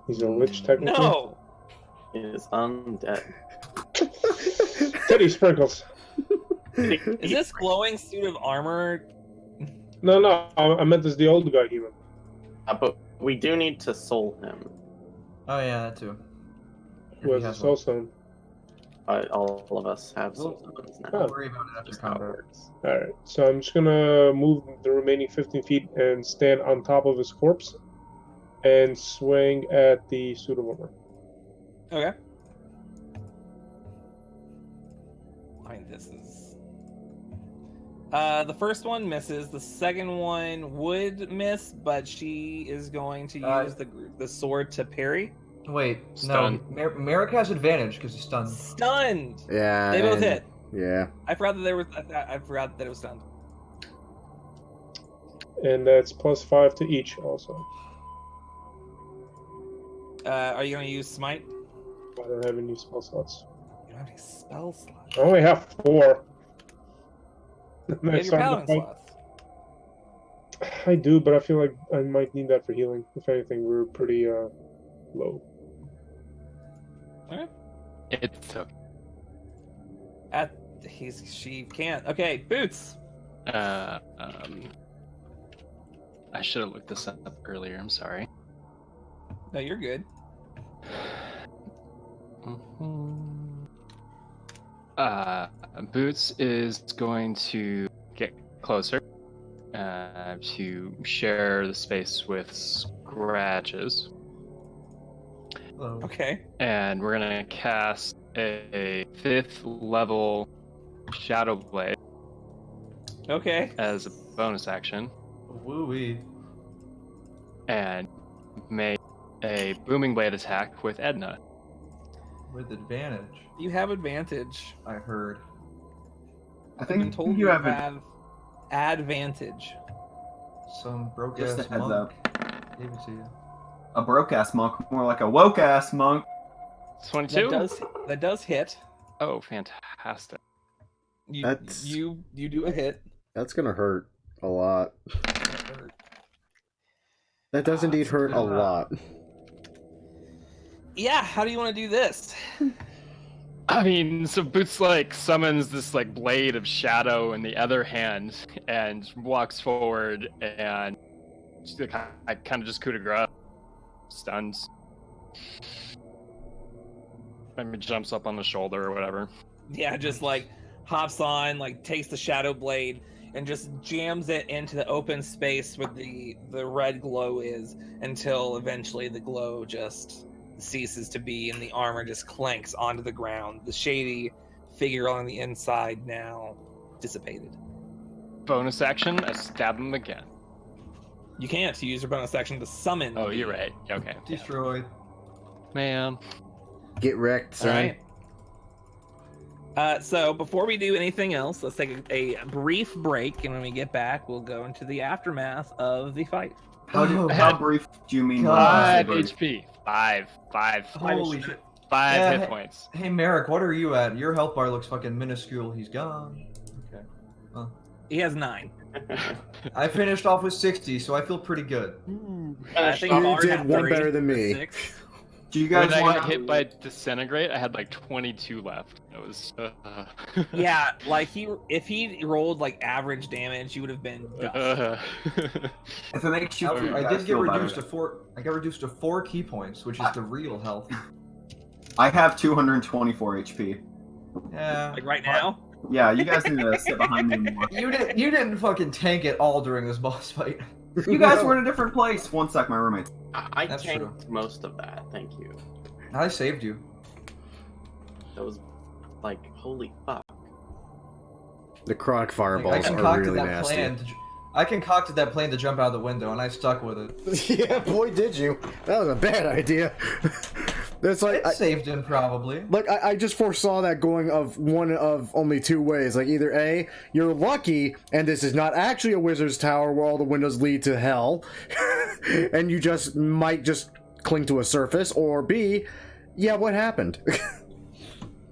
He's a lich, technically. No. It is undead. Teddy Sprinkles. Is this glowing suit of armor? No, I meant this the old guy human. But we do need to soul him. Oh yeah, that too. Who has a soul stone? All of us have soul stones now. Don't worry about it after Just how it combat. works. Alright, so I'm just gonna move the remaining 15 feet and stand on top of his corpse and swing at the suit of armor. Okay. I mean, this is... the first one misses. The second one would miss, but she is going to use the sword to parry. Wait, Stunned. no. Merrick has advantage because he's stunned. Stunned! Yeah. They both and- hit. Yeah. I forgot that there was. I forgot that it was stunned. And that's +5 to each also. Are you going to use smite? I don't have any spell slots. You don't have any spell slots. I only have 4. You have your paladin slots. I do, but I feel like I might need that for healing. If anything, we're pretty low. Okay. It's okay. She can't. Okay, Boots. I should have looked this up earlier. I'm sorry. No, you're good. Boots is going to get closer to share the space with Scratches. Hello. Okay. And we're gonna cast a 5th level Shadow Blade Okay. as a bonus action, Woo-wee. and make a Booming Blade attack with Edna. With advantage, You have advantage. I heard. I I've been think told you have a, advantage. Some broke Just ass a heads monk gave it to you. a broke ass monk, more like a woke ass monk. 22. That does hit. Oh, fantastic! You do a hit. That's gonna hurt a lot. That hurt. That does indeed hurt a lot. Yeah, how do you want to do this? I mean, so Boots like summons this like blade of shadow in the other hand and walks forward and I kind of just coup de grace, stuns. Maybe jumps up on the shoulder or whatever. Yeah, just like hops on, like takes the shadow blade and just jams it into the open space where the red glow is until eventually the glow just ceases to be and the armor just clanks onto the ground. The shady figure on the inside now dissipated. Bonus action, I stab him again. You can't use your bonus action to summon. Oh, you're right. Okay. Destroyed. Man. Get wrecked, son. All right. So before we do anything else, let's take a brief break, and when we get back, we'll go into the aftermath of the fight. How brief do you mean? 5 HP. 5. Holy shit. 5 hit points. Hey, Merrick, what are you at? Your health bar looks fucking minuscule. He's gone. Okay. He has 9. I finished off with 60, so I feel pretty good. I think You Bard did had one 3, better than me. 6. Do you When guys I want got hit by disintegrate, I had like 22 left. It was. Yeah, like if he rolled like average damage, you would have been dust. If it makes you, I guys did get feel reduced better. to 4. I got reduced to 4 key points, which is the real health. I have 224 HP. Yeah. Like right now. Yeah, you guys need to sit behind me more. You didn't fucking tank it all during this boss fight. You guys were in a different place. One sec, my roommates. I That's tanked most of that, thank you. I saved you. That was like, holy fuck. The chronic Like, fireballs I are concocted really that nasty. plan. I concocted that plan to jump out of the window, and I stuck with it. Yeah, boy, did you. That was a bad idea. That's like It saved him probably. I just foresaw that going of one of only 2 ways. Like either A, you're lucky and this is not actually a wizard's tower where all the windows lead to hell, and you just might just cling to a surface, or B, yeah, what happened?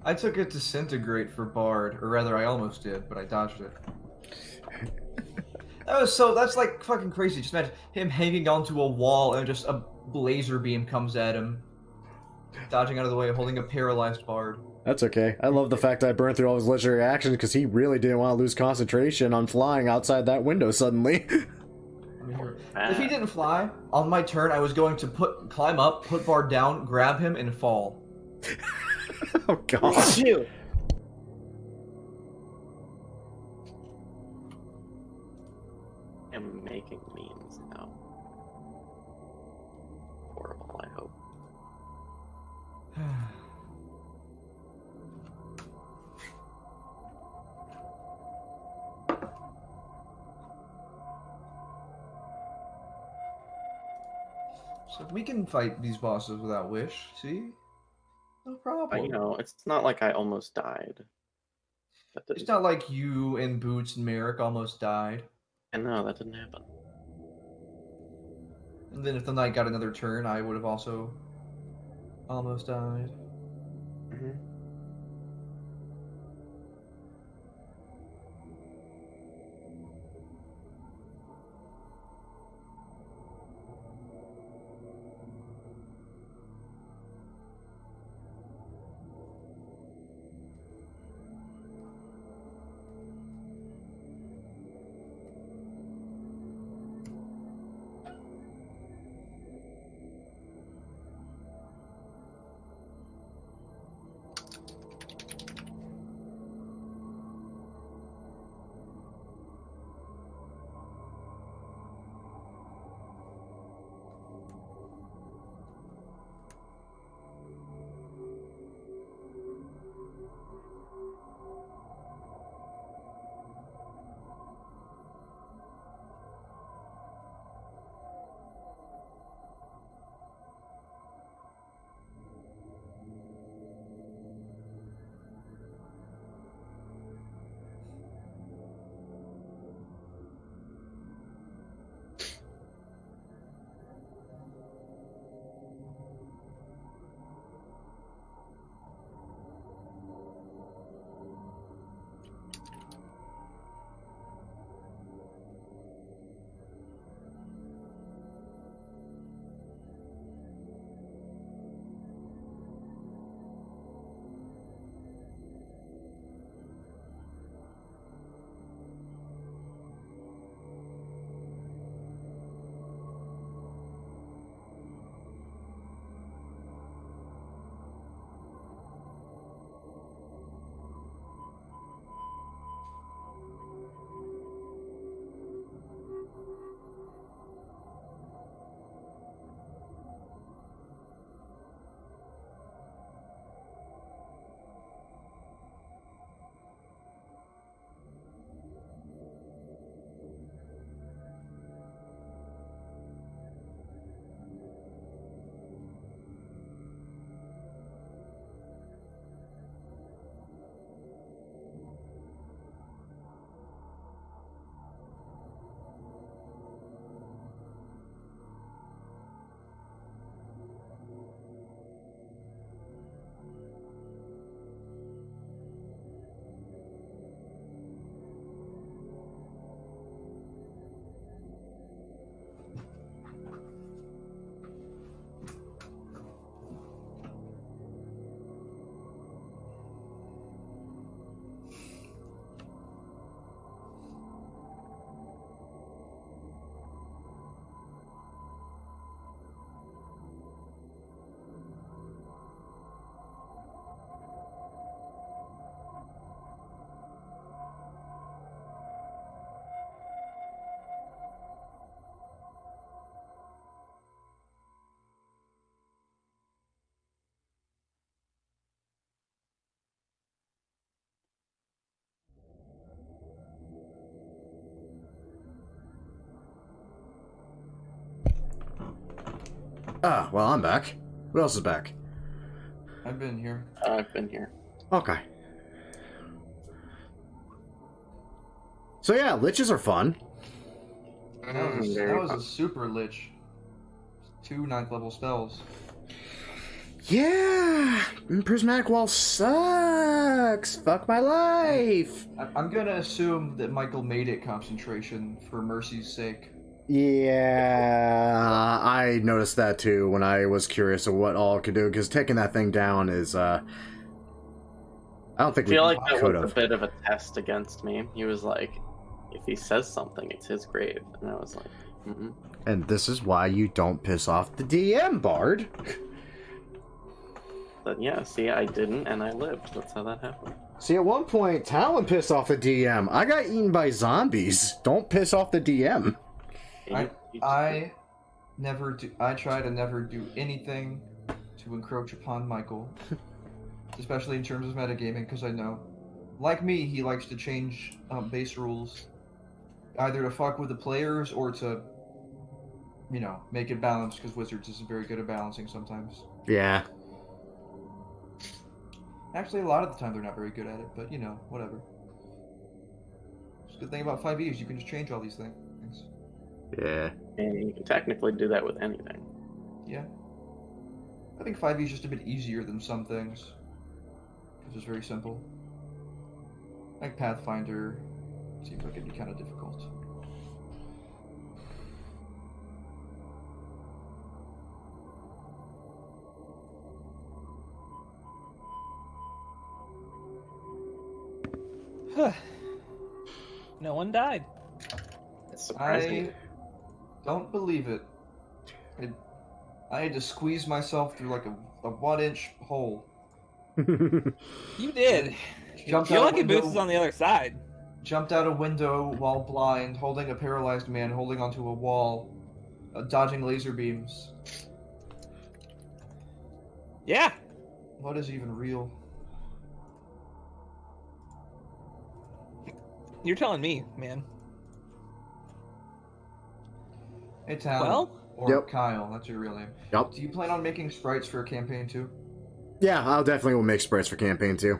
I took it disintegrate for Bard, or rather, I almost did, but I dodged it. That's like fucking crazy. Just imagine him hanging onto a wall and just a laser beam comes at him. Dodging out of the way, holding a paralyzed Bard. That's okay. I love the fact that I burned through all his legendary actions because he really didn't want to lose concentration on flying outside that window suddenly. If he didn't fly, on my turn, I was going to climb up, put Bard down, grab him, and fall. Oh god. I'm making memes now. Horrible, I hope. So we can fight these bosses without wish, see? No problem. You know, it's not like I almost died. It's not like you and Boots and Merrick almost died. I know, that didn't happen. And then if the knight got another turn, I would have also almost died. Mm-hmm. Ah, well, I'm back. Who else is back? I've been here. I've been here. Okay. So yeah, liches are fun. That was a super lich. 2 9th level spells. Yeah, prismatic wall sucks. Fuck my life. I'm gonna assume that Michael made it concentration for mercy's sake. Yeah, I noticed that too when I was curious of what all it could do, because taking that thing down is, I don't think I feel like that could was have. a bit of a test against me. He was like, if he says something, it's his grave. And I was like, mm-mm. And this is why you don't piss off the DM, Bard. But yeah, see, I didn't, and I lived. That's how that happened. See, at one point, Talon pissed off the DM. I got eaten by zombies. Don't piss off the DM. I try to never do anything to encroach upon Michael, especially in terms of metagaming, because I know, like me, he likes to change base rules, either to fuck with the players or to, you know, make it balanced, because Wizards is very good at balancing sometimes. Yeah. Actually, a lot of the time they're not very good at it, but you know, whatever. The good thing about 5e is you can just change all these things. Yeah. And you can technically do that with anything. Yeah. I think 5e is just a bit easier than some things. Because it's very simple. Like Pathfinder seems like it'd be kind of difficult. No one died. It's surprising. I don't believe it. I had to squeeze myself through like a 1-inch hole. You did. Jumped Your out a lucky boots window- is on the other side. Jumped out a window while blind, holding a paralyzed man, holding onto a wall, dodging laser beams. Yeah. What is even real? You're telling me, man. Hey, Talon. Well? Or Yep. Kyle, that's your real name. Yep. Do you plan on making sprites for campaign 2? Yeah, I'll definitely will make sprites for campaign 2.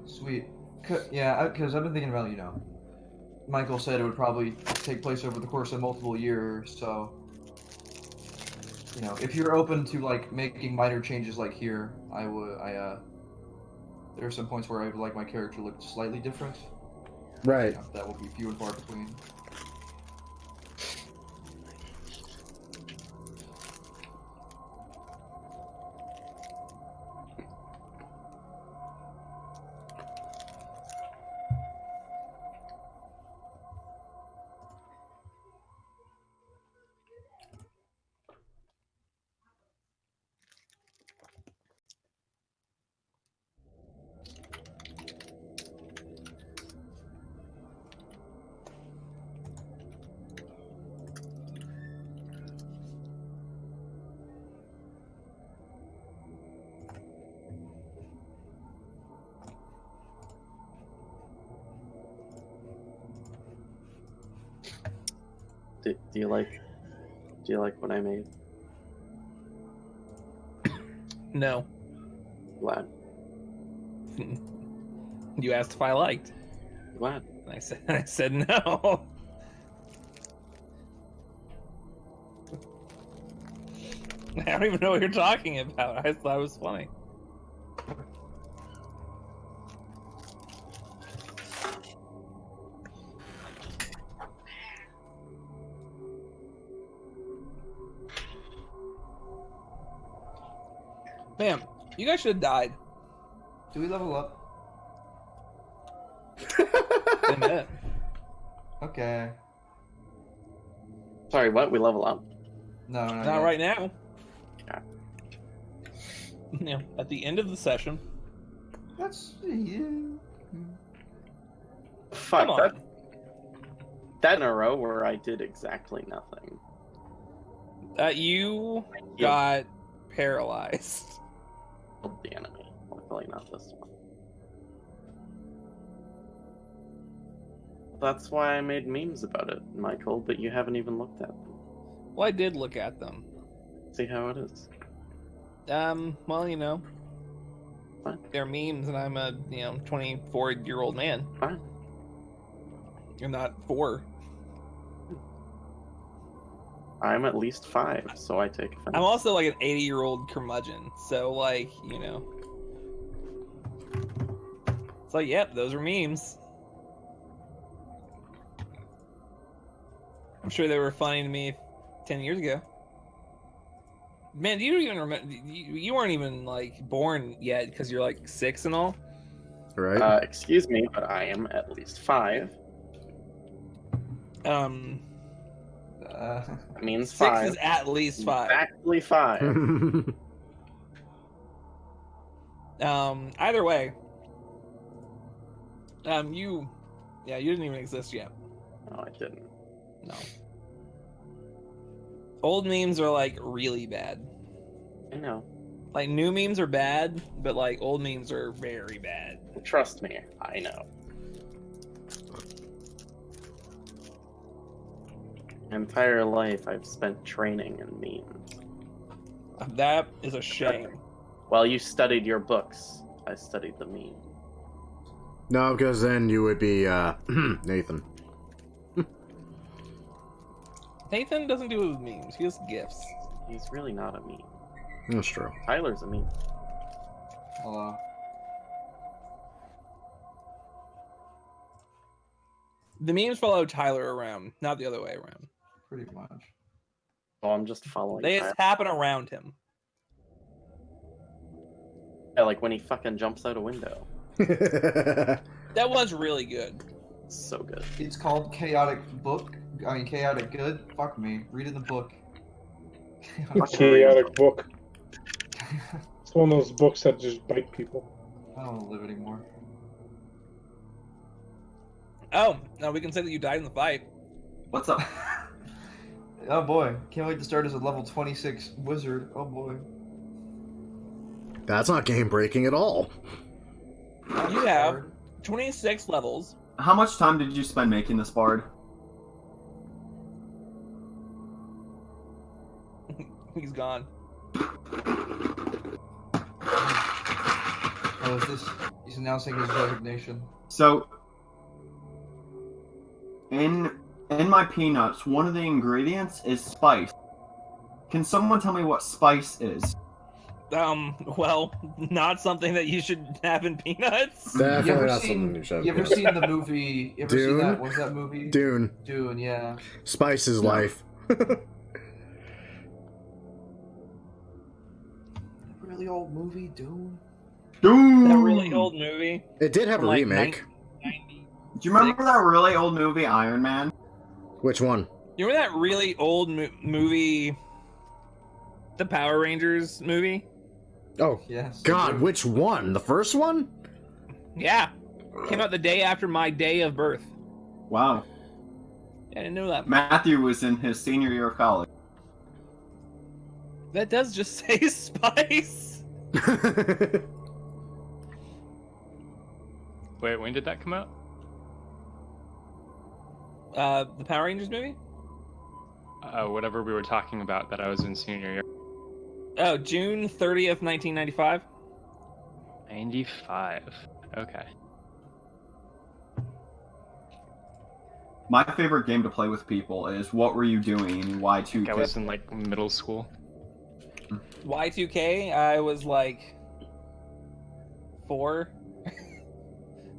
Sweet. Yeah, because I've been thinking about, you know, Michael said it would probably take place over the course of multiple years, so, you know, if you're open to, like, making minor changes like here, there are some points where I would like my character to look slightly different. Right. You know, that will be few and far between. Do you like what I made? No. Glad. You asked if I liked. Glad. I said no. I don't even know what you're talking about. I thought it was funny. Man, you guys should have died. Do we level up? In a minute. Okay. Sorry, what? We level up? No, Not yet. right now. Yeah. You know, at the end of the session. That's... yeah. Fuck, Come on. that in a row where I did exactly nothing. You got paralyzed. Killed the enemy. Luckily not this one. That's why I made memes about it, Michael, but you haven't even looked at them. Well, I did look at them. See how it is. Well, What? they're memes, and I'm a 24-year-old man. Fine. You're not 4. I'm at least 5, so I take offense. I'm also like an 80-year-old curmudgeon, so like, it's like, yep, those are memes. I'm sure they were funny to me 10 years ago. Man, do you even remember? You weren't even like born yet because you're like 6 and all. Right. Excuse me, but I am at least 5. Uh, That means 6 5. is at least 5. Exactly 5. Either way, you didn't even exist yet. No, I didn't. No. Old memes are like really bad. I know. Like new memes are bad, but like old memes are very bad. Trust me, I know. My entire life I've spent training in memes. That is a shame. While you studied your books, I studied the meme. No, because then you would be Nathan. Nathan doesn't do his memes. He has gifts. He's really not a meme. That's true. Tyler's a meme. Hello. The memes follow Tyler around, not the other way around. Pretty much. Oh, I'm just following They Tyler. just happen around him. Yeah, like when he fucking jumps out a window. That was really good. So good. It's called Chaotic Good. Fuck me. Read in the book. Chaotic book. It's one of those books that just bite people. I don't want to live anymore. Oh, now we can say that you died in the fight. What's up? Oh boy. Can't wait to start as a level 26 wizard. Oh boy. That's not game breaking at all. You have 26 levels. How much time did you spend making this bard? He's gone. Oh, is this? He's announcing his resignation. So, in my peanuts, one of the ingredients is spice. Can someone tell me what spice is? Well, not something that you should have in peanuts. Definitely not something you should. You ever seen the movie? You ever seen Dune? that? What's that movie? Dune. Dune, yeah. Spice is No. life. Really old movie, Dune. Doom! That really old movie. It did have a From, like, remake. 1990. Do you remember that really old movie, Iron Man? Which one? You remember that really old movie, the Power Rangers movie? Oh, Yes. God, which one? The first one? Yeah. Came out the day after my day of birth. Wow. I didn't know that. Matthew was in his senior year of college. That does just say Spice. Wait, when did that come out? The Power Rangers movie? Whatever we were talking about that I was in senior year. Oh, June 30th, 1995. 95. Okay. My favorite game to play with people is What Were You Doing in I Y2K? was in like middle school. Y2K, I was like 4.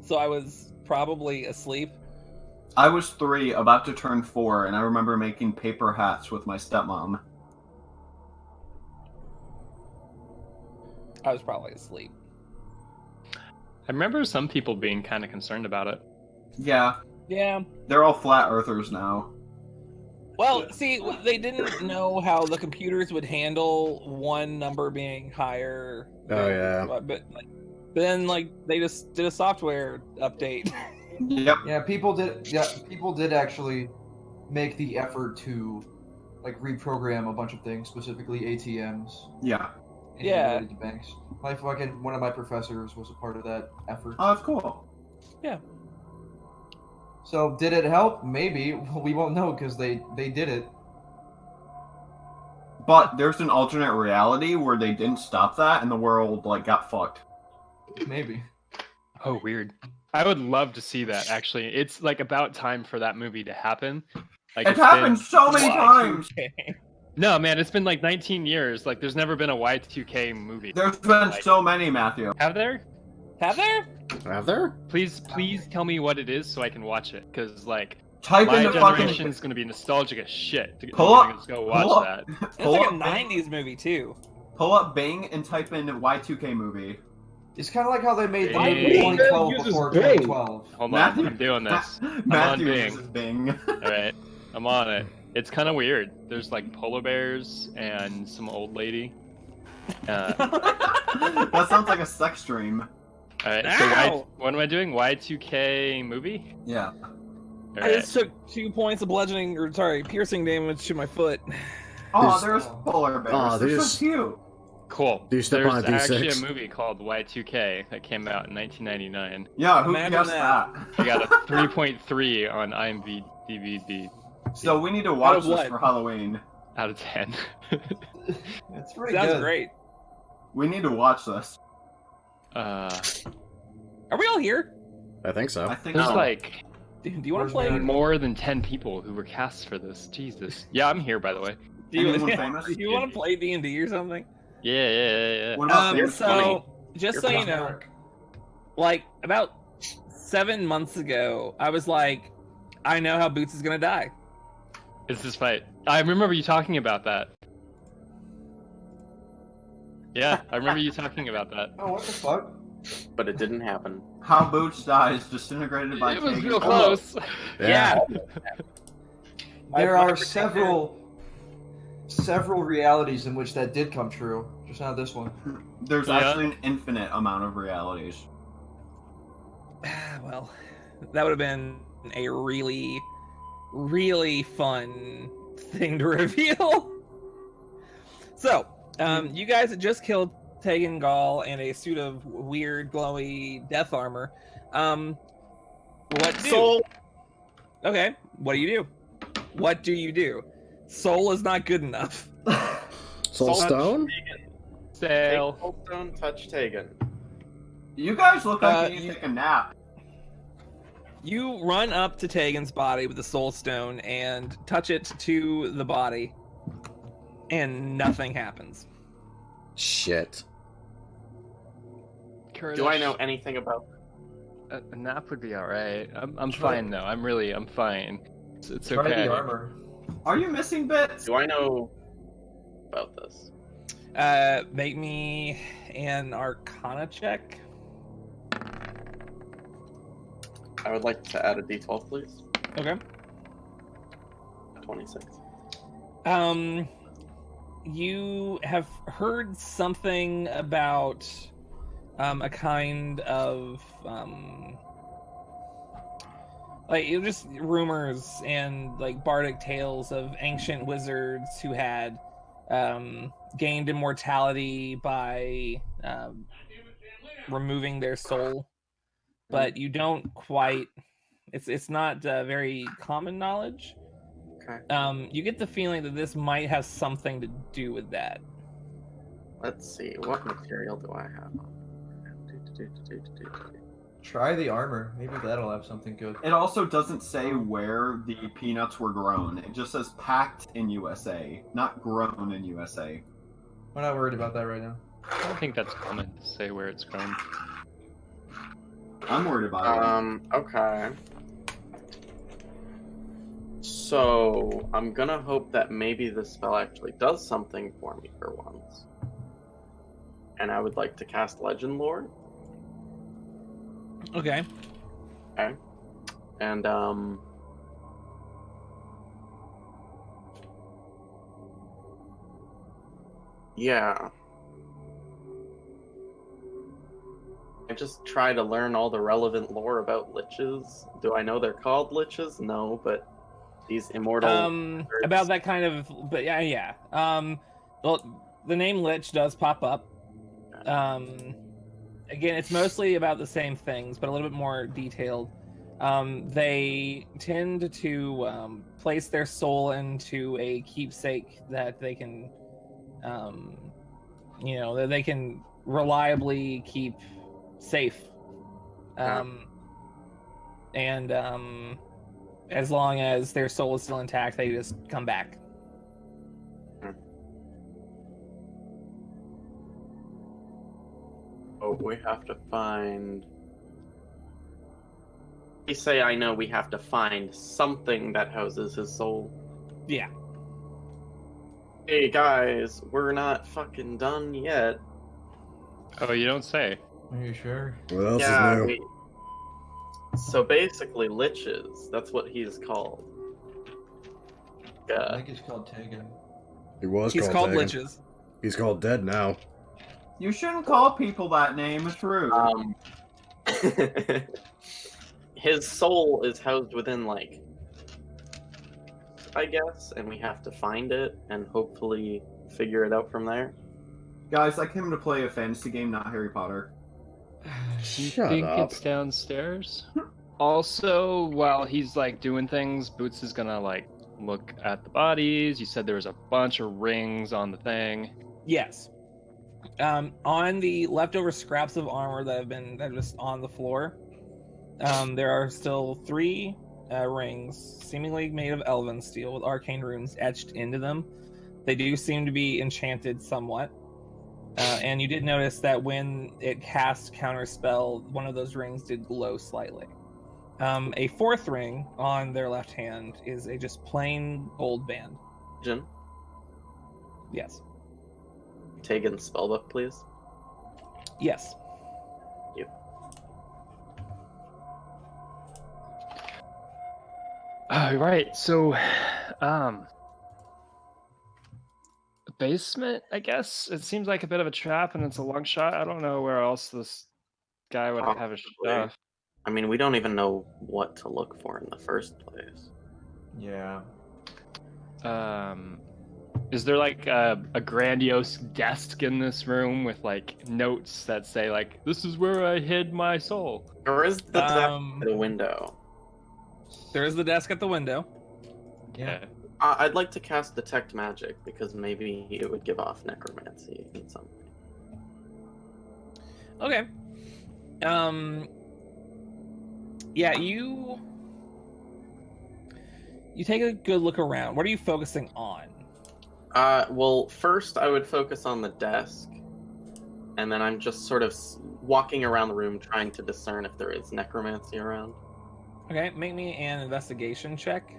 So I was probably asleep. I was 3, about to turn 4, and I remember making paper hats with my stepmom. I was probably asleep. I remember some people being kind of concerned about it. Yeah, Yeah. they're all flat earthers now. Well, see, they didn't know how the computers would handle one number being higher. Oh, yeah. But then, like, they just did a software update. Yep. Yeah, people did actually make the effort to like reprogram a bunch of things, specifically ATMs. Yeah. And Yeah. related to banks. One of my professors was a part of that effort. Oh, that's cool. So did it help? Maybe. We won't know because they did it. But there's an alternate reality where they didn't stop that and the world like got fucked. Maybe. Oh, weird. I would love to see that. Actually, it's like about time for that movie to happen. Like It's happened so many times. No, man, it's been like 19 years. Like, there's never been a Y2K movie. There's been so many, Matthew. Have there? Have there? Have there? Please tell me what it is so I can watch it. Because like Type my in the fucking. generation's gonna be nostalgic as shit. Pull I'm up. gonna go Pull watch up. that. It's Pull like a up Bing. 90s movie too. Pull up Bing and type in Y2K movie. It's kind of like how they made the Hey. movie 2012 Uses before Bing. 2012. Hold on, Matthew- I'm doing this. Matthew Bing. uses Bing. All right, I'm on it. It's kind of weird. There's like polar bears and some old lady. That sounds like a sex dream. All right, Ow! so what am I doing? Y2K movie? Yeah. All I right. just took 2 points of piercing damage to my foot. Oh, There's- there's polar bears. Oh, They're there's- so cute. Cool. Do you step There's on a D6? actually a movie called Y2K that came out in 1999. Yeah, who Imagine guessed that. that? I got a 3.3 on IMDb So we need to watch of this what? for Halloween. out of 10. It's pretty Sounds good. great. We need to watch this. uh, Are we all here? I think so. I think there's so. like Do you want Where's to play? Matt? more than 10 people who were cast for this. Jesus. Yeah, I'm here by the way. Do you, Anyone famous? do you want to play D&D or something? Yeah. What about famous So, money? just You're so you plus know, Mark. like about 7 months ago, I was like, I know how Boots is gonna die. It's this fight. I remember you talking about that. Yeah, I remember you talking about that. Oh, what the fuck? But it didn't happen. How Booch dies, disintegrated by It was Kagan. real close. Yeah. There I are protected- several realities in which that did come true. Just not this one. There's Yeah. actually an infinite amount of realities. Well, that would have been a really, really fun thing to reveal. So, you guys had just killed Tegan Gall in a suit of weird, glowy death armor. What do? Soul. Okay, what do you do? What do you do? Soul is not good enough. Soul Stone? Sail. Soulstone, touch Tegan. You guys look like you need you- to take a nap. You run up to Tegan's body with the soul stone and touch it to the body, and nothing happens. Shit. Do I know anything about A nap would be alright. I'm fine though. I'm fine. It's Try okay. the armor. Are you missing bits? Do I know about this? Make me an Arcana check. I would like to add a d12, please. Okay. 26. You have heard something about a kind of like it was just rumors and like bardic tales of ancient wizards who had gained immortality by removing their soul, but you don't quite. It's not very common knowledge. Okay. You get the feeling that this might have something to do with that. Let's see. What material do I have? Try the armor. Maybe that'll have something good. It also doesn't say where the peanuts were grown. It just says packed in USA, not grown in USA. We're not worried about that right now. I don't think that's common to say where it's grown. I'm worried about it. Okay. So, I'm gonna hope that maybe this spell actually does something for me for once. And I would like to cast Legend Lore. Okay. Okay. And, yeah. I just try to learn all the relevant lore about liches. Do I know they're called liches? No, but these immortal... About that kind of, but yeah. Well, the name Lich does pop up. Again, it's mostly about the same things, but a little bit more detailed. They tend to place their soul into a keepsake that they can that they can reliably keep safe. And as long as their soul is still intact, they just come back. Oh, we have to find. We say, I know we have to find something that houses his soul. Yeah. Hey guys, we're not fucking done yet. Oh, you don't say. Are you sure? What else Yeah, is new? so basically, liches. That's what he's called. I Yeah. think it's called Tegan. He was He's called Tegan. Liches. He's called dead now. You shouldn't call people that name. It's rude. His soul is housed within, I guess, and we have to find it and hopefully figure it out from there. Guys, I came to play a fantasy game, not Harry Potter. You Shut think up. it's downstairs? Also, while he's doing things, Boots is gonna look at the bodies. You said there was a bunch of rings on the thing. Yes. On the leftover scraps of armor that are just on the floor, there are still 3 rings, seemingly made of elven steel, with arcane runes etched into them. They do seem to be enchanted somewhat. And you did notice that when it cast counterspell, one of those rings did glow slightly. A 4th ring on their left hand is a just plain gold band. Jin, Yes. Tegan's spellbook, please. Yes. You. Right. So, basement, I guess. It seems like a bit of a trap, and it's a long shot. I don't know where else this guy would have his stuff. I mean, we don't even know what to look for in the first place. Yeah. Is there a grandiose desk in this room with notes that say this is where I hid my soul? Or is the desk at the window? There is the desk at the window. Yeah. I'd like to cast Detect Magic because maybe it would give off necromancy in some way. Okay. Yeah, you take a good look around. What are you focusing on? Well, first I would focus on the desk, and then I'm just sort of walking around the room trying to discern if there is necromancy around. Okay, make me an investigation check.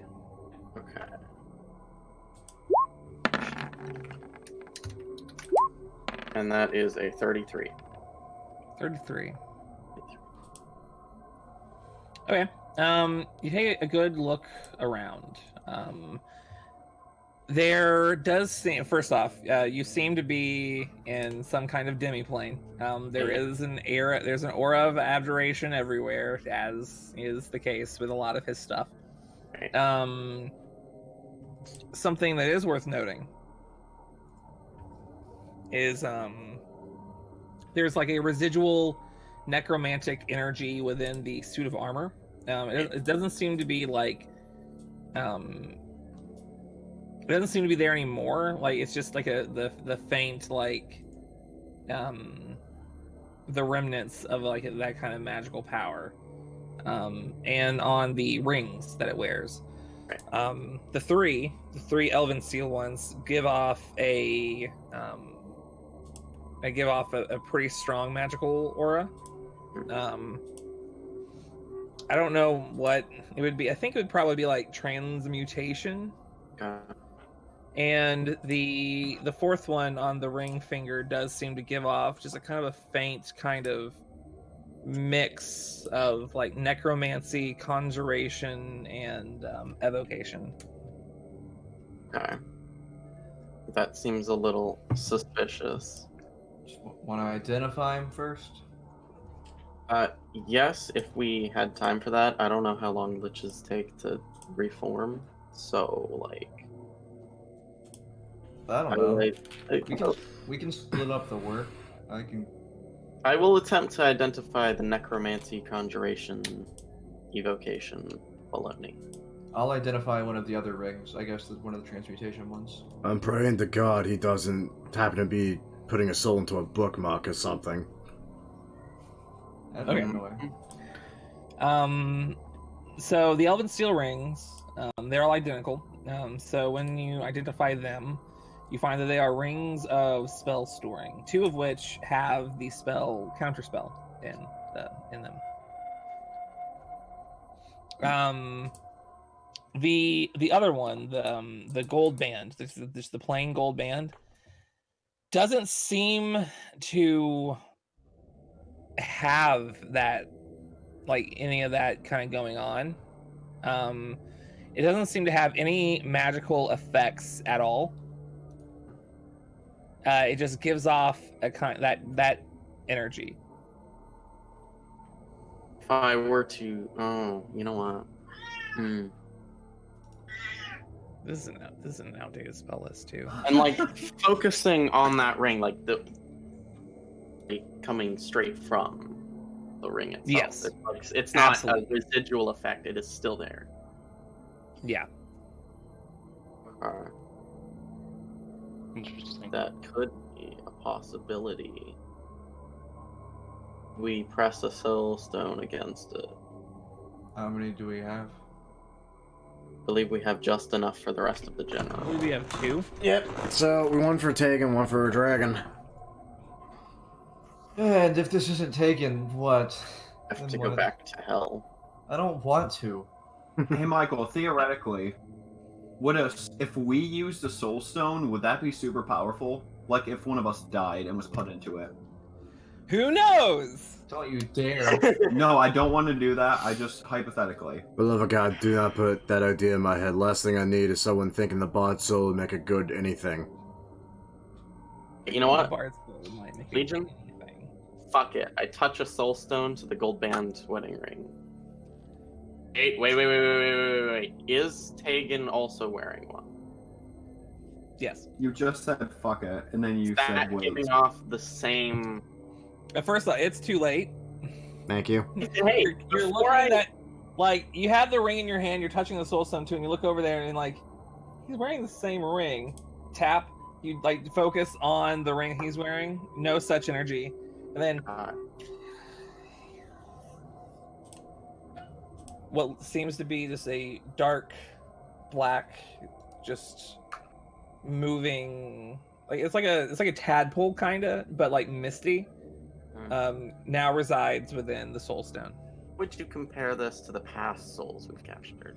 Okay. And that is a 33. 33. Okay. You take a good look around. There does seem, first off, you seem to be in some kind of demiplane. There is there's an aura of abjuration everywhere, as is the case with a lot of his stuff. Right. Something that is worth noting is there's a residual necromantic energy within the suit of armor. It doesn't seem to be it doesn't seem to be there anymore. It's just the faint the remnants of that kind of magical power. And on the rings that it wears, the three elven steel ones give off a pretty strong magical aura. I don't know what it would be. I think it would probably be transmutation. And the 4th one on the ring finger does seem to give off just a kind of a faint kind of mix of necromancy, conjuration, and evocation. Okay. That seems a little suspicious. Just want to identify him first? Yes, if we had time for that. I don't know how long liches take to reform, so I don't know. We can split up the work. I will attempt to identify the necromancy, conjuration, evocation, baloney. I'll identify one of the other rings. I guess one of the transmutation ones. I'm praying to God he doesn't happen to be putting a soul into a bookmark or something. That's Okay. annoying. So the Elven Steel Rings, they're all identical. So when you identify them, you find that they are rings of spell storing, 2 of which have the spell counterspell in them. The other one, the gold band, just the plain gold band, doesn't seem to have that, like, any of that kind of going on. It doesn't seem to have any magical effects at all. It just gives off a kind that energy. If I were to, you know what? This is an outdated spell list too. And like focusing on that ring, like coming straight from the ring itself. Yes. It's not Absolutely. a residual effect. It is still there. Yeah. Interesting. That could be a possibility. We press a soul stone against it. How many do we have? I believe we have just enough for the rest of the I general. believe we have 2. Yep. So, one for Tegan, one for a dragon. And if this isn't taken, what? I have Then to go what? back to hell. I don't want to. Hey, Michael, theoretically, if we used a soul stone, would that be super powerful? Like if one of us died and was put into it? Who knows? Don't you dare. No, I don't want to do that. I just hypothetically. Beloved God, do not put that idea in my head. Last thing I need is someone thinking the bard soul would make a good anything. You know what? Bard's Gold might make it Legion? anything. Fuck it. I touch a soul stone to the gold band wedding ring. Hey, wait. Is Tegan also wearing one? Yes. You just said fuck it, and then you Is that said wait. giving off the same... At first, it's too late. Thank you. Hey, You're before looking at, like, you have the ring in your hand, you're touching the soul stone too, and you look over there and like, he's wearing the same ring. Tap, you like focus on the ring he's wearing. No such energy. And then what seems to be just a dark black, just moving, like it's like a tadpole kinda, but like misty. Now resides within the soul stone. Would you compare this to the past souls we've captured?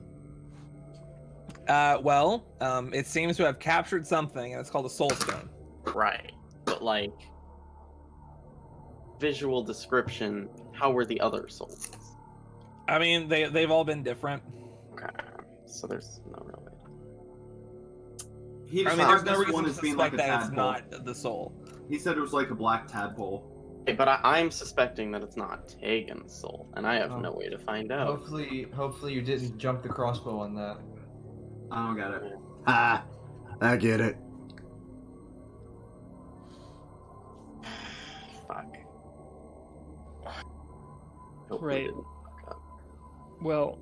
It seems to have captured something, and it's called a soul stone. Right. But like visual description, how were the other souls? I mean, they've all been different. Okay. So there's no real way. He I mean, there's described no this reason one to as being like suspect a that it's tadpole. not the soul. He said it was like a black tadpole. Okay, but I'm suspecting that it's not Tegan's soul, and I have no way to find out. Hopefully you didn't jump the crossbow on that. I don't get it. Ah, I get it. Fuck. Right. Well,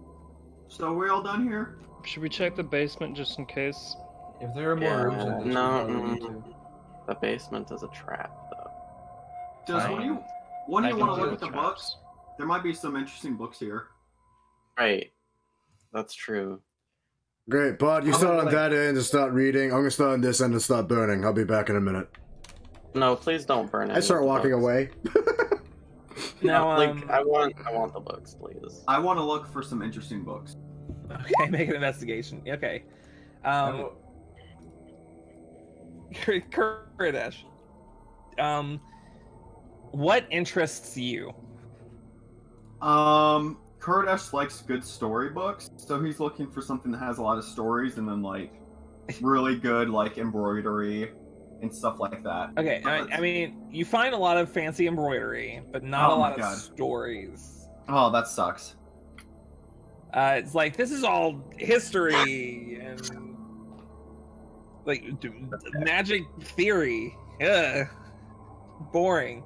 So we're all done here? should we check the basement just in case? If there are more rooms in this, we No, probably need to. The basement is a trap, though. Does I- one of you I want can to deal look with at the traps. books? There might be some interesting books here. Right. That's true. Great, bud, you I'm start gonna, on like- that end to start reading. I'm gonna start on this end to start burning. I'll be back in a minute. No, please don't burn it. I start walking away. Now, I want the books, please. I want to look for some interesting books. Okay, make an investigation. Okay. Kurdish. What interests you? Kurdish likes good storybooks, so he's looking for something that has a lot of stories and then like really good like embroidery and stuff like that. Okay, I mean, you find a lot of fancy embroidery, but not Oh a my lot God. of stories. Oh, that sucks. It's like this is all history and like magic theory. Ugh. Boring.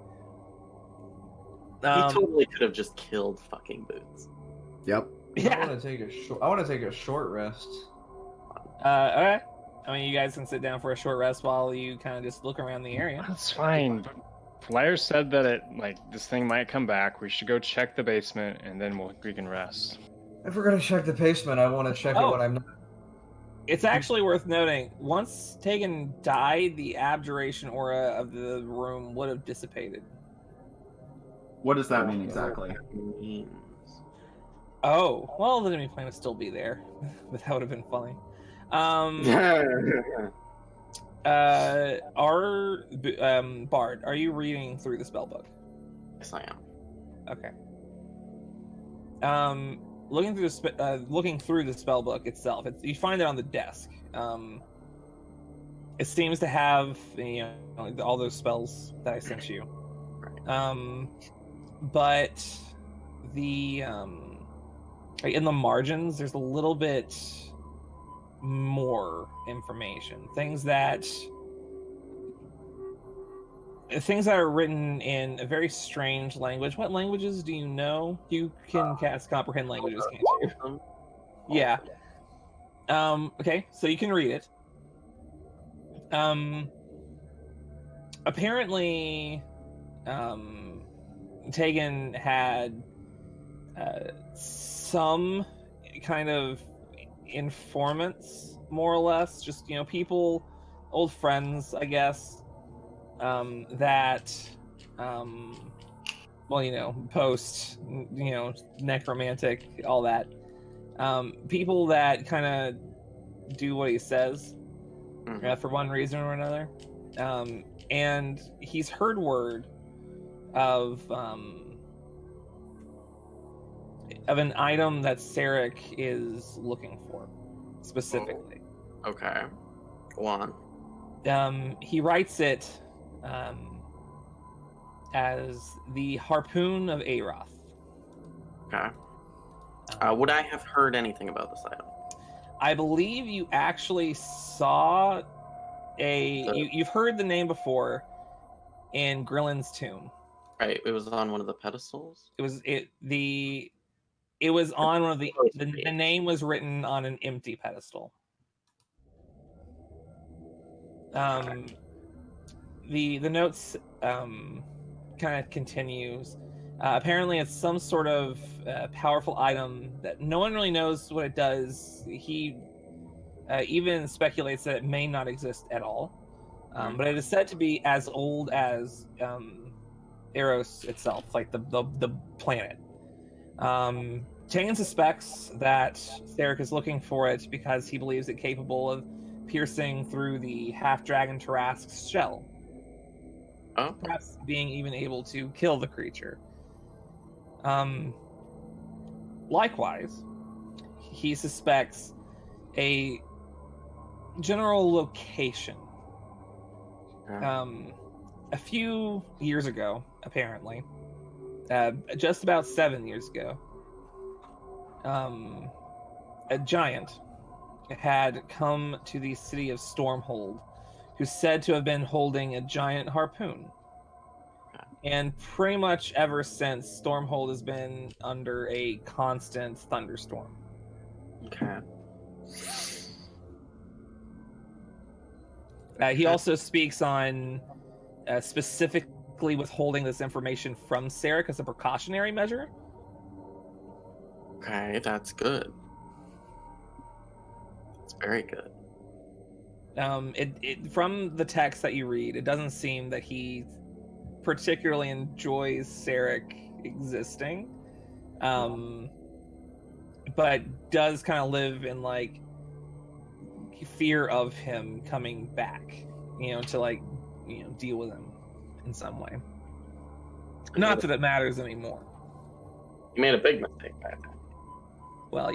He totally could have just killed fucking Boots. Yep. I Yeah. want to take a short. I want to take a short rest. Okay. I mean, you guys can sit down for a short rest while you kind of just look around the area. That's fine. Flyer said that this thing might come back. We should go check the basement, and then we can rest. If we're gonna check the basement, I want to check it when I'm not. It's actually worth noting, once Tegan died, the abjuration aura of the room would have dissipated. What does that mean exactly? Oh, well, the enemy plane would still be there, but that would have been funny. Bard, are you reading through the spell book? Yes, I am. Okay. Looking through the spell book itself, you find it on the desk. It seems to have all those spells that I sent you. But the in the margins, there's a little bit more information. Things that are written in a very strange language. What languages do you know? You can cast comprehend languages, can't you? Yeah. Okay, so you can read it. Apparently, Tegan had some kind of informants, more or less, just people, old friends, I guess, that post necromantic, all that, people that kind of do what he says, for one reason or another, and he's heard word of an item that Sarek is looking for, specifically. Okay. Go on. He writes it as the Harpoon of Aroth. Okay. Would I have heard anything about this item? I believe you actually saw you've heard the name before in Grillin's tomb. Right, it was on one of the pedestals? It was on one of the name was written on an empty pedestal. The notes kind of continues. Apparently, it's some sort of powerful item that no one really knows what it does. He even speculates that it may not exist at all, but it is said to be as old as Eros itself, like the planet. Tegan suspects that Sarek is looking for it because he believes it capable of piercing through the half-dragon Tarask's shell. Oh. Perhaps being even able to kill the creature. Likewise, he suspects a general location. A few years ago, apparently, just about 7 years ago, a giant had come to the city of Stormhold, who's said to have been holding a giant harpoon. And pretty much ever since, Stormhold has been under a constant thunderstorm. Okay. He also speaks on specifically withholding this information from Sarek as a precautionary measure. Okay, that's good. It's very good. From the text that you read, it doesn't seem that he particularly enjoys Sarek existing, but does kind of live in like fear of him coming back, to deal with him in some way. Not that it matters anymore. You made a big mistake back then. Well,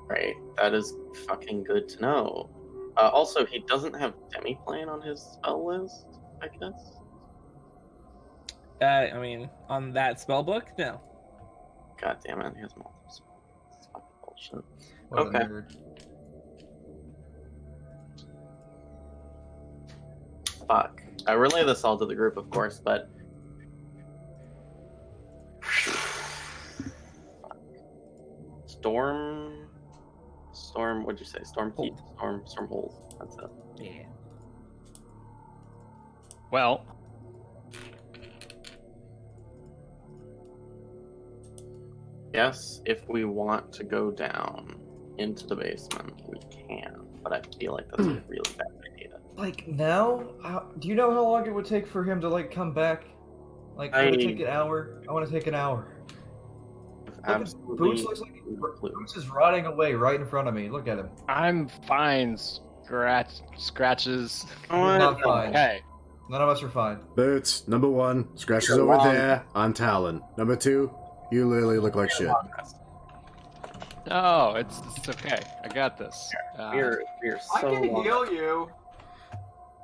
Right, that is fucking good to know. Also, he doesn't have Demiplane on his spell list, I guess? On that spell book, no. God damn it, he has multiple spells. It's fucking bullshit. What a Okay. nerd. Fuck. I relay this all to the group, of course, but... Storm, what'd you say? Stormkeep? Stormhold. That's it. Yeah. Well, Yes, if we want to go down into the basement, we can. But I feel like that's a really bad idea. Like now? Do you know how long it would take for him to like come back? Like, would it take an hour? I want to take an hour. Absolutely. Boots looks like Boots is rotting away right in front of me. Look at him. I'm fine. Scratches. You're not fine. Hey. None of us are fine. Boots, number 1, scratches You're over wrong. there on Talon. Number 2, you literally look like shit. Oh, it's okay. I got this. We're I so can long. heal you.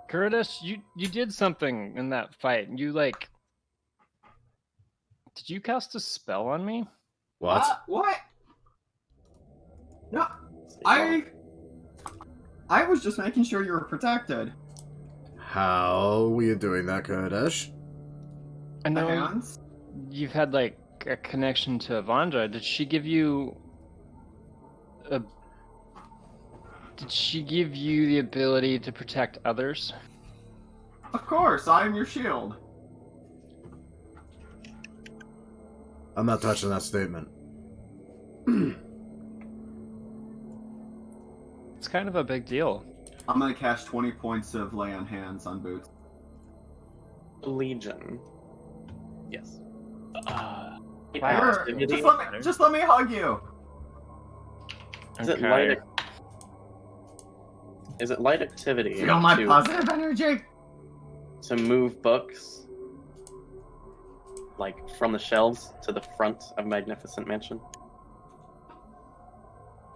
Curtis, you did something in that fight. You like. Did you cast a spell on me? What? What? No, I was just making sure you were protected. How were you doing that, Kurdish? I The know hands? you've had like a connection to Avandra. Did she give you a? Did she give you the ability to protect others? Of course, I am your shield. I'm not touching that statement. It's kind of a big deal. I'm gonna cast 20 points of lay on hands on Boots. Legion. Yes. Wow. Here, just let me hug you. Is it light? Is it light activity? Feel my to, positive energy. to move books, like from the shelves to the front of Magnificent Mansion?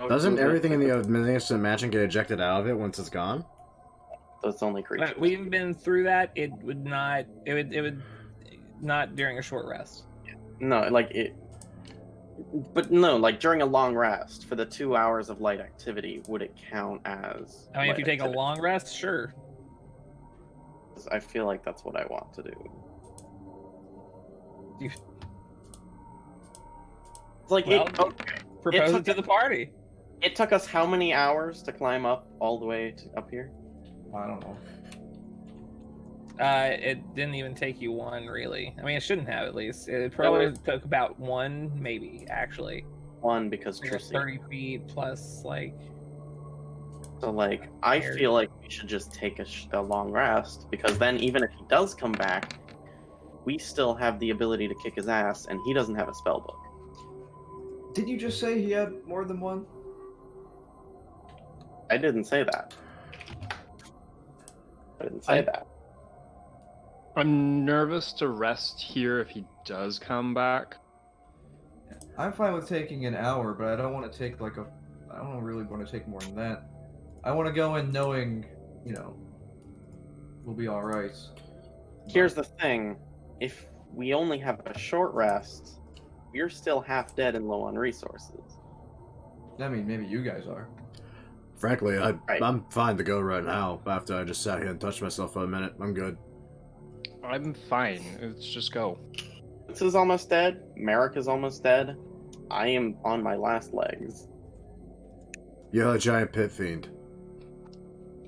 Doesn't everything in the Magnificent Mansion get ejected out of it once it's gone? It's only creatures. We've been through that. It would not. It would not during a short rest. No, like it. But no, like during a long rest, for the 2 hours of light activity, would it count as? I mean, if light you take activity? a long rest, sure. I feel like that's what I want to do. You- It's like Well, okay. Propose it took- to the party. It took us how many hours to climb up all the way up here? I don't know. It didn't even take you one, really. I mean, it shouldn't have, at least. It probably took about one, maybe, actually. One, because Like Trissy. 30 feet plus, like... So, like, I feel like we should just take a long rest, because then even if he does come back, we still have the ability to kick his ass, and he doesn't have a spell book. Did you just say he had more than one? I didn't say that. I didn't say that. I'm nervous to rest here if he does come back. I'm fine with taking an hour, but I don't want to take like I don't really want to take more than that. I want to go in knowing, you know, we'll be all right. Here's the thing. If we only have a short rest, we're still half dead and low on resources. I mean, maybe you guys are. Frankly, I'm fine to go right now. After I just sat here and touched myself for a minute, I'm good. I'm fine. Let's just go. This is almost dead. Merrick is almost dead. I am on my last legs. You're a giant pit fiend.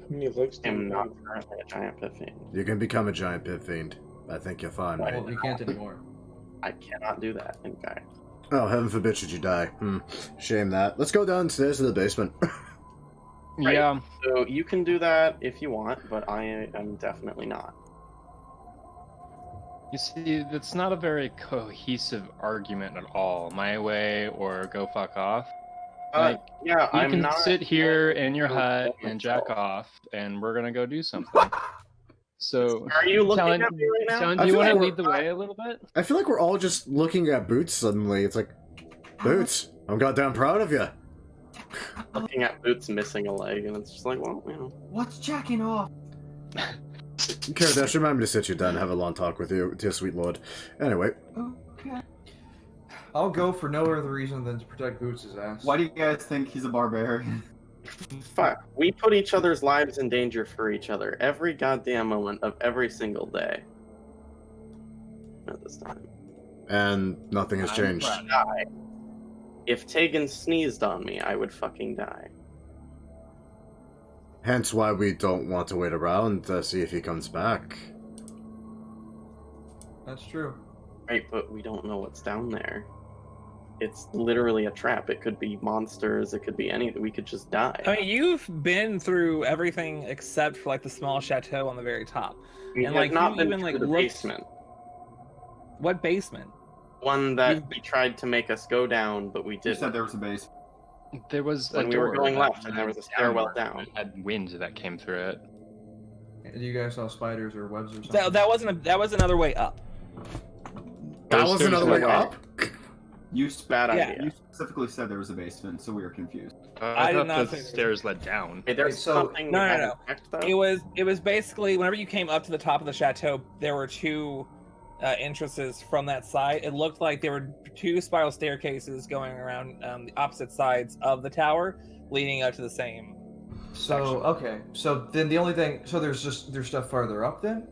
How many legs do I am you not have? currently a giant pit fiend. You can become a giant pit fiend. I think you're fine. Right. Well, we can't anymore. I cannot do that, okay. Oh, heaven forbid should you die. Shame that. Let's go downstairs to the basement. Right. Yeah. So you can do that if you want, but I am definitely not. You see, that's not a very cohesive argument at all. My way or go fuck off. Like, Yeah, you I'm can not. sit here in your Oh, hut oh, and jack oh. off, and we're gonna go do something. So, Are you looking Talon, at me right now? Talon, I do you feel want to like lead the way a little bit? I feel like we're all just looking at Boots suddenly. It's like, Boots, I'm goddamn proud of you. Looking at Boots missing a leg, and it's just like, well, you know. What's jacking off? Karadesh, remind me to sit you down and have a long talk with you, dear sweet lord. Anyway, Okay. I'll go for no other reason than to protect Boots' ass. Why do you guys think he's a barbarian? Fuck. We put each other's lives in danger for each other every goddamn moment of every single day. At this time. and nothing has changed. Die. If Tegan sneezed on me, I would fucking die. Hence why we don't want to wait around to see if he comes back. That's true. Right, but we don't know what's down there. It's literally a trap. It could be monsters. It could be anything. We could just die. I mean, you've been through everything except for like the small chateau on the very top. We And have like not you been even to like the looked. basement. What basement? One that You've- he tried to make us go down, but we You didn't. said there was a base. There was When a we were door going that left, and there was a led stairwell downward, down. It had wind that came through it. You guys saw spiders or webs or something? That was another way up. That was another way up? Bad Yeah. idea. You specifically said there was a basement, so we were confused. I did thought not the say- stairs led down. Hey, there's Wait, so- something No, we no, haven't no. checked, though. It was basically whenever you came up to the top of the chateau, there were two entrances from that side. It looked like there were two spiral staircases going around the opposite sides of the tower, leading up to the same. So okay, so then the only thing, so there's stuff farther up then.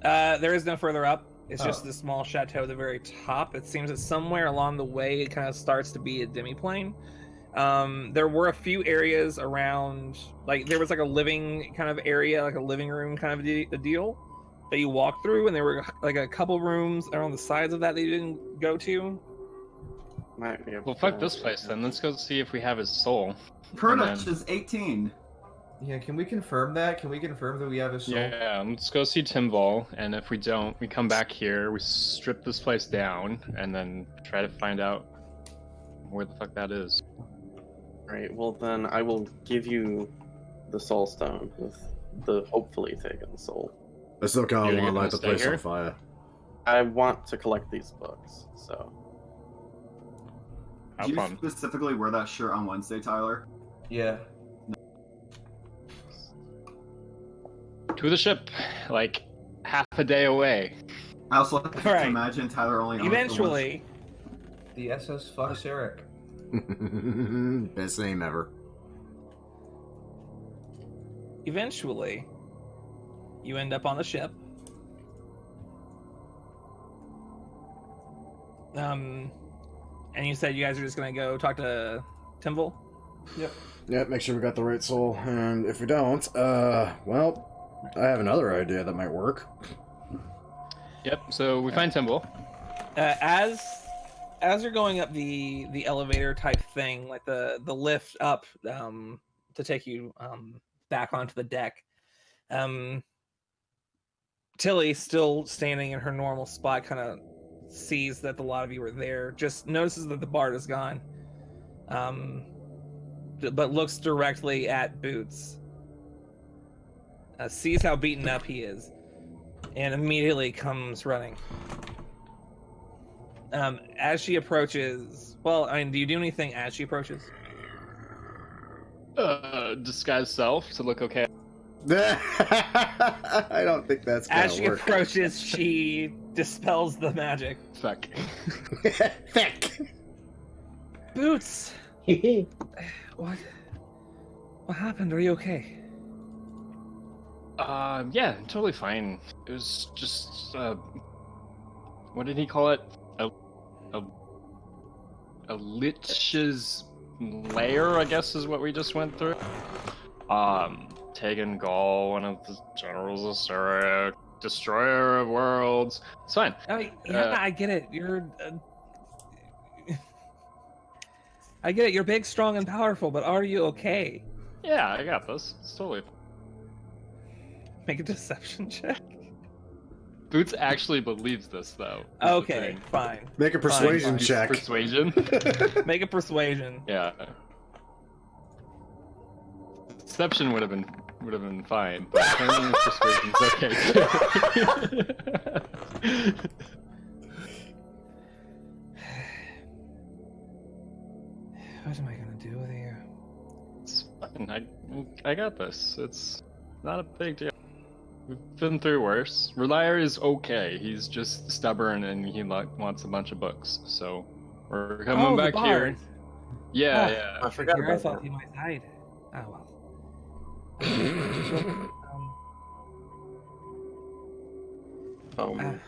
There is no further up. It's just Oh. the small chateau at the very top. It seems that somewhere along the way it kind of starts to be a demiplane. There were a few areas around, like there was like a living kind of area, like a living room kind of a deal that you walked through, and there were like a couple rooms around the sides of that you didn't go to. Might be able Well, to- fuck this place then. Let's go see if we have his soul. Kurdish then- is 18. Yeah, can we confirm that? Can we confirm that we have a soul? Yeah, let's go see Timval, and if we don't, we come back here, we strip this place down, and then try to find out where the fuck that is. Right, well then I will give you the soul stone with the hopefully taken soul. I still kind of You're want to gonna light the stay place here? on fire. I want to collect these books, so Have Did you fun. specifically wear that shirt on Wednesday, Tyler? Yeah. To the ship, like half a day away. I also like to Alright. imagine Tyler only owns the one Eventually, The SS fucks Eric. Best name ever. eventually, you end up on the ship. And you said you guys are just gonna go talk to Timval? Yeah, make sure we got the right soul, and if we don't, well, I have another idea that might work. Yep, so we find Timval. As you're going up the elevator type thing, like the lift up to take you back onto the deck, Tilly, still standing in her normal spot, kind of sees that the lot of you are there, just notices that the bard is gone, but looks directly at Boots, sees how beaten up he is, and immediately comes running. As she approaches, well, I mean, do you do anything as she approaches? Disguise self to look okay. I don't think that's gonna As she work. approaches, she dispels the magic. Fuck. Thick. Boots, what happened? Are you okay? Yeah, totally fine. It was just, what did he call it? A lich's lair, I guess, is what we just went through. Tegan Gall, one of the generals of Surik, destroyer of worlds. It's fine. I get it. You're. I get it. You're big, strong, and powerful, but are you okay? Yeah, I got this. It's totally fine. Make a deception check. Boots actually believes this, though. is the Okay, thing. fine. Make a persuasion fine. check. Persuasion? Make a persuasion. Yeah. Deception would have been fine, but apparently persuasion's okay too. What am I gonna do with you? It's fine. I got this. It's not a big deal. We've been through worse. Relier is okay. He's just stubborn and he wants a bunch of books. So we're coming the back here. bard. Yeah, Oh, yeah. I forgot Here, I about thought that. he might hide. Oh well.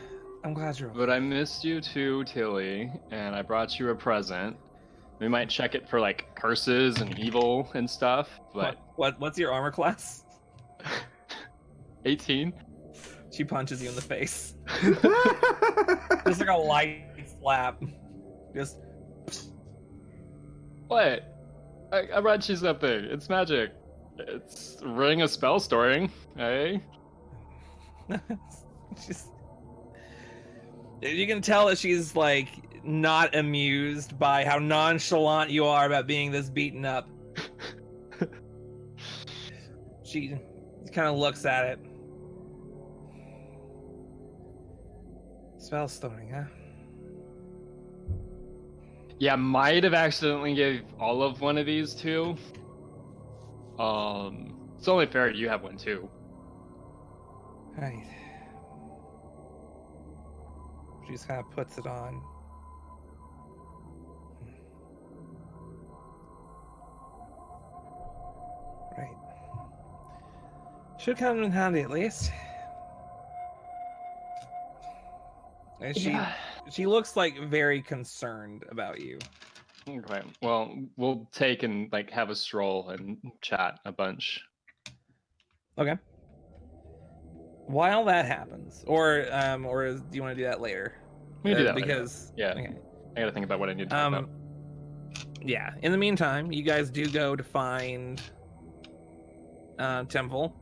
I'm glad you're okay. But I missed you too, Tilly, and I brought you a present. We might check it for like curses and evil and stuff, but What's your armor class? 18. She punches you in the face. Just like a light slap. Just What? I read you something. It's magic. It's ring of spell storing, eh? just you can tell that she's like not amused by how nonchalant you are about being this beaten up. She kind of looks at it. Spell storing, huh? Yeah, might have accidentally gave all of one of these to. It's only fair you have one too. Right. She just kind of puts it on. Right. Should come in handy at least. And she looks like very concerned about you. Okay. Well, we'll take and like have a stroll and chat a bunch. Okay. While that happens, or do you want to do that later? We can do that because later. Yeah. Okay. I gotta think about what I need to talk about. Yeah. In the meantime, you guys do go to find Temple.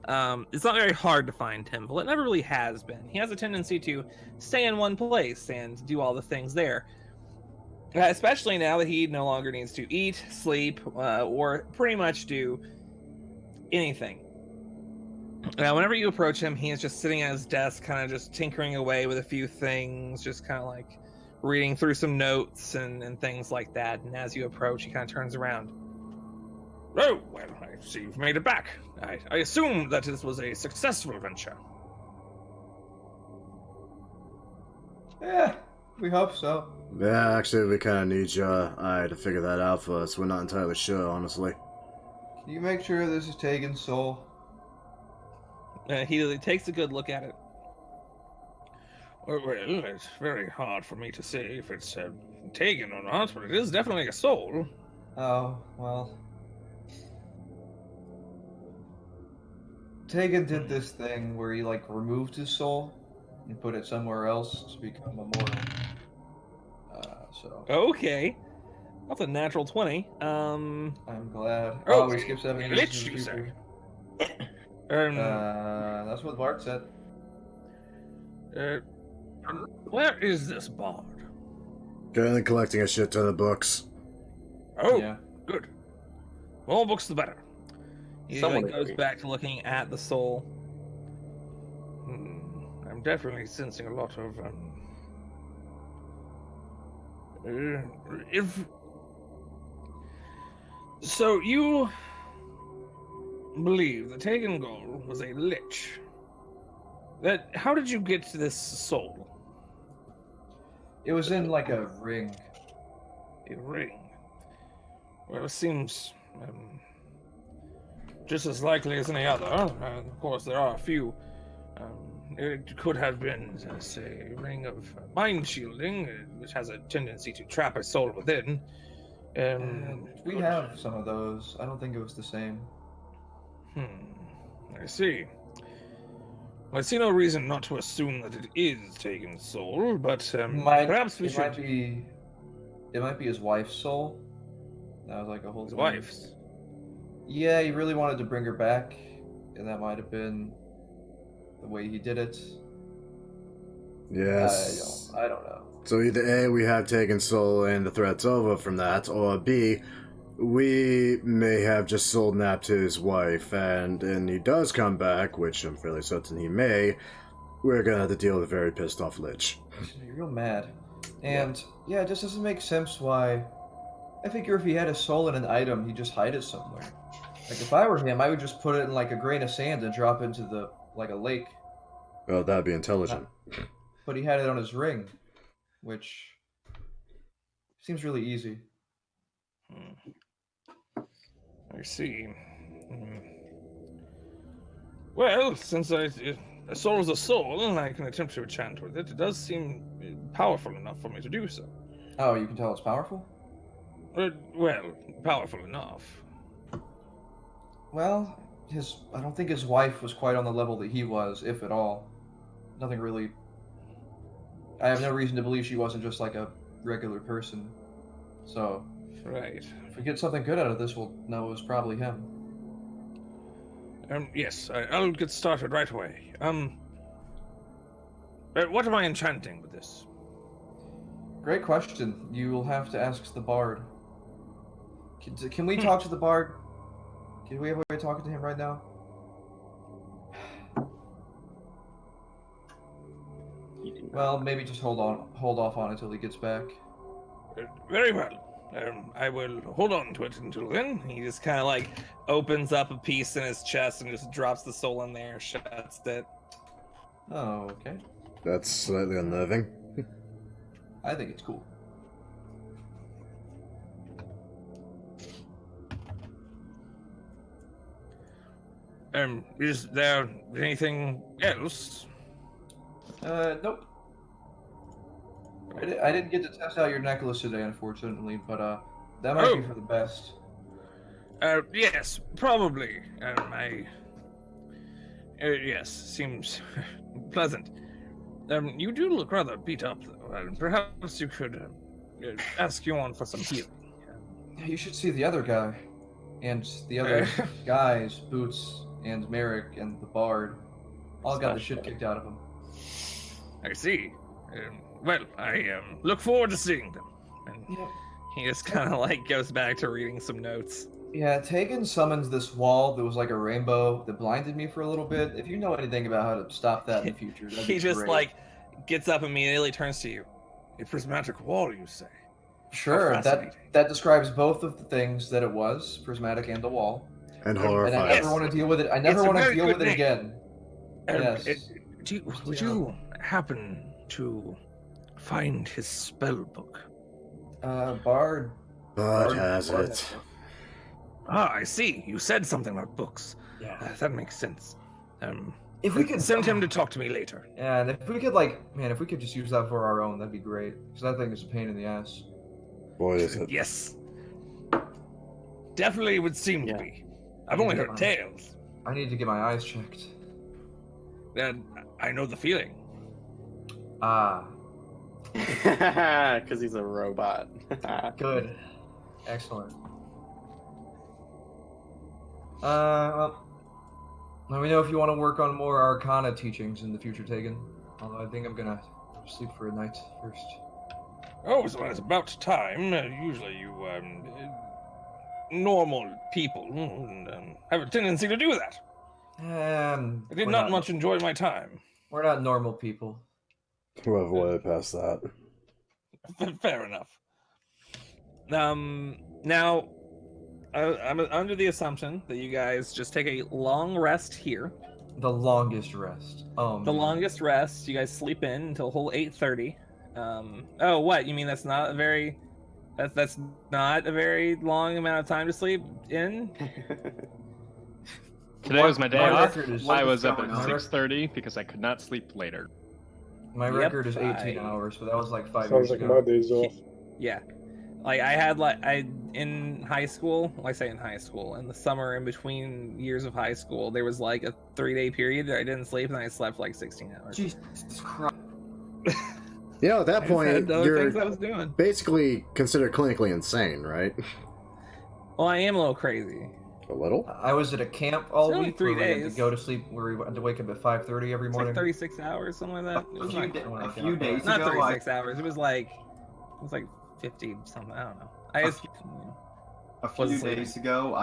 It's not very hard to find Temple. It never really has been. He has a tendency to stay in one place and do all the things there. Especially now that he no longer needs to eat, sleep, or pretty much do anything. Whenever you approach him, he is just sitting at his desk, kind of just tinkering away with a few things, just kind of like reading through some notes and things like that. And as you approach, he kind of turns around. Oh, well, I see you've made it back. I assume that this was a successful venture. Yeah, we hope so. Yeah, actually, we kind of need your eye to figure that out for us. We're not entirely sure, honestly. Can you make sure this is Tegan's soul? He takes a good look at it. Well, it's very hard for me to say if it's Tegan or not, but it is definitely a soul. Oh, well. Tegan did this thing where he, like, removed his soul and put it somewhere else to become immortal. So. Okay. That's a natural 20. I'm glad. Oh, we skipped 7 glitch, years. you say? That's what Bart said. Where is this bard? Currently collecting a shit ton of books. Oh, Yeah. good. More books the better. He Someone goes agree. back to looking at the soul. I'm definitely sensing a lot of if so, you believe the Tegan goal was a lich. How did you get to this soul? It was in, like, a ring. A ring. Well, it seems just as likely as any other. Of course, there are a few. It could have been, say, a ring of mind shielding, which has a tendency to trap a soul within. We have some of those. I don't think it was the same. I see. I see no reason not to assume that it is Tegan's soul, but perhaps we should. It might be his wife's soul. That was like a whole His thing. wife's. Yeah, he really wanted to bring her back, and that might have been the way he did it. Yes. I don't know. So either A, we have taken soul and the threat's over from that, or B, we may have just soul napped his wife, and he does come back, which I'm fairly certain he may. We're gonna have to deal with a very pissed off lich. You're real mad. And yeah, it just doesn't make sense why. I figure if he had a soul in an item, he'd just hide it somewhere. Like if I were him, I would just put it in like a grain of sand and drop into the like a lake. Well, that'd be intelligent. But he had it on his ring, which seems really easy. I see. Well, since a soul is a soul, and I can attempt to enchant with it, it does seem powerful enough for me to do so. Oh, you can tell it's powerful? Well, powerful enough. Well, I don't think his wife was quite on the level that he was, if at all. Nothing really. I have no reason to believe she wasn't just like a regular person. So, Right. if we get something good out of this, we'll know it was probably him. Yes, I'll get started right away. What am I enchanting with this? Great question. You will have to ask the bard. Can we talk to the bard? Can we have a way of talking to him right now? Well, maybe just hold off on it until he gets back. Very well. I will hold on to it until then. He just kind of like opens up a piece in his chest and just drops the soul in there, shuts it. Oh, okay. That's slightly unnerving. I think it's cool. Is there anything else? Nope. I didn't get to test out your necklace today, unfortunately, but that might be for the best. Yes, probably. Yes, seems pleasant. You do look rather beat up, though. Perhaps you could ask Yorn for some healing. You should see the other guy, and the other guys, Boots and Merrick and the Bard, all got the shit kicked out of them. I see. Well, I look forward to seeing them. And Yep. he just kind of like goes back to reading some notes. Yeah, Tegan summons this wall that was like a rainbow that blinded me for a little bit. If you know anything about how to stop that in the future, that'd He be just great. like gets up immediately, turns to you. A prismatic wall, you say? Sure, How fascinating. that describes both of the things that it was, prismatic and the wall. And And I horrifying. never want to deal with it. I never It's a want to very deal good with it name. again. Yes. Would you happen to find his spell book? Bard. Bard has it. Ah, I see. You said something about books. Yeah. That makes sense. If we could send him to talk to me later. Yeah, and if we could if we could just use that for our own, that'd be great. Because that thing is a pain in the ass. Boy, is it. Yes. Definitely would seem to be. I've only heard tales. I need to get my eyes checked. And I know the feeling. Ah, Because he's a robot. good. Excellent. Well, let me know if you want to work on more Arcana teachings in the future, Tegan. Although I think I'm gonna sleep for a night first. Oh, so it's about time. Usually you, normal people have a tendency to do that. I did not much enjoy my time. We're not normal people. We'll have way past that. Fair enough. Now, I'm under the assumption that you guys just take a long rest here. The longest rest. Oh, The man. longest rest. You guys sleep in until whole 8:30. Oh, what? You mean that's not a very long amount of time to sleep in? Today was my day My off. record is- I was up at going on? 6:30 because I could not sleep later. My Yep, record is 18 hours, but that was like 5 Sounds years like ago. my days off. Yeah. Like I had in high school, well, I say in high school, in the summer in between years of high school, there was like a 3-day period that I didn't sleep and I slept like 16 hours. Jesus Christ. You know, at that I just point, had other things I you're was doing. basically considered clinically insane, right? Well, I am a little crazy. A little? I was at a camp all It's only week 3 where we had to days. go to sleep, where we had to wake up at 5:30 every It's morning. like 36 hours, something like that. It was like A few days not ago, 36 hours. It was like 50 something. I don't know. I just A few Wasn't sleeping. days ago,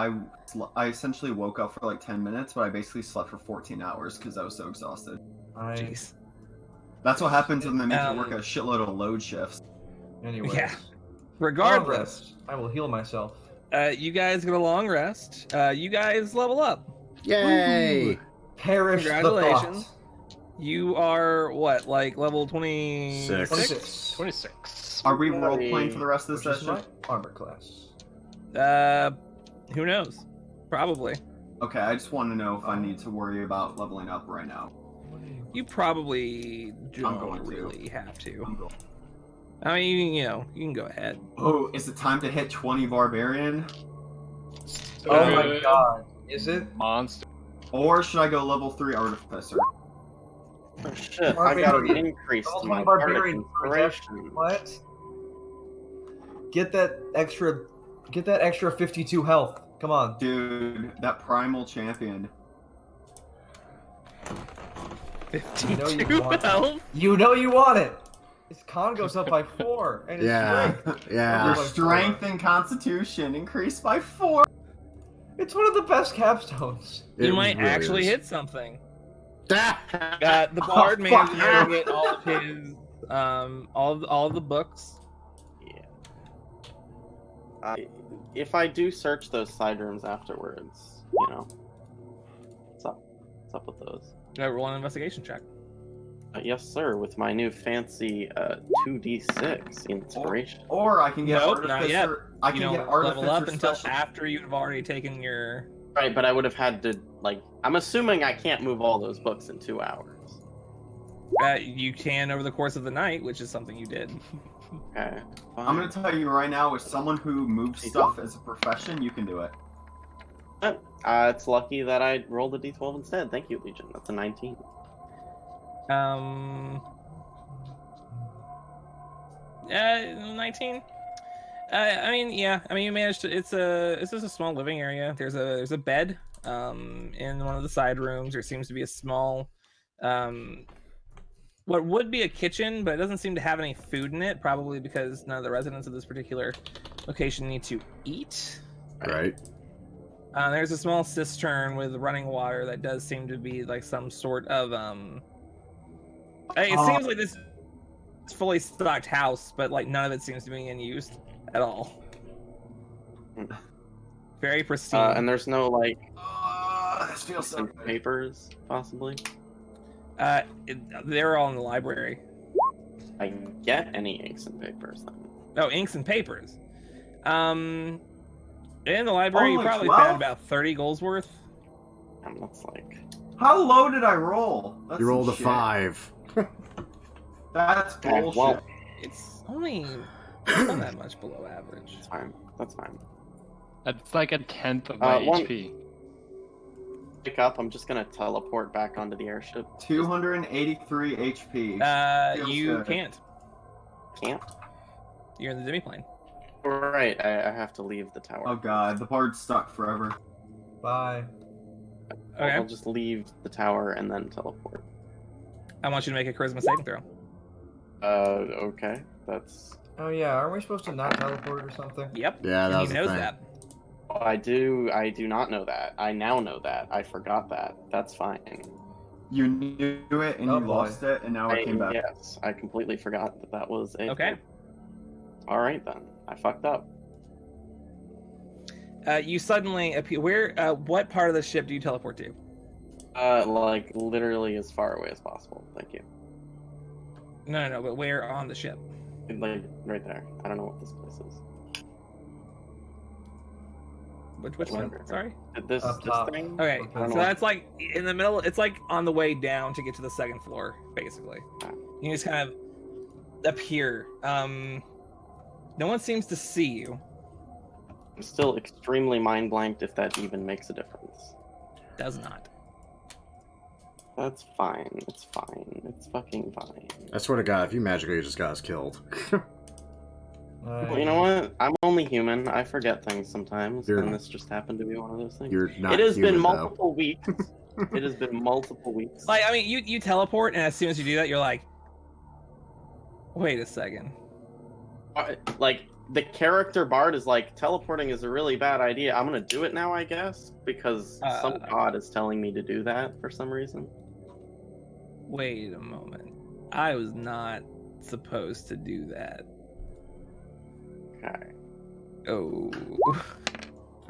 I essentially woke up for like 10 minutes, but I basically slept for 14 hours because I was so exhausted. jeez. That's what happens when they make you work Um, a shitload of load shifts. Anyways. Yeah. Long Regardless, rest. I will heal myself. you guys get a long rest. You guys level up. Yay! Perish the Congratulations. thought. You are what, like level 26? 26. 26. Are we role playing for the rest of Which the is session? my armor class. Who knows? Probably. Okay, I just want to know if I need to worry about leveling up right now. You probably I'm going don't to. really have to. I'm going. I mean, you can go ahead. Oh, is it time to hit 20 barbarian? Oh my god. Is it? Monster. Or should I go level 3 artificer? Oh shit, I got an Barbarian. increase Level to 20 my barbarian. bardic inspiration. What? Get that extra 52 health. Come on. Dude, that primal champion. 52 health. You know you want it. His con goes up by 4, and his strength. Yeah. Your by strength 4. and constitution increased by 4. It's one of the best capstones. You It might really actually is. hit something. Ah! The bard fuck managed to you. get all of his all of the books. If I do search those side rooms afterwards, what's up with those? Roll an investigation check. Yes, sir. With my new fancy 2d6 inspiration. Or I can get Nope, not artificer. yet. I You can don't get artificer level up until special. after you've already taken your. Right, but I would have had to I'm assuming I can't move all those books in 2 hours. You can over the course of the night, which is something you did. Okay. I'm gonna tell you right now, as someone who moves stuff as a profession, you can do it. It's lucky that I rolled a d12 instead. Thank you, Legion. That's a 19. 19. I mean, you managed to. It's just a small living area. There's a bed in one of the side rooms. There seems to be a small what would be a kitchen, but it doesn't seem to have any food in it, probably because none of the residents of this particular location need to eat. Right. There's a small cistern with running water that does seem to be like some sort of it seems like this is fully stocked house, but like none of it seems to be in use at all. Very pristine. And there's no This feels so good. papers, possibly. They're all in the library. I get any inks and papers then. Oh, inks and papers. In the library, you Only probably 12? found about 30 gold's worth. And that's like. How low did I roll? That's You rolled a some shit. 5. That's Okay, bullshit. well, It's only not that much below average. that's fine. That's fine. That's like a tenth of my one- HP. Pick up. I'm just gonna teleport back onto the airship. 283 HP. Feels You good. can't. Can't. You're in the demiplane. Right. I have to leave the tower. Oh god, the bard's stuck forever. Bye. Okay. I'll just leave the tower and then teleport. I want you to make a charisma saving throw. Okay. That's. Oh yeah, aren't we supposed to not teleport or something? Yep. Yeah, that and was he the knows thing. that. I do not know that. I now know that. I forgot that. That's fine. You knew it and Oh, you boy. lost it, and now it came back. Yes, I completely forgot that was a. Okay. All right then. I fucked up. You suddenly appear. What part of the ship do you teleport to? Like literally as far away as possible. Thank you. No, but where on the ship? Like right there. I don't know what this place is. Which one? Sorry. This Up top. thing. Okay, I don't so know. that's like in the middle. It's like on the way down to get to the second floor, basically. You just kind of appear. No one seems to see you. I'm still extremely mind blanked if that even makes a difference. Does not. That's fine. It's fine. It's fucking fine. I swear to God, if you magically just got us killed. Well, you know what? I'm only human. I forget things sometimes, You're- and this just happened to be one of those things. You're not It has human, been though. multiple weeks. It has been multiple weeks. Like, I mean, you teleport, and as soon as you do that, you're like, wait a second. Like, the character Bard is like, teleporting is a really bad idea. I'm gonna do it now, I guess, because some god is telling me to do that for some reason. Wait a moment. I was not supposed to do that. Okay. Oh.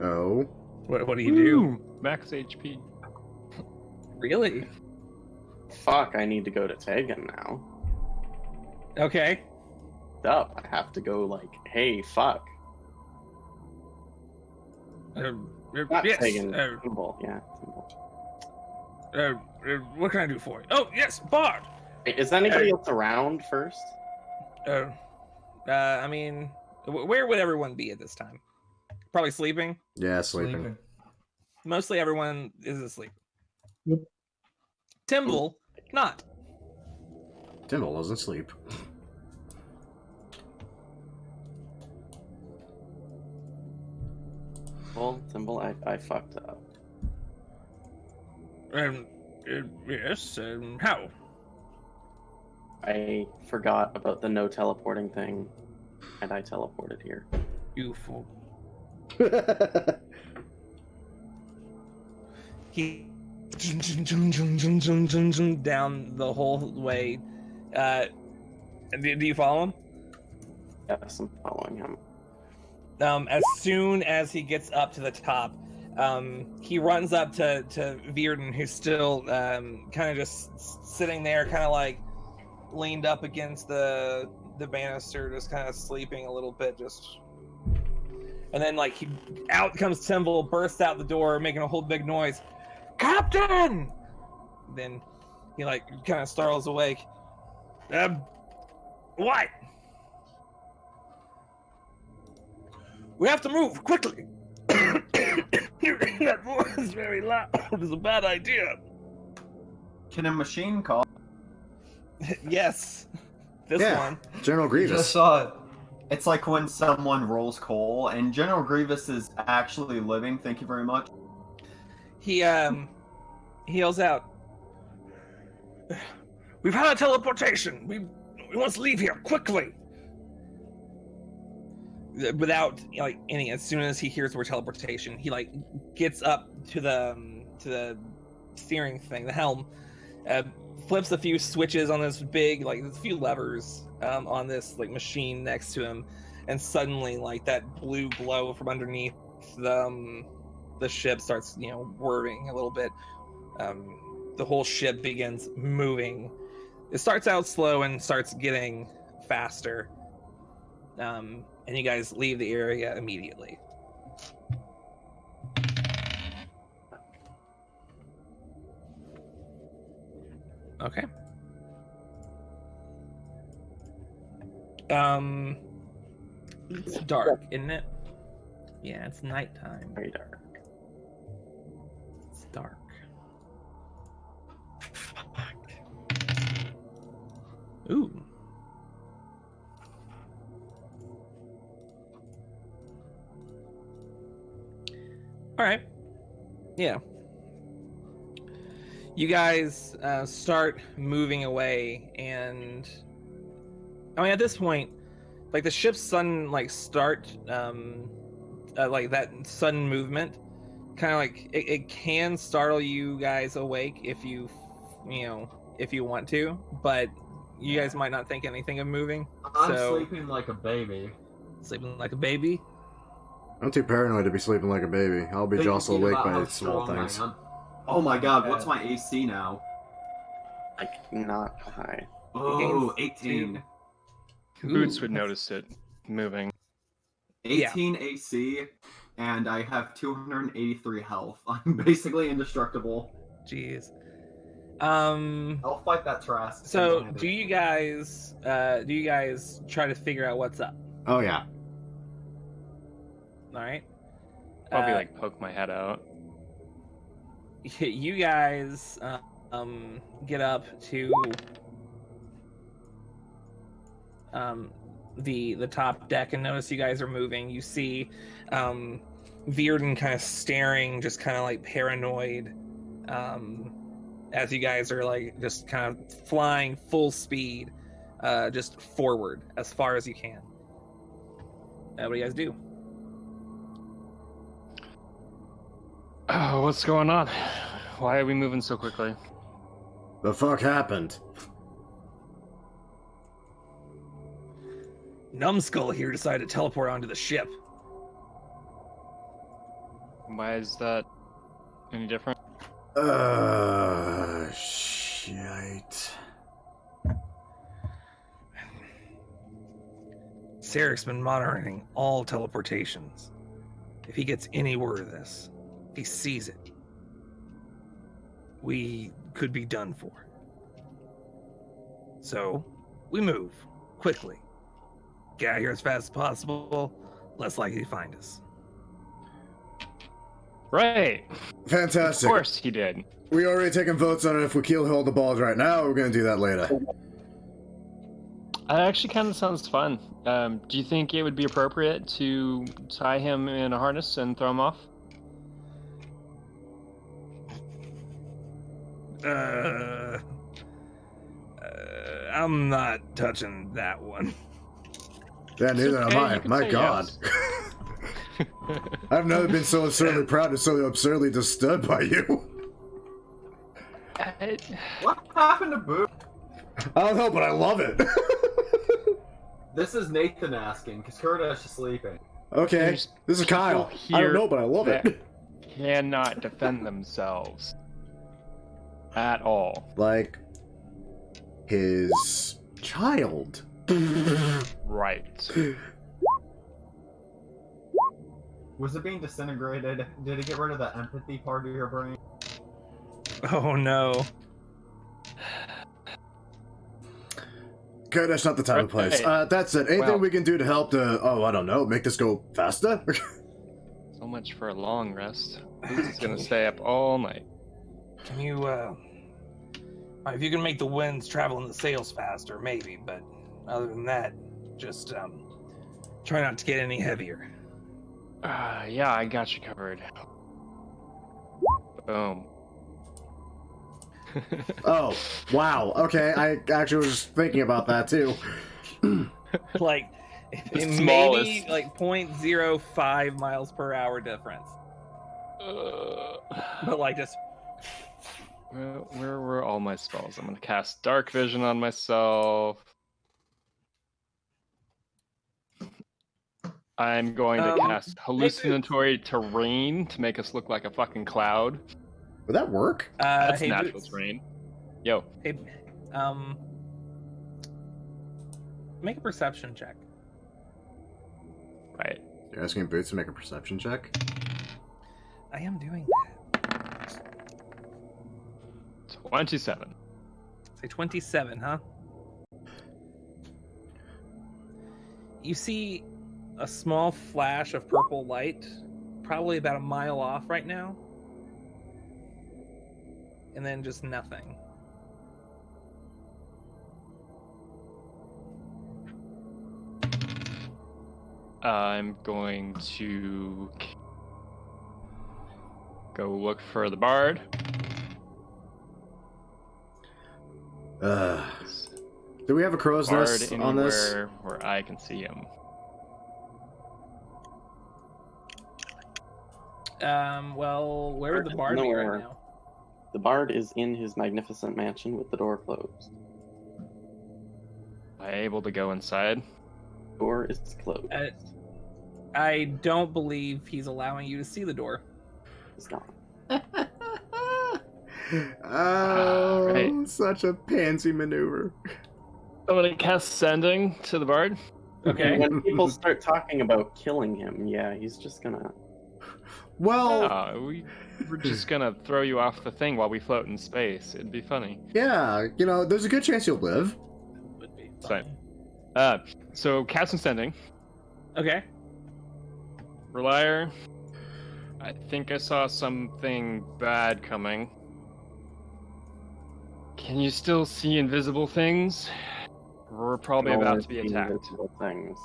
Oh. What do you do? Ooh, max HP. Really? Fuck, I need to go to Tegan now. Okay. Up. I have to go like, hey, fuck. Not Yes. Tegan. Symbol. Yeah. Symbol. What can I do for you? Oh, yes, Bard. Wait, is anybody else around first? I mean, where would everyone be at this time? Probably sleeping. Yeah, sleeping. Mostly everyone is asleep. Yep. Timble, not. Timble doesn't sleep. Well, Timble, I fucked up. Yes. How? I forgot about the no teleporting thing, and I teleported here. You fool. He down the whole way. Do you follow him? Yes, I'm following him. As soon as he gets up to the top, he runs up to Virden, who's still kind of just sitting there, kind of like leaned up against the banister, just kind of sleeping a little bit, just. And then, like, out comes Timble, bursts out the door, making a whole big noise. Captain! Then he, like, kind of startles awake. What? We have to move quickly. That voice is very loud. It's a bad idea. Can a machine call? Yes. This one. General You Grievous. just saw it. It's like when someone rolls coal, and General Grievous is actually living. Thank you very much. He yells out. We've had a teleportation. We must leave here quickly. Without like any, as soon as he hears the word teleportation, he like gets up to the steering thing, the helm, flips a few switches on this big, like there's a few levers on this like machine next to him, and suddenly like that blue glow from underneath the ship starts, you know, whirring a little bit. The whole ship begins moving. It starts out slow and starts getting faster. And you guys leave the area immediately. Okay. It's dark, isn't it? Yeah, it's nighttime. Very dark. It's dark. Ooh. All right. Yeah. You guys start moving away, and I mean, at this point, like the ship's sudden like start, like that sudden movement, kind of like it can startle you guys awake if you want to, but you guys might not think anything of moving. I'm sleeping like a baby. Sleeping like a baby. I'm too paranoid to be sleeping like a baby. I'll be jostled awake About by how small strong I things. am. Oh my god, what's my AC now? Like, not high. Oh, 18. Boots would notice it moving. 18 AC, and I have 283 health. I'm basically indestructible. Jeez. I'll fight that Trask. So, do you guys try to figure out what's up? Oh yeah. All right. Probably like poke my head out. You guys get up to the top deck and notice you guys are moving. You see Virden kind of staring, just kind of like paranoid, as you guys are like just kind of flying full speed, just forward as far as you can. What do you guys do? Oh, what's going on? Why are we moving so quickly? The fuck happened? Numbskull here decided to teleport onto the ship. Why is that any different? Shite. Sarek's been monitoring all teleportations. If he gets any word of this, if he sees it, we could be done for. So, we move quickly. get out of here as fast as possible, less likely to find us. Right. Fantastic. Of course he did. We already taken votes on it if we Keelhaul the balls right now, or we're gonna do that later. That actually kind of sounds fun. Do you think it would be appropriate to tie him in a harness and throw him off? I'm not touching that one. Yeah, neither okay, am I. you can My say God. I've never been so absurdly proud and so absurdly disturbed by you. What happened to Boo? I don't know, but I love it. This is Nathan asking, because Kurdish is sleeping. Okay, There's this is Kyle. people I don't here know, but I love that it. cannot defend themselves at all. Like, his child. Right. Was it being disintegrated? Did it get rid of the empathy part of your brain? Oh no. Okay, that's not the time and place. Right. That's it. Anything Well- we can do to help to, I don't know, make this go faster? So much for a long rest. He's gonna stay up all night. Can you, if you can make the winds travel in the sails faster, maybe, but other than that, just, try not to get any heavier. Yeah, I got you covered. Boom. Oh, wow. Okay, I actually was thinking about that too. Like, The maybe, smallest. like, 0.05 miles per hour difference. But, like, just... Where were all my spells? I'm gonna cast Dark Vision on myself. I'm going to cast Hallucinatory Terrain to make us look like a fucking cloud. Would that work? That's hey, natural Boots. terrain. Yo, Hey, make a perception check. right. You're asking Boots to make a perception check? I am doing that. 27. Say 27, huh? You see a small flash of purple light, probably about a mile off right now. And then just nothing. I'm going to go look for the bard. Do we have a crow's Bard nest anywhere on this? where I can see him. Well, where would the bard be right now? The bard is in his magnificent mansion with the door closed. Am I able to go inside? Door is closed. I don't believe he's allowing you to see the door. It's gone. Oh, right. Such a pansy maneuver. I'm gonna cast Sending to the bard. Okay. When people start talking about killing him, yeah, he's just gonna. Well, We're just gonna throw you off the thing while we float in space. It'd be funny. yeah, there's a good chance you'll live. Would be Same. fine. So cast and Sending. Okay. Relier. I think I saw something bad coming. Can you still see invisible things? We're probably can about only to be see attacked. invisible Things.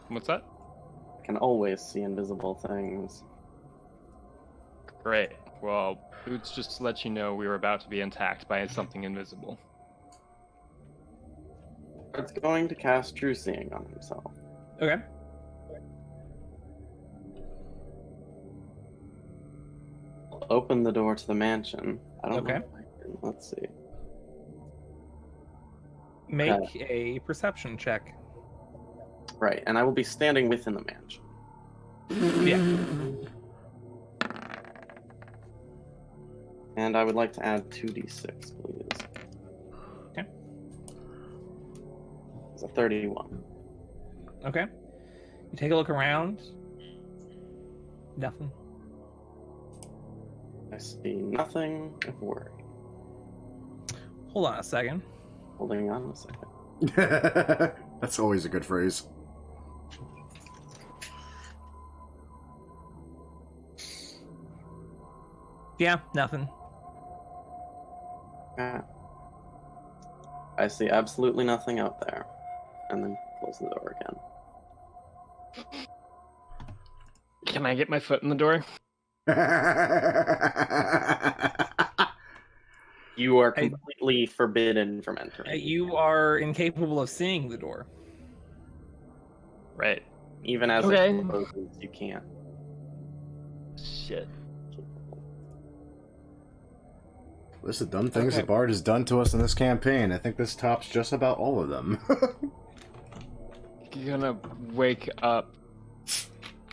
What's that? Can always see invisible things. Great. Well, Boots just to let you know we were about to be attacked by something invisible. It's going to cast True Seeing on himself. Okay. Open the door to the mansion. I don't Okay. know. If I can. Let's see. Make a perception check. Right, and I will be standing within the mansion. Yeah. And I would like to add 2d6, please. Okay. It's a 31. Okay. You take a look around. Nothing. I see nothing of worry. Hold on a second. Holding on a second. That's always a good phrase. Yeah, nothing. I see absolutely nothing out there. And then close the door again. Can I get my foot in the door? You are completely forbidden from entering. You are incapable of seeing the door. Right. Even as Okay. it closes, you can't. Shit. List of dumb things the Bard has done to us in this campaign. I think this tops just about all of them. You're gonna wake up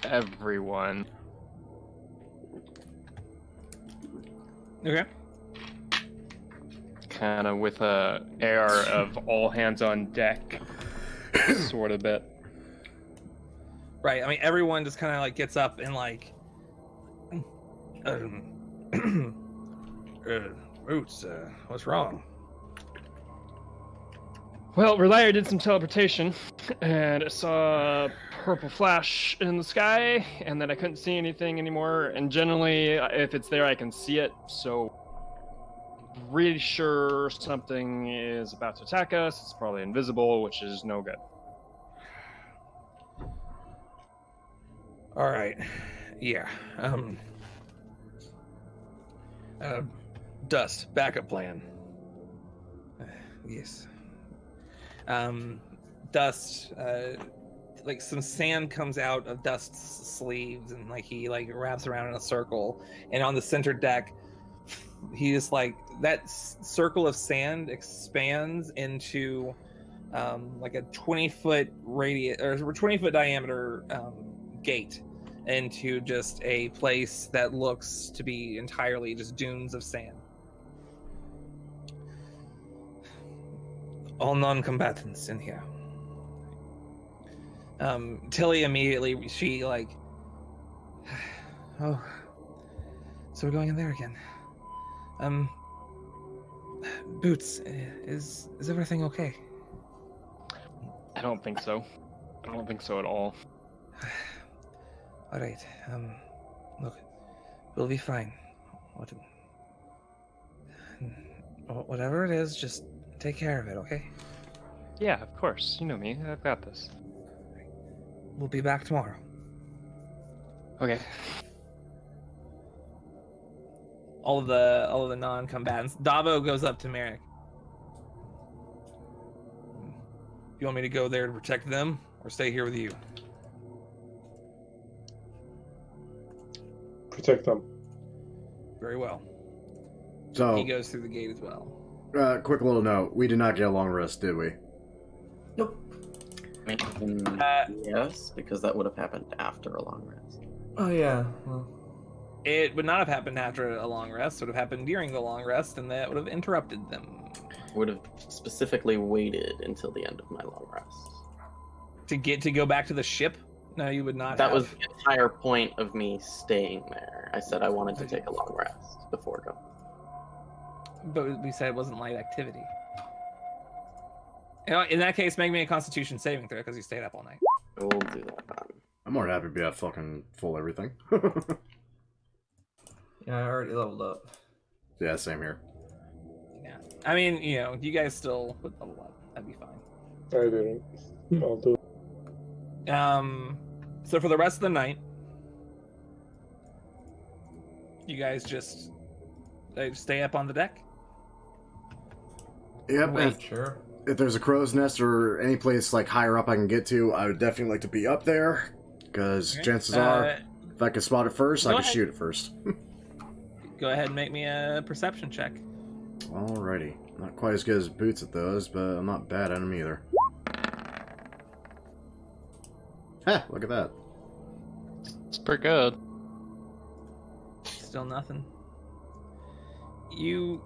everyone. Okay. Kind of with a air of all hands on deck sort of bit. Right. I mean, everyone just kind of like gets up and like, Roots, what's wrong? Well, Relier did some teleportation, and I saw a purple flash in the sky, and then I couldn't see anything anymore, and generally, if it's there, I can see it, so really sure something is about to attack us. It's probably invisible, which is no good. All right. Yeah. Dust, backup plan. Yes. Dust, like some sand comes out of Dust's sleeves and like he like wraps around in a circle, and on the center deck he just like that circle of sand expands into like a 20-foot radius or 20-foot diameter gate into just a place that looks to be entirely just dunes of sand. All non-combatants in here. Tilly immediately, she like, oh, so we're going in there again. Boots, is everything okay? I don't think so. I don't think so at all. All right. Look, we'll be fine. Whatever it is, just take care of it, okay? Yeah, of course. You know me. I've got this. We'll be back tomorrow. Okay. All of the non-combatants. Davo goes up to Merrick. You want me to go there to protect them, or stay here with you? Protect them. Very well. So, He goes through the gate as well. quick little note. We did not get a long rest, did we? Nope. I mean, yes, because that would have happened after a long rest. Oh yeah. Well, It would not have happened after a long rest. It would have happened during the long rest, and that would have interrupted them. Would have specifically waited until the end of my long rest. To go back to the ship? No, you would not. That was the entire point of me staying there. I said I wanted to take a long rest before going. But we said it wasn't light activity. You know, in that case, make me a Constitution saving throw because you stayed up all night. We'll do that then. I'm more than happy to be at fucking full everything. yeah, I already leveled up. Yeah, same here. Yeah. I mean, you know, you guys still would level up. That'd be fine. I didn't. I'll do it. So for the rest of the night, you guys just stay up on the deck? Yep. Wait, sure. If there's a crow's nest or any place like higher up I can get to, I would definitely like to be up there. Because chances are, if I can spot it first, I can shoot it first. Go ahead and make me a perception check. Alrighty. Not quite as good as Boots at those, but I'm not bad at them either. Heh, look at that. It's pretty good. Still nothing. You...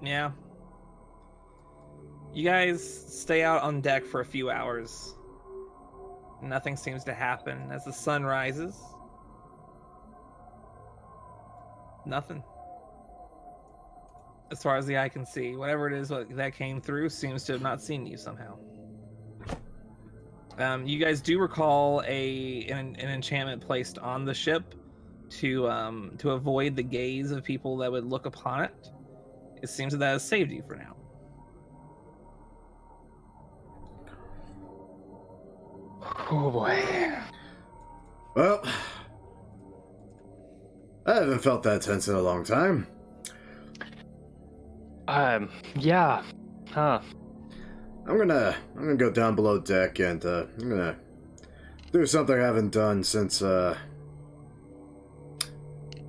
Yeah. You guys stay out on deck for a few hours. Nothing seems to happen. As the sun rises, nothing. as far as the eye can see. Whatever it is that came through seems to have not seen you somehow. You guys do recall an enchantment placed on the ship to avoid the gaze of people that would look upon it. It seems that has saved you for now. Oh boy. Well, I haven't felt that tense in a long time. Yeah. Huh. I'm gonna go down below deck and I'm gonna do something I haven't done since well,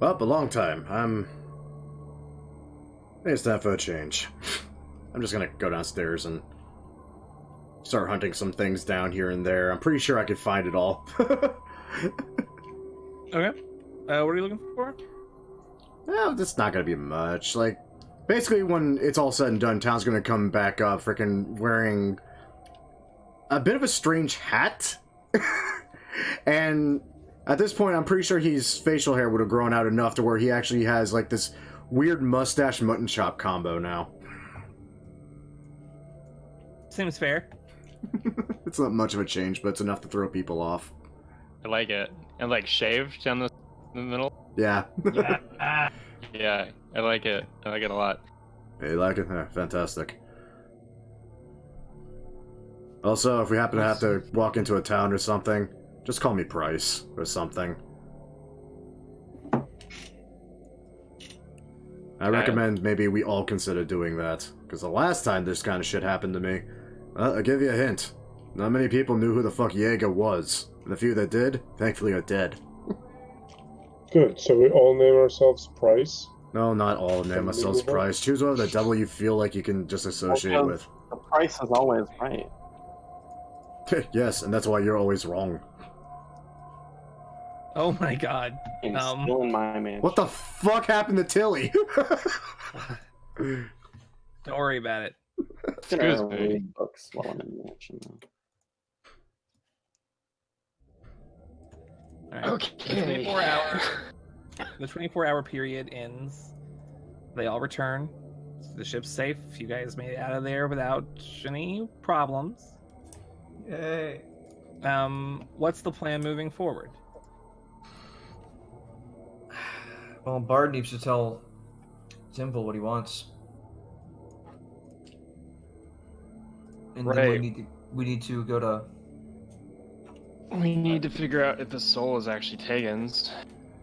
a long time. I think it's time for a change. I'm just gonna go downstairs and start hunting some things down here and there. I'm pretty sure I could find it all. Okay. What are you looking for? Well, that's not gonna be much. Like, basically, when it's all said and done, Town's gonna come back up freaking wearing a bit of a strange hat. And at this point, I'm pretty sure his facial hair would have grown out enough to where he actually has, like, this weird mustache mutton chop combo now. Seems fair. It's not much of a change, but it's enough to throw people off. I like it. And like shaved down the middle. Yeah. Yeah, I like it. I like it a lot. Hey, you like it? Fantastic. Also, if we happen to have to walk into a town or something, just call me Price or something. I recommend maybe we all consider doing that, because the last time this kind of shit happened to me, I'll give you a hint. Not many people knew who the fuck Jaeger was, and the few that did, thankfully are dead. Good, so we all name ourselves Price? No, not all name ourselves Price. Choose whatever the devil you feel like you can just associate with. The price is always right. Yes, and that's why you're always wrong. Oh my god. I'm still in my mansion. What the fuck happened to Tilly? Don't worry about it. Excuse me. Read books while I'm in the mansion. All right. Okay. The 24-hour period ends. They all return. The ship's safe. You guys made it out of there without any problems. Yay. What's the plan moving forward? Well, Bard needs to tell Simple what he wants. And then Right. we need to go to... We need to figure out if the soul is actually Tegan's.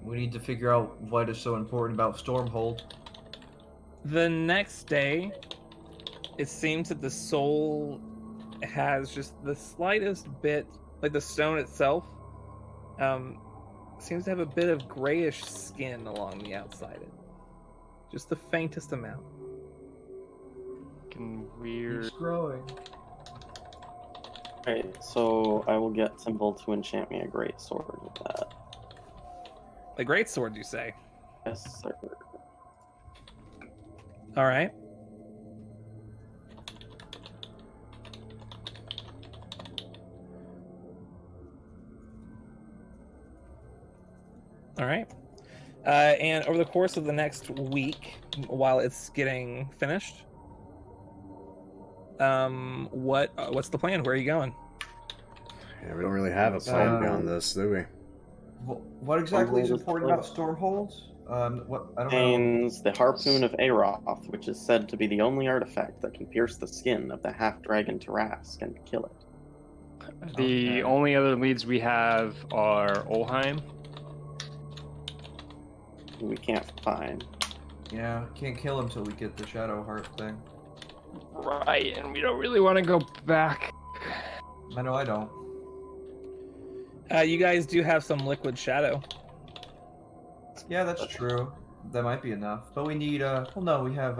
We need to figure out what is so important about Stormhold. The next day, it seems that the soul has just the slightest bit, like the stone itself, seems to have a bit of grayish skin along the outside. Just the faintest amount. Fucking weird. It's growing. Alright, so I will get Symbol to enchant me a great sword with that. A great sword, you say? Yes, sir. All right. All right. And over the course of the next week, while it's getting finished, what's the plan? Where are you going? Yeah, we don't really have a plan beyond this, do we? What exactly is important about Stormhold? What I don't know. Contains the Harpoon of Aroth, which is said to be the only artifact that can pierce the skin of the half-dragon Tarask and kill it. The only other leads we have are Olheim. We can't find. Yeah, can't kill him till we get the Shadow Heart thing. Right, and we don't really want to go back. I know I don't. You guys do have some liquid shadow. Yeah, that's true. That might be enough. But we need well no, we have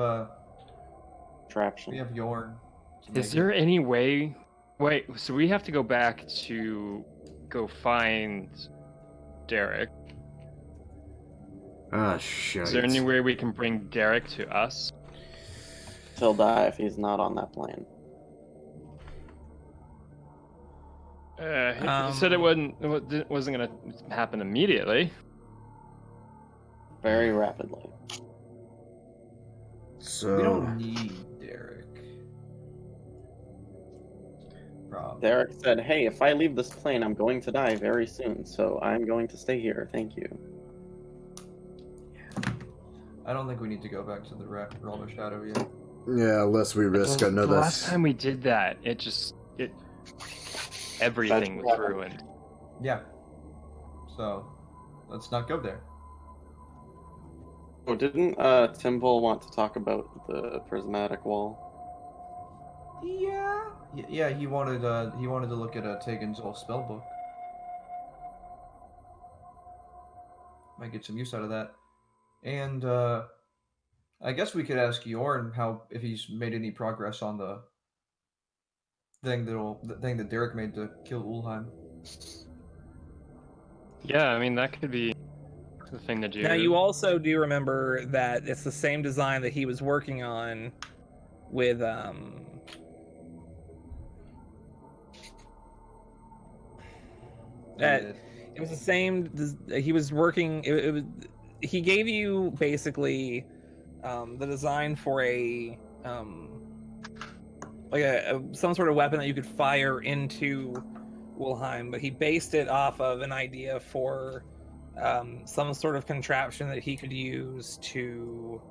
Traction. we have Yorn. Is there any way... Wait, so we have to go back to go find Derek. Ah, shit. Is there any way we can bring Derek to us? He'll die if he's not on that plane. He said it wasn't going to happen immediately. Very rapidly. So We don't need Derek. Rob. Derek said, "Hey, if I leave this plane, I'm going to die very soon, so I'm going to stay here. Thank you." I don't think we need to go back to the realm of shadow yet. yeah, unless we risk The another. last time we did that, everything was ruined. Yeah. So, let's not go there. Oh, didn't Timble want to talk about the prismatic wall? Yeah. Yeah, he wanted to look at Tegan's old spell book. Might get some use out of that. And I guess we could ask Yorn if he's made any progress on the thing that Derek made to kill Ulheim. Yeah, I mean, that could be the thing to do. Now, you also do remember that it's the same design that he was working on with it was the same. He was working. It was. He gave you basically the design for a some sort of weapon that you could fire into Wilhelm, but he based it off of an idea for some sort of contraption that he could use to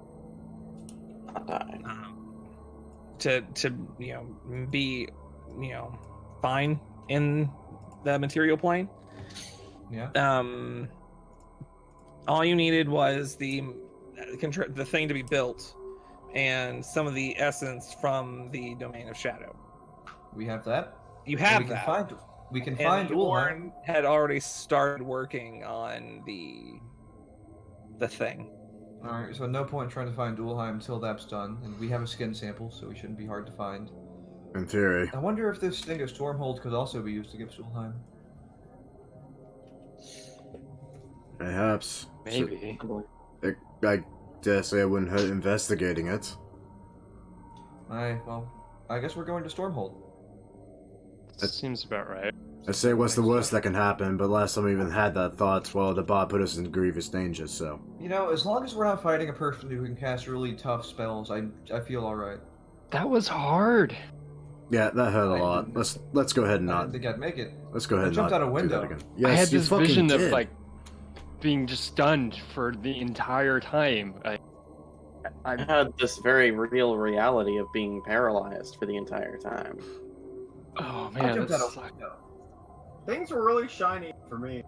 be fine in the material plane. Yeah. All you needed was the thing to be built and some of the essence from the domain of shadow. We have that. You have we that. We can find Warren had already started working on the thing. Alright, so no point trying to find Ulheim until that's done, and we have a skin sample, so we shouldn't be hard to find. In theory. I wonder if this thing of Stormhold could also be used against Ulheim. Perhaps. Maybe. I dare say I wouldn't hurt investigating it. I guess we're going to Stormhold. That seems about right. I say what's the worst that can happen, but last time we even had that thought, well, the bot put us in grievous danger, so. You know, as long as we're not fighting a person who can cast really tough spells, I feel alright. That was hard. Yeah, that hurt a lot. Let's go ahead and I not. didn't think I'd make it. Let's go ahead and jumped not out a window. do that again. Yes, I had you this fucking vision did. of like being just stunned for the entire time. I had this very real reality of being paralyzed for the entire time. Oh I man, jumped that out a sucked. window. Things were really shiny for me.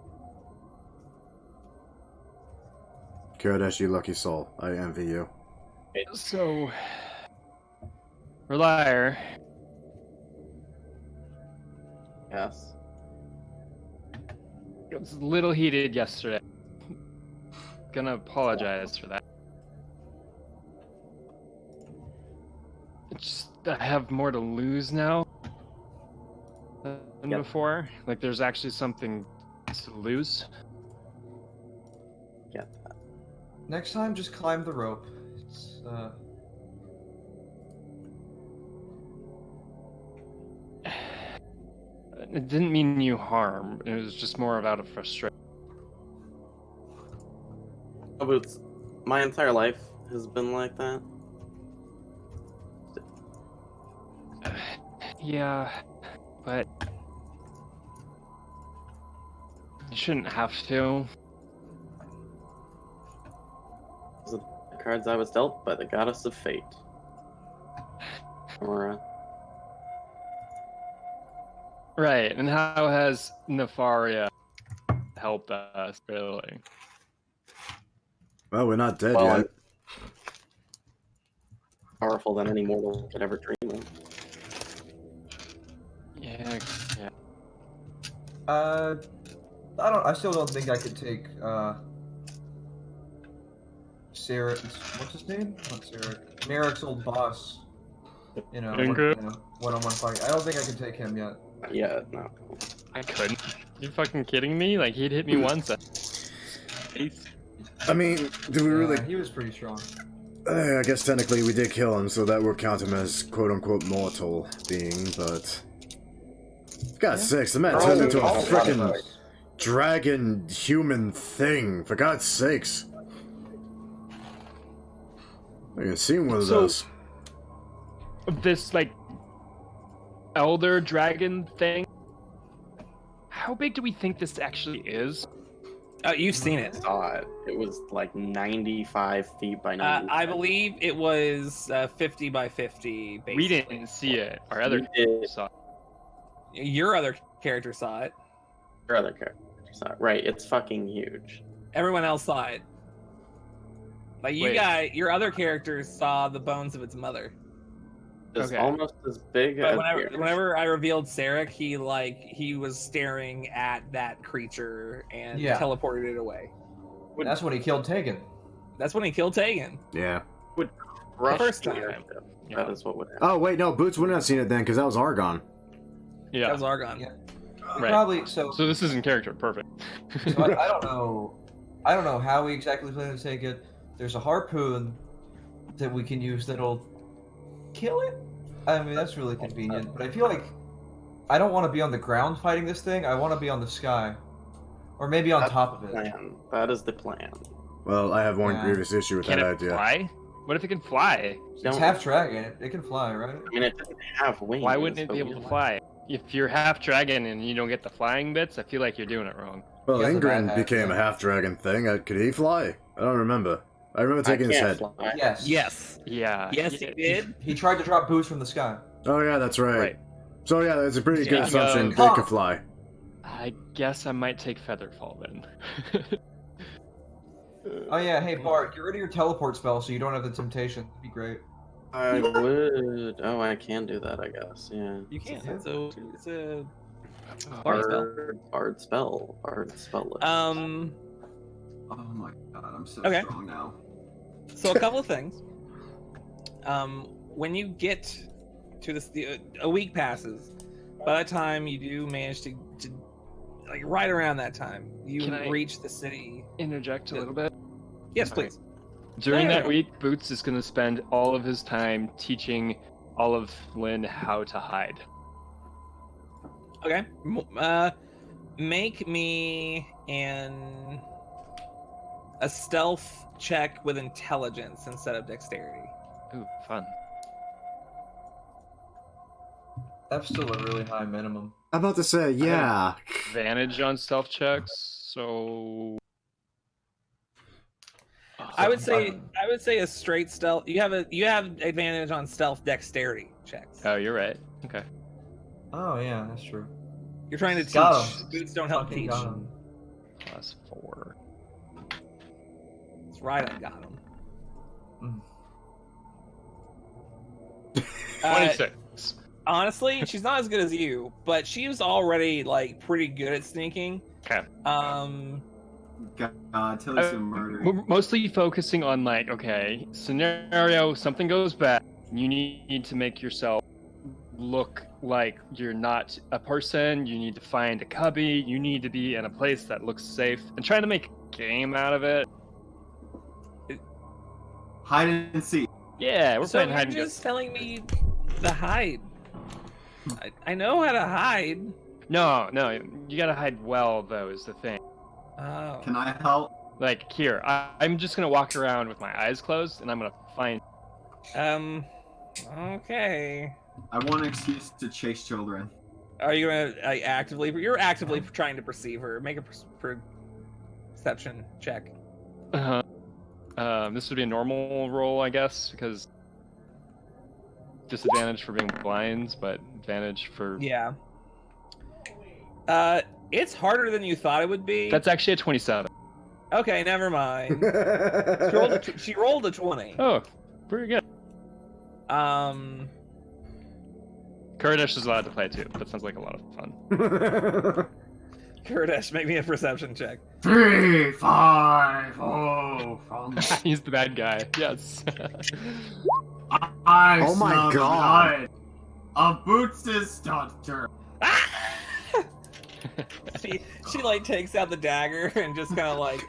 Kodesh, you lucky soul. I envy you. So, Relier, Yes. it was a little heated yesterday. Gonna apologize for that. It's just, I have more to lose now than before. Like, there's actually something to lose. Get that. Next time, just climb the rope. It's, It didn't mean you harm. It was just more of out of frustration. Oh, but my entire life has been like that. Yeah, but you shouldn't have to. Those are the cards I was dealt by the goddess of fate. Or, Right, and how has Nefaria helped us, really? Well, we're not dead Well, yet. powerful than any mortal could ever dream of. Yeah. I still don't think I could take, Sarah, what's his name? Not Sarah. Merrick's old boss. One-on-one fight. I don't think I can take him yet. Yeah, no. I couldn't. You fucking kidding me? Like, he'd hit me once. I mean, do we really? He was pretty strong. I guess technically we did kill him, so that would count him as quote-unquote mortal being, but... God's sakes, the man turned into a frickin' dragon human thing, for God's sakes. I can see one of So- those. This like elder dragon thing. How big do we think this actually is? Oh, you've seen I it. saw it. It was like 95 feet by 95. I believe it was 50 by 50. Basically. We didn't see it. Our other You did. saw. Your other character saw it. Your other character saw it. Right, it's fucking huge. Everyone else saw it. Like your other character saw the bones of its mother. It's Okay. almost as big But as whenever I revealed Sarek, he was staring at that creature and Yeah. teleported it away. That's when he killed Tegan. That's when he killed Tegan. Yeah. Rush first the time. airship. Yeah. That is what would happen. Oh wait, no, Boots wouldn't have seen it then because that was Argon. Yeah. That was Argon. Yeah. Right. Probably so. So this is in character. Perfect. So I don't know. I don't know how we exactly plan to take it. There's a harpoon that we can use that'll kill it. I mean, that's really convenient. But I feel like I don't want to be on the ground fighting this thing. I want to be on the sky, or maybe on That's top of it. Plan. That is the plan. Well, I have one Yeah. grievous issue with Can that it idea. fly? What if it can fly? It's Don't- half dragon. It can fly, right? I mean, it doesn't have wings. Why wouldn't it but be we able to like- fly? If you're half dragon and you don't get the flying bits, I feel like you're doing it wrong. Well, He has a Ingrid bad became a accent. half dragon thing. Could he fly? I don't remember. I remember I taking his can't head. fly. Yes. Yes. Yeah. Yes, he did. He tried to drop boots from the sky. Oh yeah, that's right. Right. So yeah, that's a pretty good Speaking assumption. of- They could fly. I guess I might take Featherfall then. Oh yeah, hey Bart, get rid of your teleport spell so you don't have the temptation. That'd be great. I would. Oh, I can do that, I guess. Yeah. You can. Yeah. It's a Bard Bard spell. Bard spell list. Oh my god, I'm so Okay. strong now. So a couple of things. When you get to this, a week passes. By the time you do manage to like right around that time, you Can I- reach the city. Interject a little bit. Yes, please. During Yeah. that week, Boots is going to spend all of his time teaching all of Lynn how to hide. Okay. Make me a stealth check with intelligence instead of dexterity. Ooh, fun. That's still a really high minimum. I'm about to say, yeah. Advantage on stealth checks, so. I would say a straight stealth. You have advantage on stealth dexterity checks. Oh, you're right. Okay. Oh yeah, that's true. You're trying to teach. Got 'em. Boots don't help Fucking teach. got 'em. +4. That's right, I got him. Mm. 26. Honestly, she's not as good as you, but she was already like pretty good at sneaking. Okay. God, Tilly's gonna murder We're you. mostly focusing on like, okay, scenario, something goes bad. You need to make yourself look like you're not a person. You need to find a cubby. You need to be in a place that looks safe and trying to make a game out of it. Hide and seek. Yeah, we're So playing you're hide and just telling me to hide. I know how to hide. No, you gotta hide well though is the thing. Oh. Can I help? Like here, I'm just gonna walk around with my eyes closed and I'm gonna find. Okay. I want an excuse to chase children. Are you gonna actively? You're actively trying to perceive her. Make a perception check. This would be a normal roll, I guess, because disadvantage for being blind, but advantage for. Yeah. It's harder than you thought it would be. That's actually a 27. Okay, never mind. She rolled a 20. Oh, pretty good. Kurdish is allowed to play too. That sounds like a lot of fun. Kurdish, make me a perception check. 3, 5, 4, 5. He's the bad guy. Yes. I Oh my smell the God. blood of Boots' daughter. she like takes out the dagger and just kind of like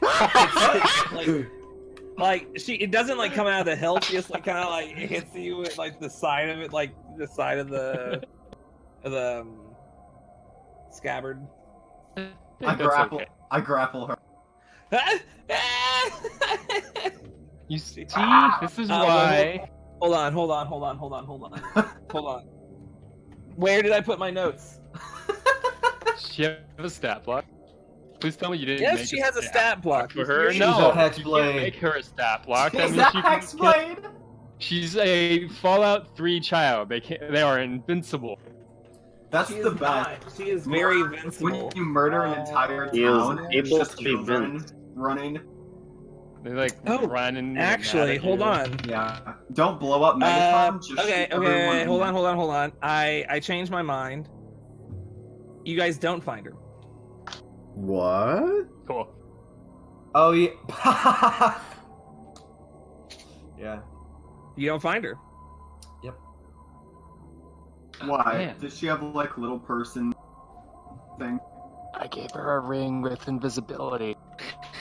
it doesn't like come out of the hilt. She just like kind of like hits you with like the side of it, like the side of the scabbard. I grapple her. You see, this is wait, why. Hold on. Hold on. Where did I put my notes? She have a stat block. Please tell me you didn't. Yes, make she has a stat block for her. She's No, a Hex you Blade. can't make her a stat block. That Is means that she can kill- Hexblade? She's a Fallout 3 child. They are invincible. That's She the is best. not. She is very When invincible. you murder an entire He is town, and it's able just to be children Vince. running. They like Oh, run and Actually, hold on. Yeah. Don't blow up Megatron. Just Okay, shoot everyone in hold there. on. I changed my mind. You guys don't find her. What? Cool. Oh yeah. Yeah. You don't find her. Why? Man. Does she have like little person thing? I gave her a ring with invisibility.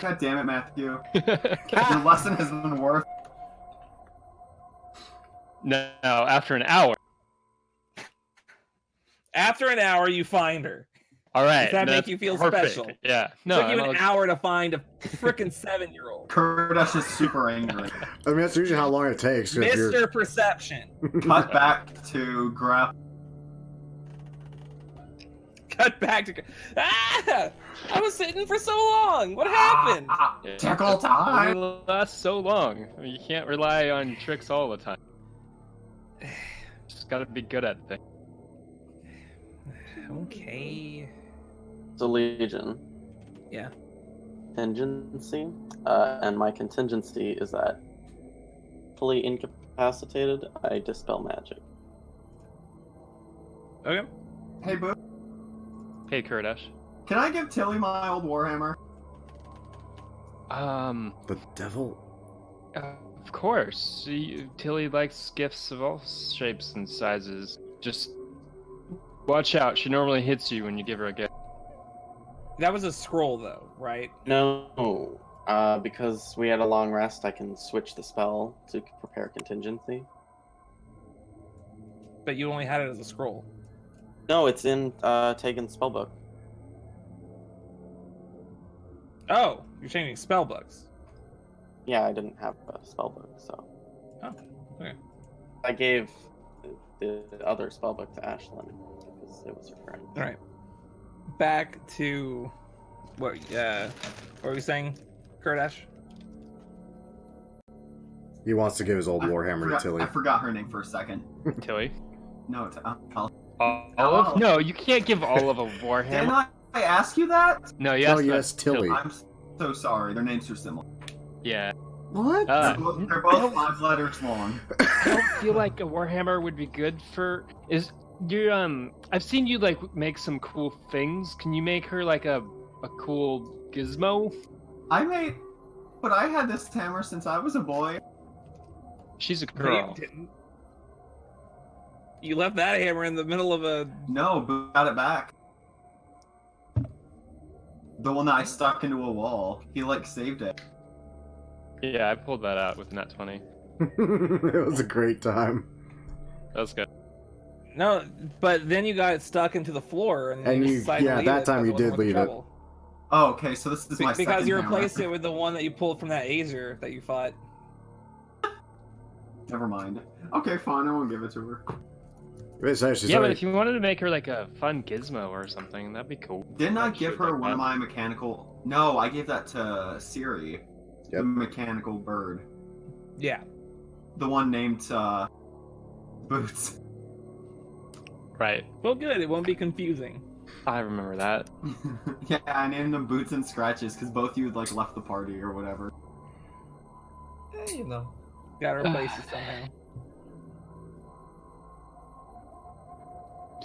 God damn it, Matthew. Your lesson has been worth. No, after an hour. After an hour, you find her. All right. Does that make that's you feel perfect. special? Yeah. No. Took you I'm an hour to find a freaking 7-year-old. Kurdash is super angry. I mean, that's usually how long it takes. 'cause you're- Mr. Perception. Cut back to graph. Cut back to. Ah! I was sitting for so long. What happened? Yeah. Tickle time. Only lasts so long. I mean, you can't rely on tricks all the time. Just gotta be good at things. Okay. So Legion. Yeah. Contingency. And my contingency is that fully incapacitated, I dispel magic. Okay. Hey, Boo. Hey, Kurdash. Can I give Tilly my old Warhammer? The devil. Of course. Tilly likes gifts of all shapes and sizes. Just watch out. She normally hits you when you give her a gift. That was a scroll, though, right? No, because we had a long rest, I can switch the spell to prepare contingency. But you only had it as a scroll. No, it's in Tegan's spellbook. Oh, you're changing spell books. Yeah, I didn't have a spellbook, so. Oh, okay. I gave the other spellbook to Ashlyn because it was her friend. All right. Back to what were we saying, Kurdash? He wants to give his old Warhammer to Tilly. I forgot her name for a second. Tilly? No, it's Olive? No, you can't give Olive a Warhammer. Didn't I ask you that? No, you Oh, asked yes, Tilly. I'm so sorry. Their names are similar. Yeah. What? They're both I don't- 5 letters long. I don't feel like a Warhammer would be good for. I've seen you like make some cool things. Can you make her like a cool gizmo? But I had this hammer since I was a boy. She's a No, girl. you didn't. You left that hammer in the middle of a. No, Boo got it back. The one that I stuck into a wall. He saved it. Yeah, I pulled that out with Nat 20. It was a great time. That was good. No, but then you got it stuck into the floor, and And decided to leave that it, time you wasn't did worth the leave it. trouble. Oh, okay, so this is my Because second you hammer. replaced it with the one that you pulled from that Azer that you fought. Never mind. Okay, fine, I won't give it to her. It's actually Yeah, but if you wanted to make her like a fun gizmo or something, that'd be cool. Didn't I I'd give shoot her like one of that. my mechanical... No, I gave that to Siri. The Yep. mechanical bird. Yeah. The one named, Boots. Right. Well, good. It won't be confusing. I remember that. Yeah, I named them Boots and Scratches because both of you left the party or whatever. You know. Gotta replace it somehow.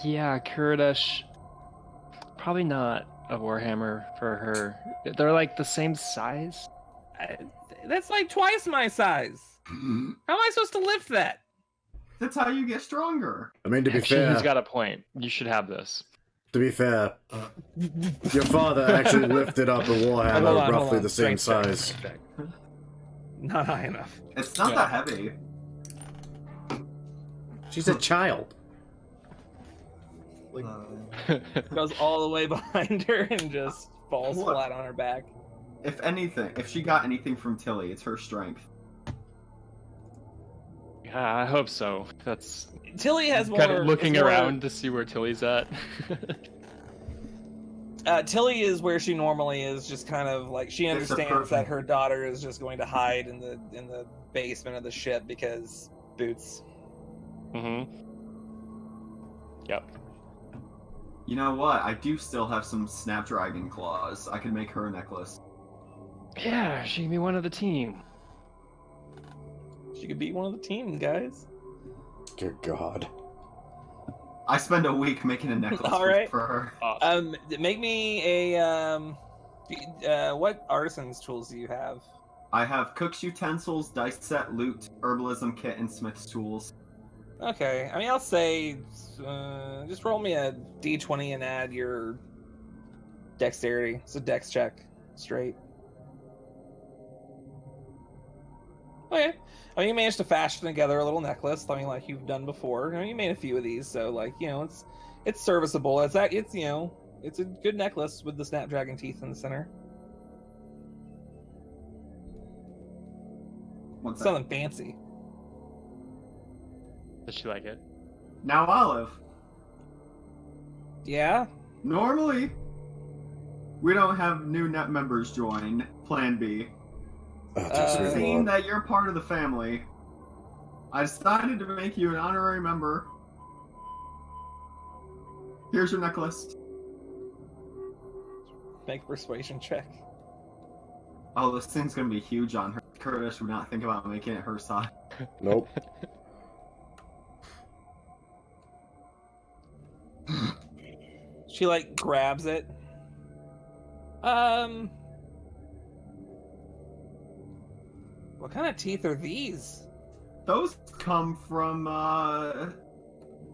Yeah, Kurdish. Probably not a Warhammer for her. They're like the same size. That's like twice my size. How am I supposed to lift that? That's how you get stronger. I mean, to be Actually, fair, he's got a point. You should have this. to be fair, your father actually lifted up a Warhammer Hold on, roughly hold on. the same Strength check, size. strength check. Not high enough. It's not that heavy. She's a child. Goes all the way behind her and just falls What? flat on her back. If anything, if she got anything from Tilly, it's her strength. I hope so. That's Tilly has more. kind of looking is more- around to see where Tilly's at. Tilly is where she normally is, just kind of like she understands that her daughter is just going to hide in the basement of the ship because boots. Mm-hmm. Yep. You know what? I do still have some snapdragon claws. I can make her a necklace. Yeah, she can be one of the team. She could be one of the team, guys. Good God. I spend a week making a necklace All right. for her. Make me a what artisan's tools do you have? I have cook's utensils, dice set, loot, herbalism kit, and smith's tools. Okay, I mean I'll say just roll me a d20 and add your dexterity. It's a dex check, straight. Okay. I mean, you managed to fashion together a little necklace, something like you've done before. I mean, you made a few of these, so like it's serviceable. It's a good necklace with the snapdragon teeth in the center. One second. Something fancy. Does she like it? Now, Olive. Yeah. Normally, we don't have new net members join Plan B. Seeing that you're part of the family, I decided to make you an honorary member. Here's your necklace. Make a persuasion check. Oh, this thing's gonna be huge on her. Curtis would not think about making it her size. Nope. She like grabs it. What kind of teeth are these? Those come from, are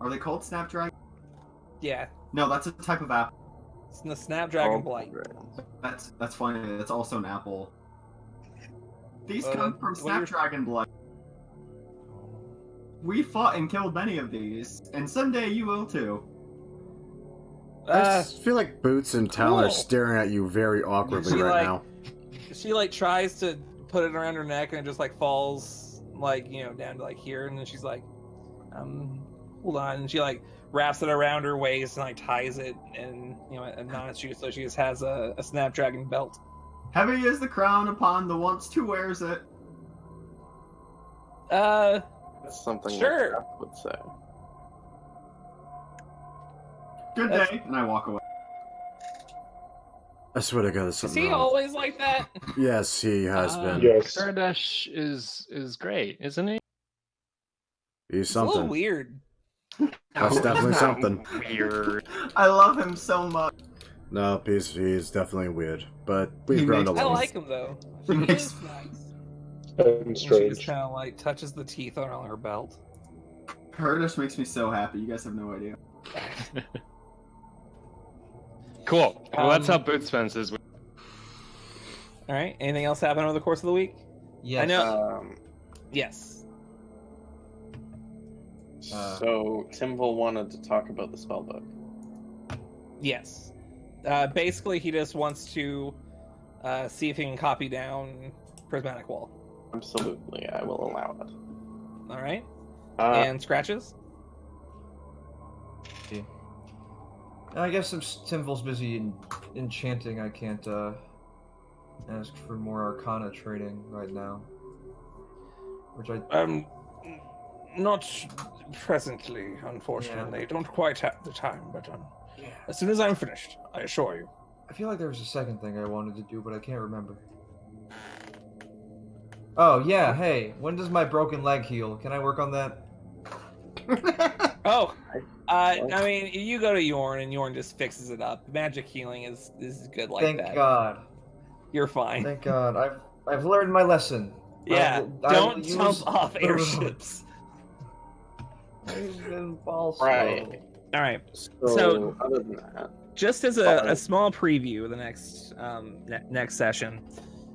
they called snapdragon? Yeah, No, that's a type of apple. it's the snapdragon blight. That's funny. That's also an apple. These Well, come from what are your- snapdragon blood. We fought and killed many of these, and someday you will too. I just feel like Boots and Talon are cool. staring at you very awkwardly She, right like- now. She like tries to put it around her neck and it just like falls like down to like here, and then she's like, hold on, and she like wraps it around her waist and like ties it and a knot so she just has a snapdragon belt. Heavy is the crown upon the once who wears it. That's something Sure. Jeff would say. Good That's- day, and I walk away. I swear to God, there's Is something he wrong. always like that? Yes, he has been. Yes. Kardash is great, isn't he? He's It's a little something. weird. That's definitely something. Weird. I love him so much. No, he's definitely weird. But we've He grown to makes- I love him. like him though. He He makes- is nice. And And she just strange. kind of like touches the teeth on her belt. Curtis makes me so happy. You guys have no idea. Cool. Well, that's how Um, Boots spends his week. All right. Anything else happen over the course of the week? Yes. I know. Um, Yes. so Timble wanted to talk about the spellbook. Yes. Basically, he just wants to see if he can copy down Prismatic Wall. Absolutely, I will allow it. All right. Uh, And scratches. I guess since Timval's busy in enchanting, I can't ask for more Arcana training right now. Which I Not presently, unfortunately. Don't quite have the time, but as soon as I'm finished, I assure you. I feel like there was a second thing I wanted to do, but I can't remember. Oh yeah, hey, when does my broken leg heal? Can I work on that? Oh, I mean, you go to Yorn, and Yorn just fixes it up. Magic healing is good like Thank that. God. You're fine. Thank God. I've learned my lesson. Yeah, I don't will jump use- off airships. I've been false. Right. All right. So, other than that, Just as a small preview of the next next session,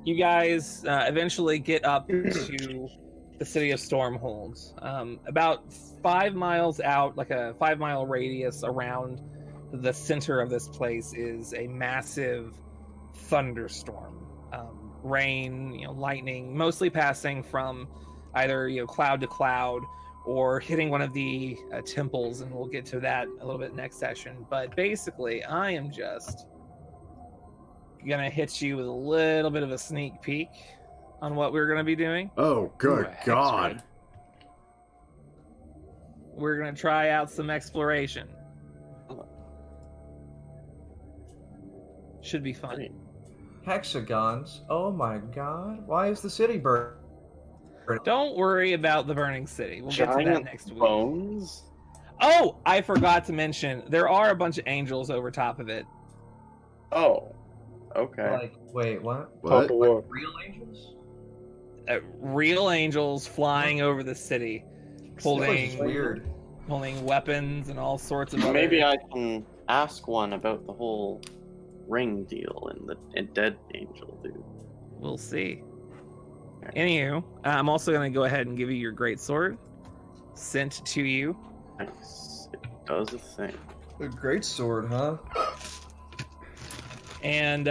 you guys eventually get up to the city of Stormhold. About 5 miles out, like a 5-mile radius around the center of this place, is a massive thunderstorm. Rain, lightning, mostly passing from either cloud to cloud or hitting one of the temples, and we'll get to that a little bit next session. But basically, I am just gonna hit you with a little bit of a sneak peek on what we're gonna be doing. Oh, good Ooh, a God. hex We're gonna try out some exploration. Should be fun. Hexagons. Oh my god. Why is the city burning? Don't worry about the burning city. We'll get to that Giant next week. bones? Oh, I forgot to mention, there are a bunch of angels over top of it. Oh. Okay. Like, wait, what? What? Like real angels? Real angels flying over the city, This place is holding weird. weapons and all sorts of other... Maybe I can ask one about the whole ring deal and Dead Angel, dude. We'll see. Anywho, I'm also going to go ahead and give you your great sword sent to you. Nice. It does a thing. A great sword, huh? And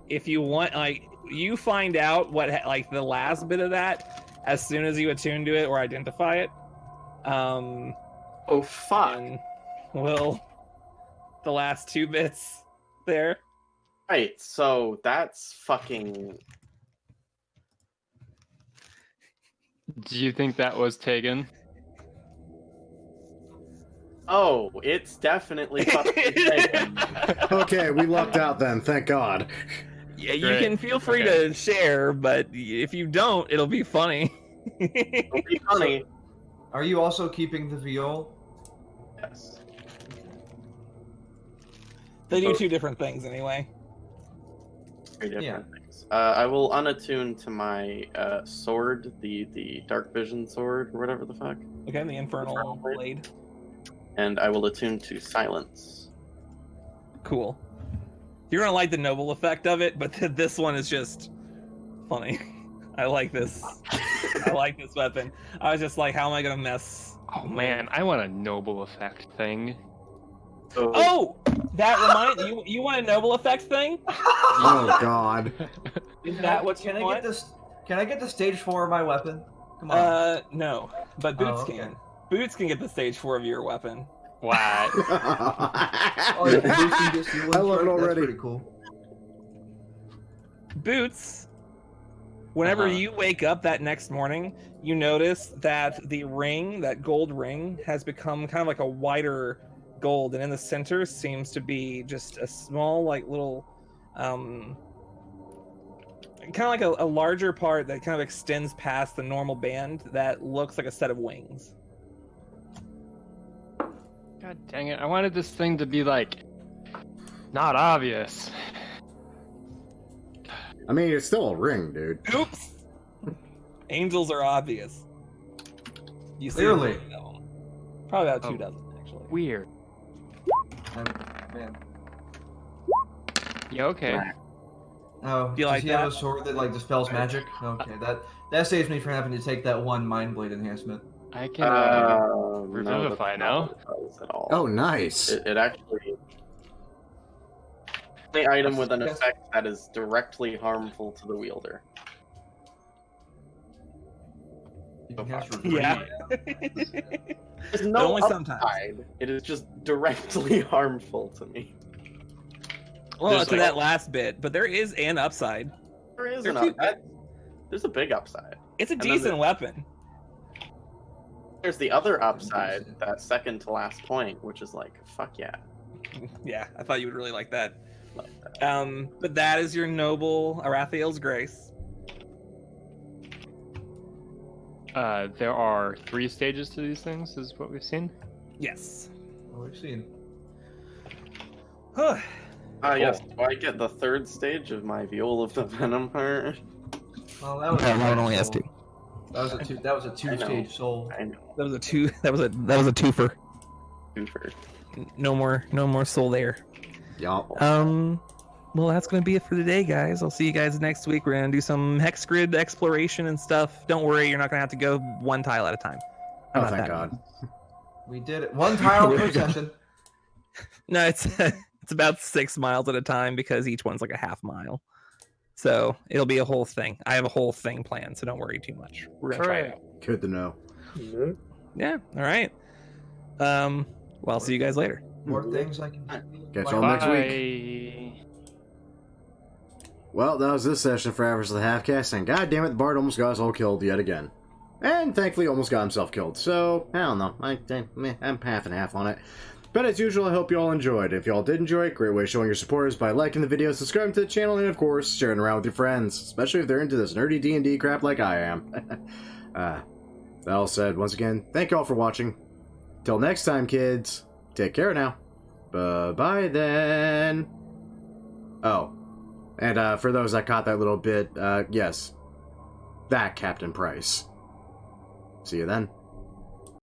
if you want, like, you find out what, like, the last bit of that as soon as you attune to it or identify it. Oh, fuck. And the last 2 bits there. Right, so that's fucking... Do you think that was taken? Oh, it's definitely fucking taken. Okay, we lucked out then, thank God. Yeah, you Great. can feel free Okay. to share, but if you don't, it'll be funny. It'll be funny. Are you also keeping the viol? Yes. They do 2 different things anyway. Very different things. I will unattune to my sword, the dark vision sword, or whatever the fuck. Okay, the Infernal Infernal Blade. Blade. And I will attune to silence. Cool. You're gonna like the noble effect of it, but this one is just funny. I like this. I like this weapon. I was just like, how am I gonna mess? Oh man, I want a noble effect thing. Oh, that reminds you. You want a noble effect thing? Oh, God. Is that what Can you I want? get this? Can I get the stage 4 of my weapon? Come on. No, but Boots okay. can. Boots can get the stage 4 of your weapon. What? Oh, yeah, Boots can get stealing I love it strike? already. That's pretty cool. Boots, whenever Uh-huh. you wake up that next morning, you notice that the ring, that gold ring, has become kind of like a wider gold, and in the center seems to be just a small, like, little, kind of like a larger part that kind of extends past the normal band that looks like a set of wings. God dang it, I wanted this thing to be, like, not obvious. I mean, it's still a ring, dude. Oops! Angels are obvious. You see Clearly. a million of them. Probably about 2 Oh. dozen, actually. Weird. Man. Yeah, okay. Oh, Do you does like he have that? a sword that like dispels magic? Okay, that saves me from having to take that 1 mind blade enhancement. I can, No, revivify that's now. not what it does at all. Oh, nice. It actually... The item with an effect that is directly harmful to the wielder. You can cast Yeah. There's But no only sometimes. upside. It is just directly harmful to me. Well, There's to like- that last bit, but there is an upside. There is There an could upside. There's a big upside. It's a then decent the- weapon. There's the other upside, that second to last point, which is like, fuck yeah. Yeah, I thought you would really like that. Love that. But that is your noble Arathiel's Grace. There are 3 stages to these things, is what we've seen. Yes. What we've seen. Huh. Yes. Do I get the 3rd stage of my Viol of the Venom heart? Well, that was That one only has soul. 2. That was a 2. That was a 2-stage soul. I know. That was a 2. That was a twofer. Super. No more soul there. Yup. Well, that's going to be it for today, guys. I'll see you guys next week. We're going to do some hex grid exploration and stuff. Don't worry, you're not going to have to go 1 tile at a time. I'm Oh, not thank that God. mean. We did it. 1 tile per session. No, it's it's about 6 miles at a time because each one's like a half mile. So it'll be a whole thing. I have a whole thing planned, so don't worry too much. We're gonna try it out. Good to know. Mhm. Yeah. All right. Well, I'll see you guys later. More things I can. Catch y'all next week. Bye. Well, that was this session for Avarice of the Half-Caste, and goddammit, the Bard almost got us all killed yet again. And thankfully almost got himself killed, so, I don't know, I'm half and half on it. But as usual, I hope you all enjoyed. If y'all did enjoy it, great way of showing your support is by liking the video, subscribing to the channel, and of course, sharing around with your friends, especially if they're into this nerdy D&D crap like I am. That all said, once again, thank you all for watching. Till next time, kids, take care now. Bye-bye then. Oh. And for those that caught that little bit, yes, that Captain Price. See you then.